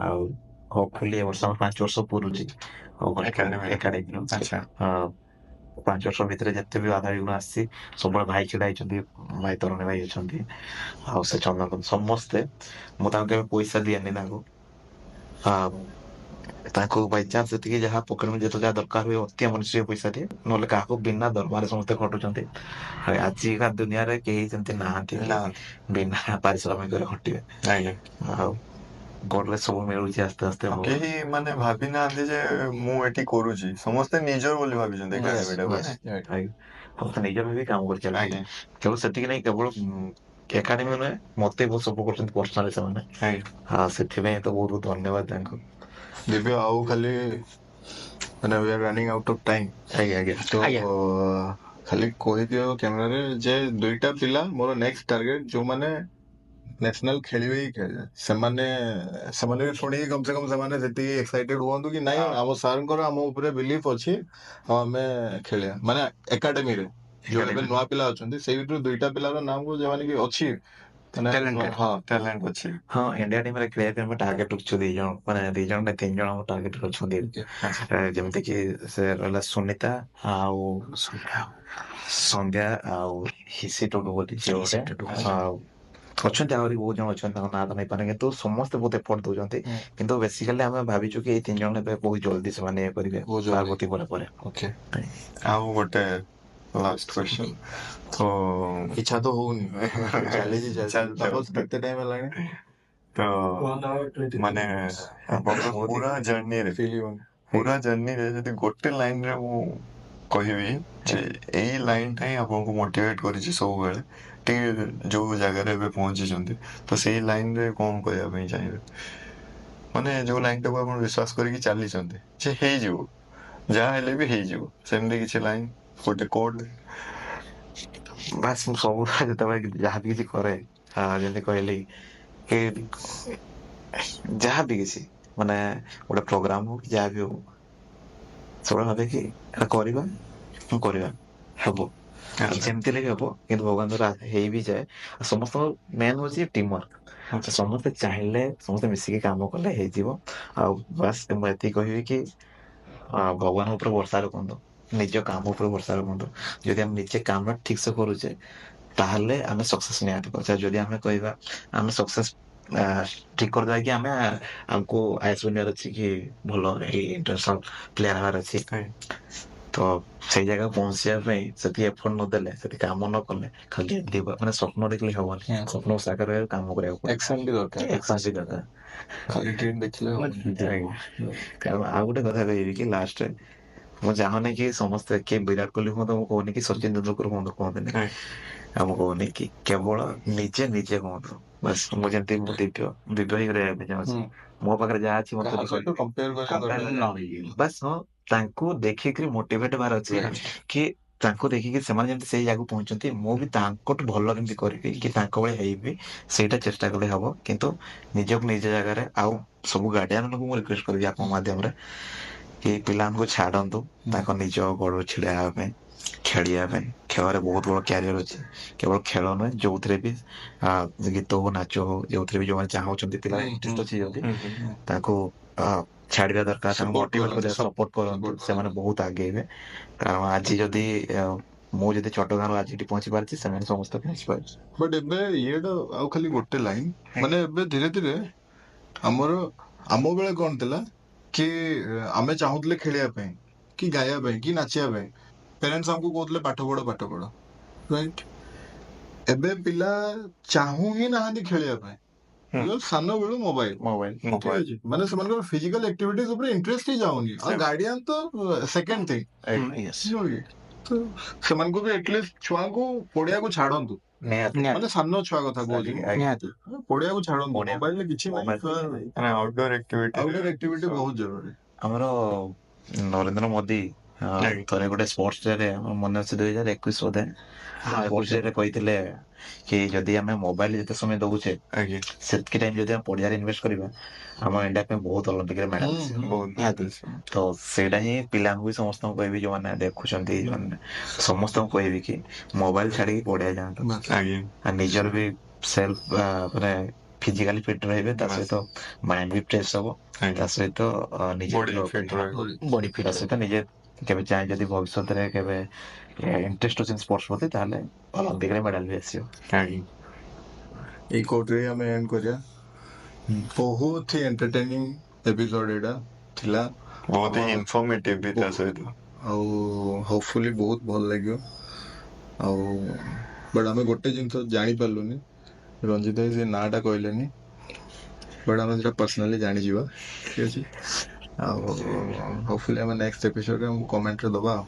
ଆଉ ହୋପଫୁଲି ଏ ବର୍ଷ ଆମର 5 ବର୍ଷ ପୁରୁଛି ଏକାଡେମୀର। ଆଚ୍ଛା 5 ବର୍ଷ ଭିତରେ ଯେତେ ବି ବାଧା ବିଘ୍ନ ଆସିଛି ସବୁବେଳେ ଭାଇ ଛିଡା ହେଇଛନ୍ତି, ଭାଇ ତରୁଣ ଭାଇ ଅଛନ୍ତି, ଆଉ ସେ ଚନ୍ଦନ ସମସ୍ତେ। ମୁଁ ତାଙ୍କୁ କେବେ ପଇସା ଦିଏନି ତାଙ୍କୁ। ତାଙ୍କୁ ବାଇଚାନ୍ସ ସେତିକି ଯାହା ପକେଟ ମନି ଯେତେ ଯାହା ଦରକାର ହୁଏ ଅତି ଆବଶ୍ୟକ ପଇସା ଦିଏ, ନହେଲେ କାହାକୁ ବିନା ଦରମାରେ ସମସ୍ତେ ଖଟୁଛନ୍ତି। ଆଉ ଆଜିକା ଦୁନିଆରେ କେହି ସେମିତି ନାହାନ୍ତି କି ବିନା ପାରିଶ୍ରମିକରେ ଖଟିବେ। ଆଜ୍ଞା ଆଉ ଗଡରେ ସବୁ ମିଳୁଛି ଆସ୍ତେ ଆସ୍ତେ। ଆଉ କେହି ମାନେ ଭାବି ନାହାନ୍ତି ଯେ ମୁଁ ଏଠି କରୁଛି, ସମସ୍ତେ ନିଜର ବୋଲି ଭାବିଛନ୍ତି ଏକାଡେମୀଟାକୁ। ସମସ୍ତେ ନିଜ ବି କାମ କରି ଚାଲିଛି। ଆଜ୍ଞା କେବଳ ସେତିକି ନାହିଁ, କେବଳ ଏକାଡେମୀ ନୁହେଁ, ମତେ ବହୁତ ସପୋର୍ଟ କରୁଛନ୍ତି ପର୍ସନାଲି ସେମାନେ। ସେଥିପାଇଁ ତ ବହୁତ ବହୁତ ଧନ୍ୟବାଦ ତାଙ୍କୁ। ଦିବ୍ୟ ଆଉ ଖାଲି ମାନେ we are running out of time, ତ ଖାଲି କହିଦିଅ କ୍ୟାମେରାରେ ଯେ 2ଟା ପିଲା ମୋର ନେକ୍ସଟ ଟାର୍ଗେଟ ଯୋଉମାନେ ନ୍ୟାସନାଲ ଖେଳିବେ ହିଁ ଖେଳିବେ, ସେମାନେ ବି ଶୁଣିକି କମ ସେ କମ ସେମାନେ ସେତିକି ଏକ୍ସାଇଟେଡ ହୁଅନ୍ତୁ କି ନାଇଁ ଆମ ସାର୍ଙ୍କର ଆମ ଉପରେ ବିଲିଫ ଅଛି, ଆଉ ଆମେ ଖେଳିବା। ମାନେ ଏକାଡେମୀରେ ଯୋଉ ଏବେ ନୂଆ ପିଲା ଅଛନ୍ତି ସେଇ ଭିତରୁ 2ଟା ପିଲାର ନାମ ଯୋଉମାନେ କି ଅଛି ଟ୍ୟାଲେଣ୍ଟ ଅଛି। ହଁ, ଇଣ୍ଡିଆ ଟିମରେ ଖେଳିବା ପାଇଁ ଆମେ ଟାର୍ଗେଟ ରଖିଛୁ 2 ଜଣ, ମାନେ 2 ଜଣ ନା 3 ଜଣ ଆମ ଟାର୍ଗେଟ ଅଛନ୍ତି। ଯେମିତି କି ସେ ରହିଲା ସୁନିତା ଆଉ ସନ୍ଧ୍ୟା ଆଉ ହିସି ଟୁଡୁ ବୋଲି ଝିଅ ଗୋଟେ। ଆଉ ଅଛନ୍ତି ଆହୁରି ବହୁତ ଜଣ ଅଛନ୍ତି, ତାଙ୍କ ନାଁ ତ ନେଇପାରେ, କିନ୍ତୁ ସମସ୍ତେ ବହୁତ ଏଫର୍ଟ ଦଉଛନ୍ତି। କିନ୍ତୁ ବେସିକାଲି ଆମେ ଭାବିଛୁ କି ଏଇ 3 ଜଣ ଏବେ ବହୁତ ଜଲ୍ଦି ସେମାନେ ଇଏ କରିବେ ପାର୍ବତୀ ପରେ ପରେ। ଆଉ ଗୋଟେ ଲାଷ୍ଟ କ୍ୱେଶ୍ଚନ, ତ ଇଚ୍ଛା ତ ହଉନି ଚାଲିଛି କେତେ ଟାଇମ ହେଲାଣି, ତ ମାନେ ଆପଣଙ୍କ ପୁରା ଜର୍ଣ୍ଣିରେ ଯଦି ଗୋଟେ ଲାଇନରେ ମୁଁ କହିବି ଯେ ଏଇ ଲାଇନଟା ହିଁ ଆପଣଙ୍କୁ ମୋଟିଭେଟ କରିଛି ସବୁବେଳେ ଟିକେ ଯୋଉ ଜାଗାରେ ଏବେ ପହଞ୍ଚିଛନ୍ତି, ତ ସେଇ ଲାଇନରେ କଣ କହିବା ପାଇଁ ଚାହିଁବେ? ମାନେ ଯୋଉ ଲାଇନଟାକୁ ଆପଣ ବିଶ୍ୱାସ କରିକି ଚାଲିଛନ୍ତି ଯେ ହେଇଯିବ, ଯାହା ହେଲେ ବି ହେଇଯିବ, ସେମିତି କିଛି ଲାଇନ, ଗୋଟେ କୋଡ୍। ବାସ୍ ମୁଁ ସବୁବେଳେ ଯେତେବେଳେ ଯାହା ବି କିଛି କରେ, ଯେମିତି କହିଲି କି ଯାହା ବି କିଛି ମାନେ ଗୋଟେ ପ୍ରୋଗ୍ରାମ ହଉ କି ଯାହା ବି ହଉ, ସବୁବେଳେ ଭାବେ କି ଏଟା କରିବା ହବ, ଯେମିତି ହେଲେ ବି ହବ। କିନ୍ତୁ ଭଗବାନ ଦ୍ୱାରା ହେଇ ବି ଯାଏ। ସମସ୍ତଙ୍କ ମେନ୍ ହଉଛି ଟିମ୍ ୱାର୍କ। ସମସ୍ତେ ଚାହିଁଲେ, ସମସ୍ତେ ମିଶିକି କାମ କଲେ ହେଇଯିବ। ଆଉ ବାସ୍ ମୁଁ ଏତିକି କହିବି କି ଭଗବାନ ଉପରେ ଭରସା ରଖନ୍ତୁ, ନିଜ କାମ ଉପରେ ଭରସା ରଖନ୍ତୁ। ଯଦି ଆମେ ନିଜେ କାମ ଠିକ ସେ କରୁଛେ ତାହେଲେ ଆମେ ସକ୍ସେସ ନିହାତି କରୁଛେ। ଯଦି ଆମେ କହିବା ଆମେ ସକ୍ସେସ ଠିକ କରିଦେବା କି ଆମକୁ ଆଇଏସ୍ ବନିବାର ଅଛି କି ଭଲ ଇଣ୍ଟରନ୍ୟାସନାଲ ପ୍ଲେୟାର ହବାର ଅଛି, ତ ସେଇ ଜାଗାକୁ ପହଞ୍ଚିବା ପାଇଁ ସେଠି ଏଫର୍ଟ ନଦେଲେ, ସେଠି କାମ ନ କଲେ, ଖାଲି ମାନେ ସ୍ୱପ୍ନ ଦେଖିଲେ ହବନି। ସ୍ୱପ୍ନ ସାକାର କରିବାକୁ କାମ କରିବାକୁ ପଡିବ। ଏକ୍ସନ ବି ଦରକାର, ଖାଲି ଟ୍ରେନ ଦେଖିଲେ କାରଣ ଆଉ ଗୋଟେ କଥା କହିବି କି ଲାଷ୍ଟରେ, ମୁଁ ଚାହୁଁନି କି ସମସ୍ତେ କିଏ ବିରାଟ କୋହଲି ହୁଅନ୍ତୁ, ମୁଁ କହୁନି କି ସଚିନ ତେନ୍ଦୁଲକର ହୁଅନ୍ତୁ, କୁହନ୍ତିନି। ଆଉ ମୁଁ କହୁନି କି କେବଳ ନିଜେ କୁହନ୍ତୁ। ବାସ୍ ମୁଁ ଯେମିତି ମୁଁ ଦିବ୍ୟ ହେଇ ରହିବା ପାଇଁ ଚାହୁଁଛି। ମୋ ପାଖରେ ଯାହା ଅଛି ବାସ୍, ହଁ, ତାଙ୍କୁ ଦେଖିକିରି ମୋଟିଭେଟ ହେବାର ଅଛି କି ତାଙ୍କୁ ଦେଖିକି ସେମାନେ ଯେମିତି ସେଇ ଜାଗାକୁ ପହଞ୍ଚନ୍ତି, ମୁଁ ବି ତାଙ୍କଠୁ ଭଲ କେମିତି କରିବି କି ତାଙ୍କ ଭଳି ହେଇବି, ସେଇଟା ଚେଷ୍ଟା କଲେ ହବ। କିନ୍ତୁ ନିଜକୁ ନିଜ ଜାଗାରେ, ଆଉ ସବୁ ଗାର୍ଡିଆନ ମାନଙ୍କୁ ମୁଁ ରିକ୍ୱେଷ୍ଟ କରିବି ଆପଣଙ୍କ ମାଧ୍ୟମରେ କି ପିଲାମାନଙ୍କୁ ଛାଡନ୍ତୁ ତାଙ୍କ ନିଜ ଗୋଡରେ ଛିଡା ହେବା ପାଇଁ, ଖେଳିବା ପାଇଁ। ଖେଳରେ ବହୁତ ବଡ କ୍ୟାରିୟର ଅଛି, କେବଳ ଖେଳ ନୁହେଁ, ଯୋଉଥିରେ ବି ଗୀତ ହଉ, ନାଚ ହଉ, ଯୋଉଥିରେ ବି ଯୋଉମାନେ ଚାହୁଁଛନ୍ତି, ପିଲା ଇଣ୍ଟରେଷ୍ଟ ଅଛି ଯଦି ତାଙ୍କୁ ଛାଡିବା ଦରକାର, ତାଙ୍କୁ ମୋଟିଭେଟ କରିବା, ସପୋର୍ଟ କରନ୍ତୁ, ସେମାନେ ବହୁତ ଆଗେଇବେ। କାରଣ ଆଜି ଯଦି ମୁଁ ଯଦି ଛୋଟ ଗାଁରୁ ଆଜି ଏଠି ପହଞ୍ଚି ପାରିଛି, ସେମାନେ ସମସ୍ତେ ପହଞ୍ଚି ପାରିଛି। ବଟ୍ ଏବେ ଇଏଟା ଆଉ ଖାଲି ଗୋଟେ ଲାଇନ, ମାନେ ଏବେ ଧୀରେ ଧୀରେ ଆମ ବେଳେ କଣ ଥିଲା କି ଆମେ ଚାହୁଁଥିଲେ ଖେଳିବା ପାଇଁ କି ଗାଇବା ପାଇଁ କି ନାଚିବା ପାଇଁ, ପ୍ୟାରେଣ୍ଟସ୍ ଆମକୁ କହୁଥିଲେ ପାଠ ପଢ, ରାଇଟ୍? ଏବେ ପିଲା ଚାହୁଁ ହିଁ ନାହାନ୍ତି ଖେଳିବା ପାଇଁ, ସାନ ବେଳୁ ମୋବାଇଲ, ଠିକ ଅଛି? ମାନେ ସେମାନଙ୍କର ଫିଜିକାଲ ଆକ୍ଟିଭିଟିଜ ଉପରେ ଇଣ୍ଟରେଷ୍ଟ ହିଁ ଯାଉନି, ଆଉ ଗାର୍ଡିଆନ ତ ସେକେଣ୍ଡ ଥିଙ୍ଗ। ତ ସେମାନଙ୍କୁ ବି ଆଟଲିଷ୍ଟ ଛୁଆଙ୍କୁ ପଡିଆକୁ ଛାଡନ୍ତୁ, ମାନେ ସାନ ଛୁଆ କଥା କହୁଛି, ପଡିଆକୁ ଛାଡନ୍ତୁ। ମୋବାଇଲରେ କିଛି ନାହିଁ, ଆଉଟଡୋର ଆକ୍ଟିଭିଟି ବହୁତ ଜରୁରୀ। ଆମର ନରେନ୍ଦ୍ର ମୋଦି ଥରେ ଗୋଟେ ସ୍ପୋର୍ଟସ ଡେରେ, ମନେ ଅଛି 2021 ବୋଧେ, ସ୍ପୋର୍ଟସ ଡେରେ କହିଥିଲେ କି ଯଦି ଆମେ ମୋବାଇଲ ଯେତେ ସମୟ ଦଉଛେ, ସେତିକି ଟାଇମ ଯଦି ଆମେ ପଡିଆରେ ଇନଭେଷ୍ଟ କରିବା, ଆମ ଇଣ୍ଡିଆ ପାଇଁ ବହୁତ ଅଲମ୍ପିକରେ ମେଡାଲ ଆସିବ। ତ ସେଇଟା ହିଁ ପିଲାଙ୍କୁ ବି ସମସ୍ତଙ୍କୁ କହିବି, ଯୋଉମାନେ ଦେଖୁଛନ୍ତି, ସମସ୍ତଙ୍କୁ କହିବି କି ମୋବାଇଲ ଛାଡିକି ପଡିଆ ଯାଆନ୍ତୁ। ନିଜର ବି ସେଲ୍ଫ ମାନେ ଫିଜିକାଲି ଫିଟ୍ ରହିବେ, ତା ସହିତ ମାଇଣ୍ଡ ବି ଫ୍ରେଶ ହବ, ତା ସହିତ ନିଜେ ବଡି grow ଫିଟ୍ କରିବେ। ରହିବ। ବଡି ଫିଟ୍ ତା ସହିତ ନିଜେ କେବେ ଚାହେଁ ଯଦି ଭବିଷ୍ୟତରେ କେବେ ଇଣ୍ଟରେଷ୍ଟ ଅଛି ସ୍ପୋର୍ଟସ ପ୍ରତି, ତାହେଲେ ଅଲମ୍ପିକରେ ମେଡାଲ ବି ଆସିବ। ଆଜ୍ଞା ଏଇ କୋର୍ଟରେ ଆମେ ଏଣ୍ଡ କରିବା। ବହୁତ ହି ଏଣ୍ଟରଟେନିଂ ଏପିସୋଡ ଏଇଟା ଥିଲା, ବହୁତ ହିଁ ଇନଫର୍ମେଟିଭ ବି ତା ସହିତ। ଆଉ ହୋପଫୁଲି ବହୁତ ଭଲ ଲାଗିବ। ଆଉ ବଟ୍ ଆମେ ଗୋଟେ ଜିନିଷ ଜାଣିପାରିଲୁନି, ରଞ୍ଜିତ ଭାଇ ସେ ନାଁଟା କହିଲେନି, ବଟ୍ ଆମେ ସେଟା ପର୍ସନାଲି ଜାଣିଯିବା, ଠିକ ଅଛି। ଆଉ ହୋପଫୁଲି ଆମେ ନେକ୍ସଟ ଏପିସୋଡରେ ଆମକୁ କମେଣ୍ଟରେ ଦବା ଆଉ।